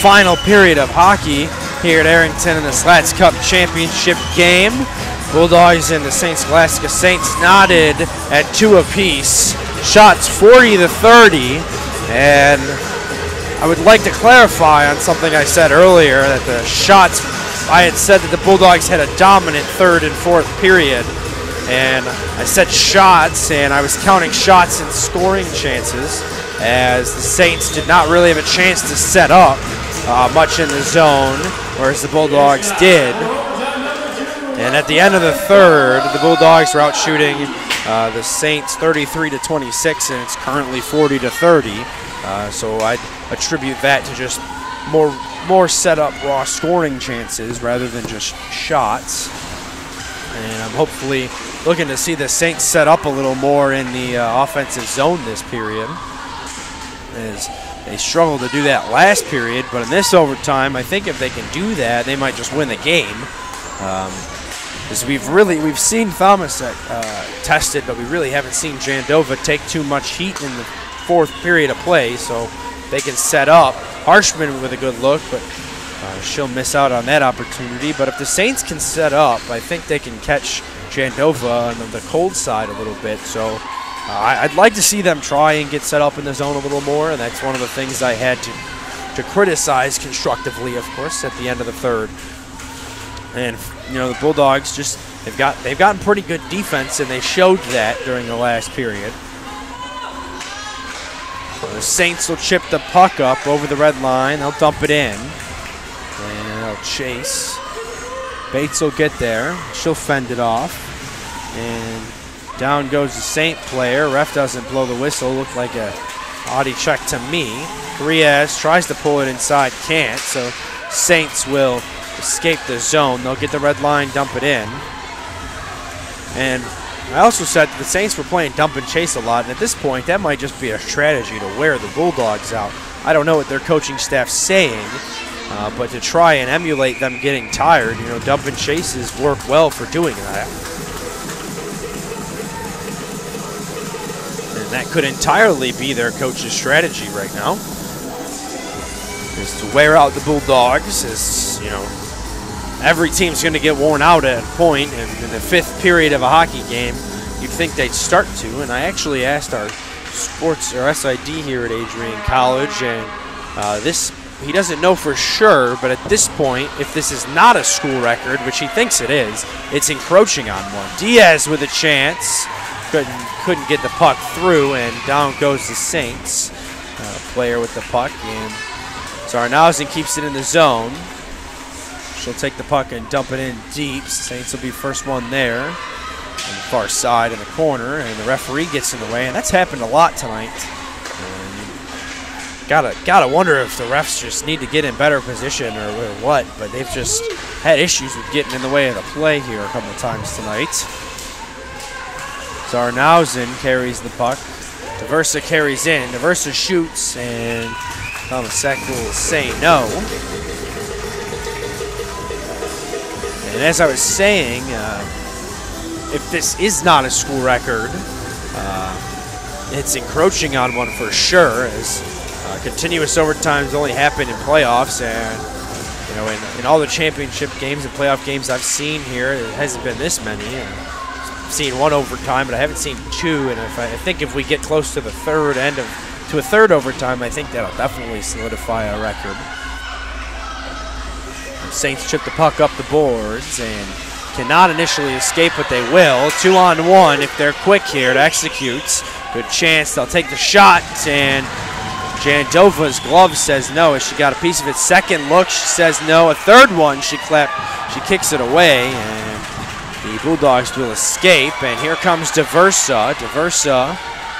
final period of hockey here at Arrington in the Slaats Cup Championship game. Bulldogs and the Scholastica Saints knotted at 2 apiece. Shots 40-30, and I would like to clarify on something I said earlier, that the shots, I had said that the Bulldogs had a dominant 3rd and 4th period. And I said shots, and I was counting shots and scoring chances, as the Saints did not really have a chance to set up much in the zone, whereas the Bulldogs did. And at the end of the 3rd, the Bulldogs were out shooting the Saints 33-26, and it's currently 40-30. So I'd attribute that to just more set up raw scoring chances rather than just shots. And I'm hopefully looking to see the Saints set up a little more in the offensive zone this period, as they struggled to do that last period. But in this overtime, I think if they can do that, they might just win the game. Because we've seen Thomas tested, but we really haven't seen Jandova take too much heat in the 4th period of play. So they can set up. Harshman with a good look, but she'll miss out on that opportunity. But if the Saints can set up, I think they can catch Jandova on the cold side a little bit. So I'd like to see them try and get set up in the zone a little more, and that's one of the things I had to criticize constructively, of course, at the end of the 3rd. And you know, the Bulldogs just they've gotten pretty good defense, and they showed that during the last period. The Saints will chip the puck up over the red line. They'll dump it in. And they'll chase. Bates will get there. She'll fend it off. And down goes the Saint player. Ref doesn't blow the whistle. Looked like a body check to me. Riaz tries to pull it inside. Can't. So Saints will escape the zone. They'll get the red line, dump it in. And I also said that the Saints were playing dump and chase a lot, and at this point, that might just be a strategy to wear the Bulldogs out. I don't know what their coaching staff's saying, but to try and emulate them getting tired, you know, dump and chases work well for doing that. And that could entirely be their coach's strategy right now, is to wear out the Bulldogs, as, you know, every team's going to get worn out at a point, and in the 5th period of a hockey game, you'd think they'd start to. And I actually asked our sports or SID here at Adrian College, and he doesn't know for sure, but at this point, if this is not a school record, which he thinks it is, it's encroaching on one. Diaz with a chance, couldn't get the puck through, and down goes the Saints player with the puck, and Zarnausen keeps it in the zone. She'll take the puck and dump it in deep. Saints will be first one there on the far side in the corner, and the referee gets in the way, and that's happened a lot tonight. Gotta wonder if the refs just need to get in better position or what, but they've just had issues with getting in the way of the play here a couple of times tonight. Zarnausen carries the puck. Diversa carries in. Diversa shoots, and Tomasek will say no. And as I was saying, if this is not a school record, it's encroaching on one for sure, as continuous overtimes only happen in playoffs, and you know, in all the championship games and playoff games I've seen here, it hasn't been this many. I've seen 1 overtime, but I haven't seen 2. And I think if we get close to the to a third overtime, I think that'll definitely solidify a record. Saints chip the puck up the boards and cannot initially escape, but they will. 2-on-1 if they're quick here to execute. Good chance. They'll take the shot, and Jandova's glove says no as she got a piece of it. Second look, she says no. A third one, she kicks it away, and the Bulldogs will escape. And here comes Diversa. Diversa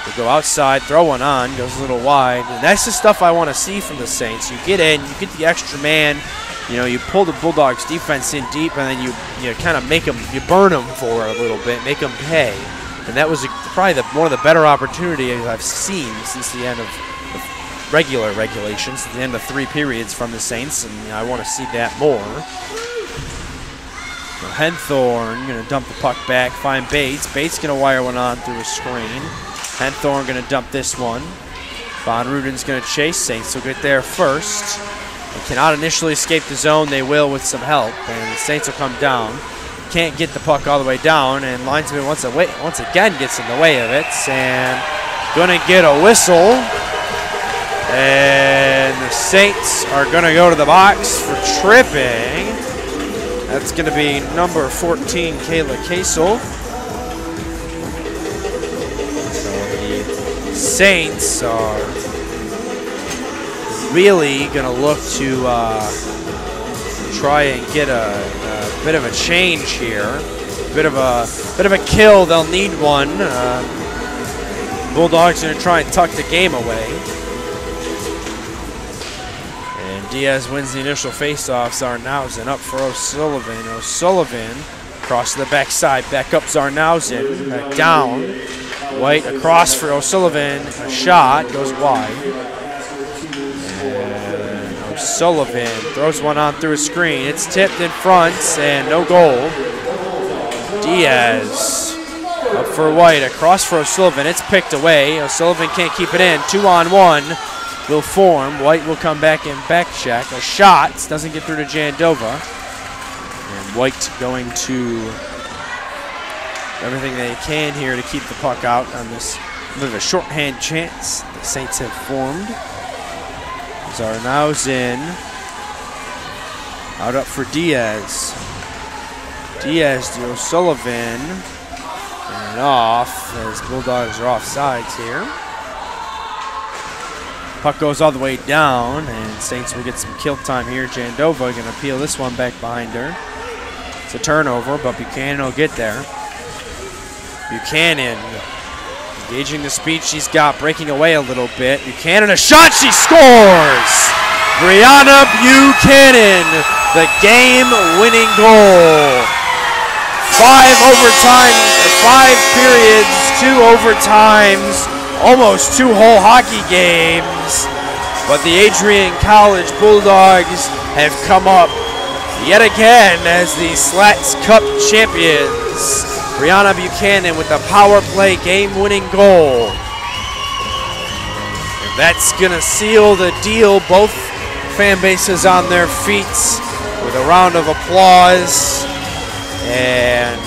will go outside, throw one on, goes a little wide. And that's the stuff I want to see from the Saints. You get in, you get the extra man. You know, you pull the Bulldogs defense in deep, and then you kind of make them, you burn them for a little bit, make them pay. And that was probably one of the better opportunities I've seen since the end of regular regulations, at the end of 3 periods from the Saints, and I want to see that more. Henthorn going to dump the puck back, find Bates. Bates going to wire one on through a screen. Henthorn going to dump this one. Von Ruden's going to chase. Saints will get there first. They cannot initially escape the zone. They will with some help, and the Saints will come down. Can't get the puck all the way down, and linesman once again gets in the way of it, and going to get a whistle. And the Saints are going to go to the box for tripping. That's going to be number 14, Kayla Kasel. So the Saints are really going to look to try and get a bit of a change here. Bit of a kill. They'll need one. Bulldogs are going to try and tuck the game away. Diaz wins the initial faceoff. Zarnausen up for O'Sullivan. O'Sullivan across to the backside. Back up Zarnausen. Back down. White across for O'Sullivan. A shot. Goes wide. And O'Sullivan throws one on through a screen. It's tipped in front and no goal. Diaz up for White. Across for O'Sullivan. It's picked away. O'Sullivan can't keep it in. 2-on-1. Will form. White will come back and back check. A shot. Doesn't get through to Jandova. And White going to everything they can here to keep the puck out on this bit of a shorthand chance the Saints have formed. Zarnausen out up for Diaz. Diaz to O'Sullivan. And off as Bulldogs are off sides here. Puck goes all the way down, and Saints will get some kill time here. Jandova going to peel this one back behind her. It's a turnover, but Buchanan will get there. Buchanan engaging the speed she's got, breaking away a little bit. Buchanan, a shot, she scores! Brianna Buchanan, the game-winning goal. 5 periods, 2 overtimes, almost 2 whole hockey games, but the Adrian College Bulldogs have come up yet again as the Slaats Cup champions. Brianna Buchanan with a power play game-winning goal. And that's going to seal the deal. Both fan bases on their feet with a round of applause. And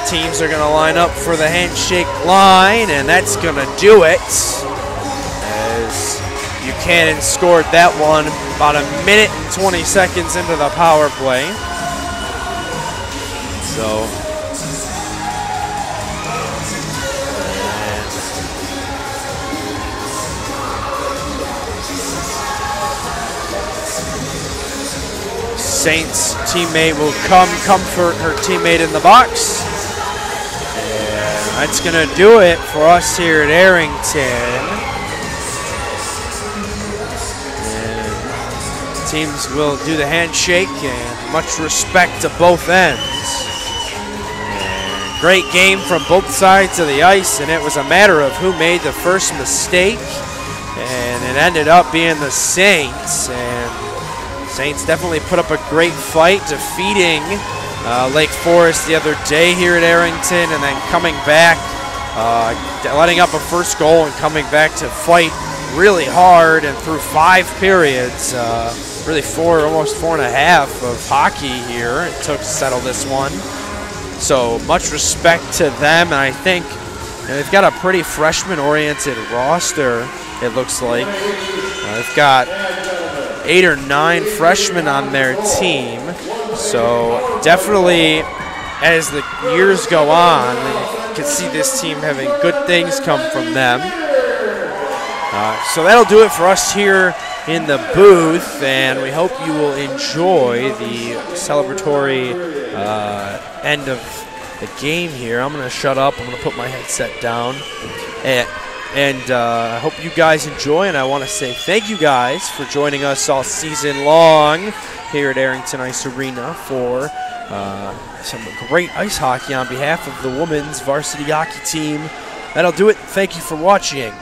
teams are going to line up for the handshake line, and that's going to do it as Buchanan scored that one about 1 minute and 20 seconds into the power play. So Saints teammate will come comfort her teammate in the box. That's going to do it for us here at Arrington. And teams will do the handshake, and much respect to both ends. And great game from both sides of the ice, and it was a matter of who made the first mistake. And it ended up being the Saints. And Saints definitely put up a great fight, defeating Lake Forest the other day here at Arrington, and then coming back, letting up a first goal and coming back to fight really hard and through 5 periods, really almost 4.5 of hockey here it took to settle this one. So much respect to them, and I think they've got a pretty freshman-oriented roster, it looks like. They've got 8 or 9 freshmen on their team. So definitely, as the years go on, you can see this team having good things come from them. So that'll do it for us here in the booth, and we hope you will enjoy the celebratory end of the game here. I'm going to shut up. I'm going to put my headset down. And I hope you guys enjoy, and I want to say thank you guys for joining us all season long here at Arrington Ice Arena for some great ice hockey on behalf of the women's varsity hockey team. That'll do it. Thank you for watching.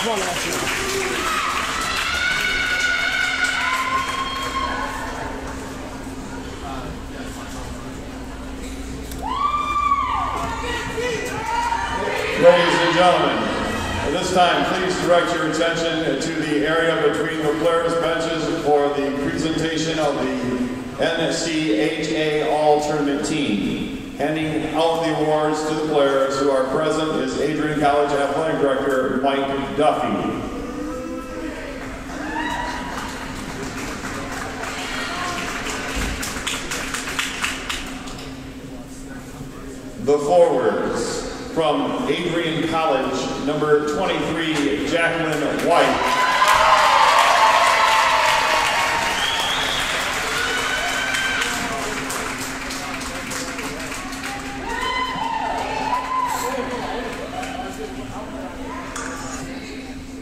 Come on, Archie. Ladies and gentlemen, at this time, please direct your attention to the area between the players' benches for the presentation of the NCHA All-Tournament Team. Handing out the awards to the players who are present is Adrian College Athletic Director Mike Duffy. The forwards. From Adrian College, number 23, Jacqueline White.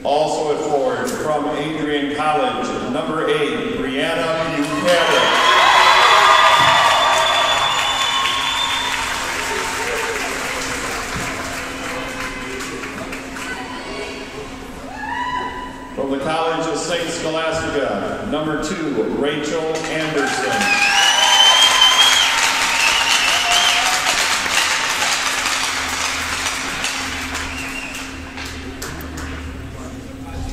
Also at forward, from Adrian College, number 8, Brianna Buchanan. From the College of St. Scholastica, number 2, Rachel Anderson.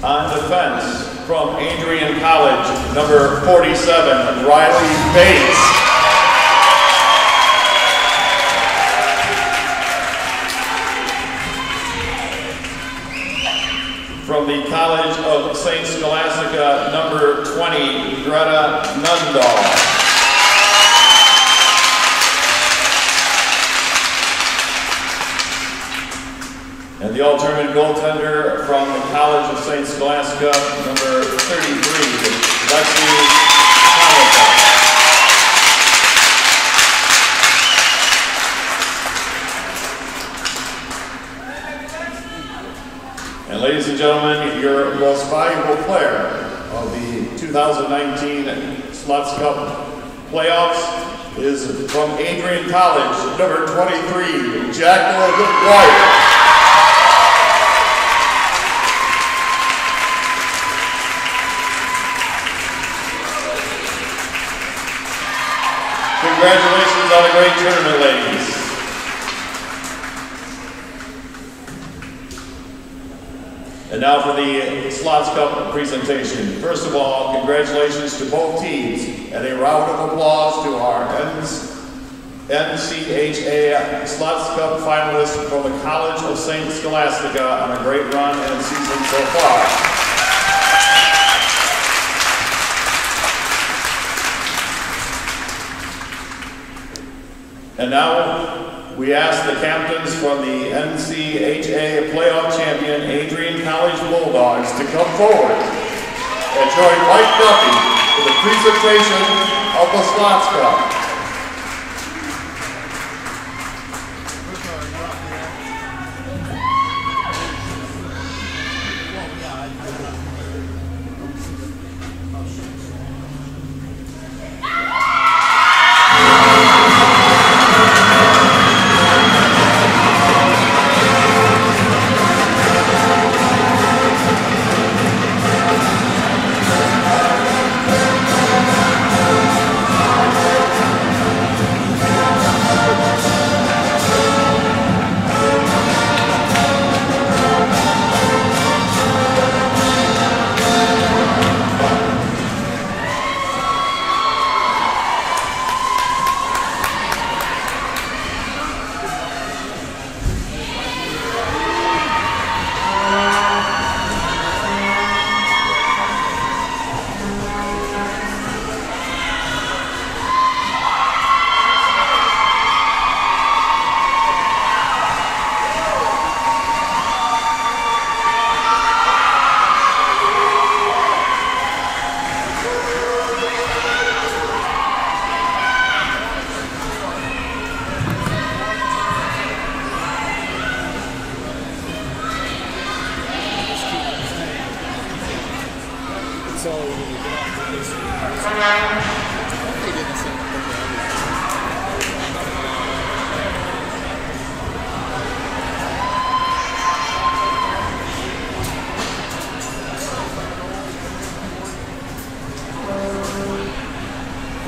On defense, from Adrian College, number 47, Riley Bates. From the College of St. Scholastica, number 20, Greta Nundahl. And the alternate goaltender from the College of St. Scholastica, number 33, Leslie Hamilton. And ladies and gentlemen, your most valuable player of the 2019 Slaats Cup playoffs is from Adrian College, number 23, Jacqueline White. Congratulations on a great tournament, ladies. And now for the Slaats Cup presentation. First of all, congratulations to both teams, and a round of applause to our NCHA Slaats Cup finalists from the College of St. Scholastica on a great run and season so far. And now we ask the captains from the NCHA playoff champion Adrian College Bulldogs to come forward and join Mike Duffy for the presentation of the Slaats Cup.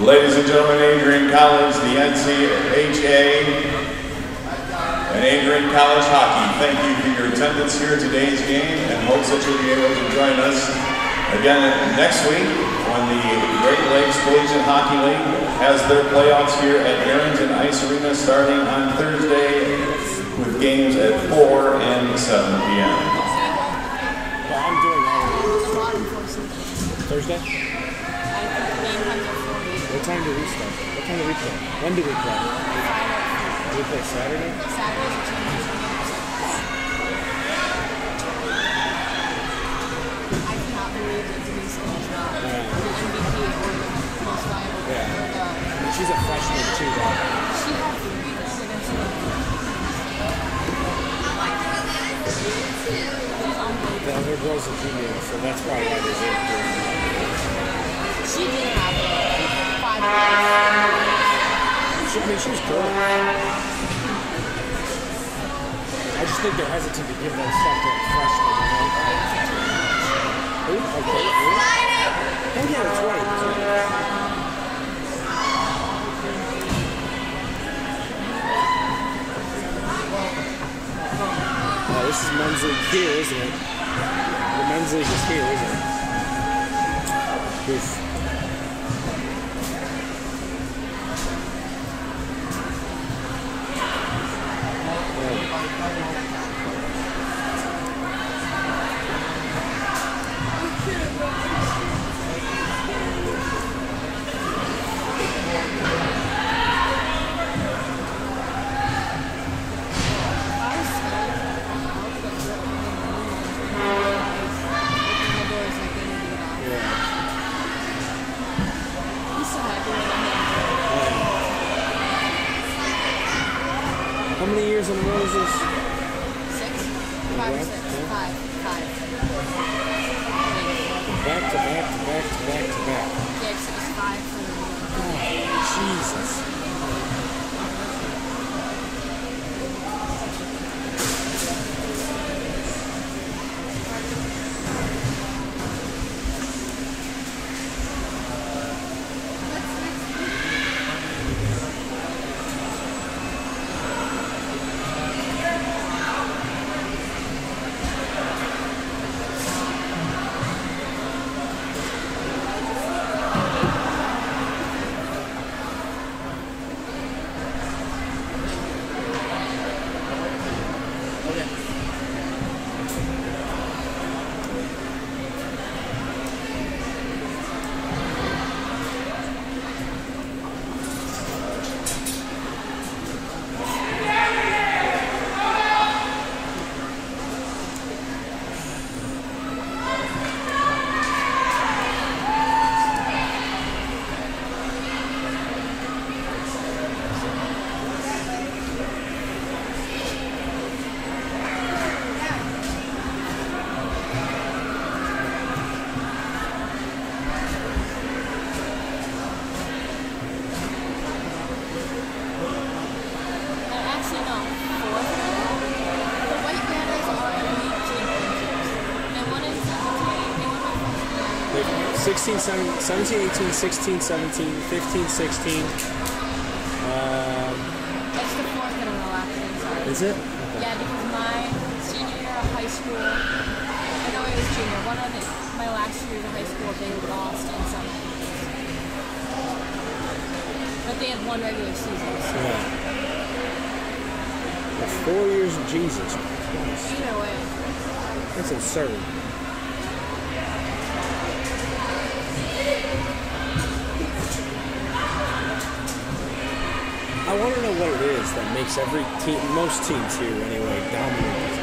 Ladies and gentlemen, Adrian College, the NCHA, and Adrian College Hockey, thank you for your attendance here at today's game and hopes that you'll be able to join us again next week when the Great Lakes Collegiate Hockey League has their playoffs here at Arrington Ice Arena starting on Thursday with games at 4 and 7 p.m. Well, I'm doing Thursday? What time do we start? What time do we play? When do we play? Do we play Saturday? I cannot believe that Denise is not the MVP or the most valuable player. I mean, she's a freshman too, though. She had 3 goals against her. The other girls are junior, so that's probably why they're here. She did have 5 goals. I mean, she was good. I just think they're hesitant to give that stuff to a freshman, you know? Okay. Oh, yeah, that's right. Oh, this is men's league here, isn't it? The men's league is here, isn't it? Oof. How many years in a row is this? 6? 5 or 6? 5. Back to back. Yeah, it was 5 for the Oh, Jesus. Actually, no. 4. The White Banners are league championships. They won in 17, 17, 18, 16, 17, 15, 16. That's the 4th in a row after them, sorry. Is it? Yeah, because my senior year of high school, I know it was junior, my last year of high school, they lost in some games. But they had 1 regular season, so Yeah. 4 years of Jesus Christ. either way. That's absurd. I want to know what it is that makes every team, most teams here anyway, dominant.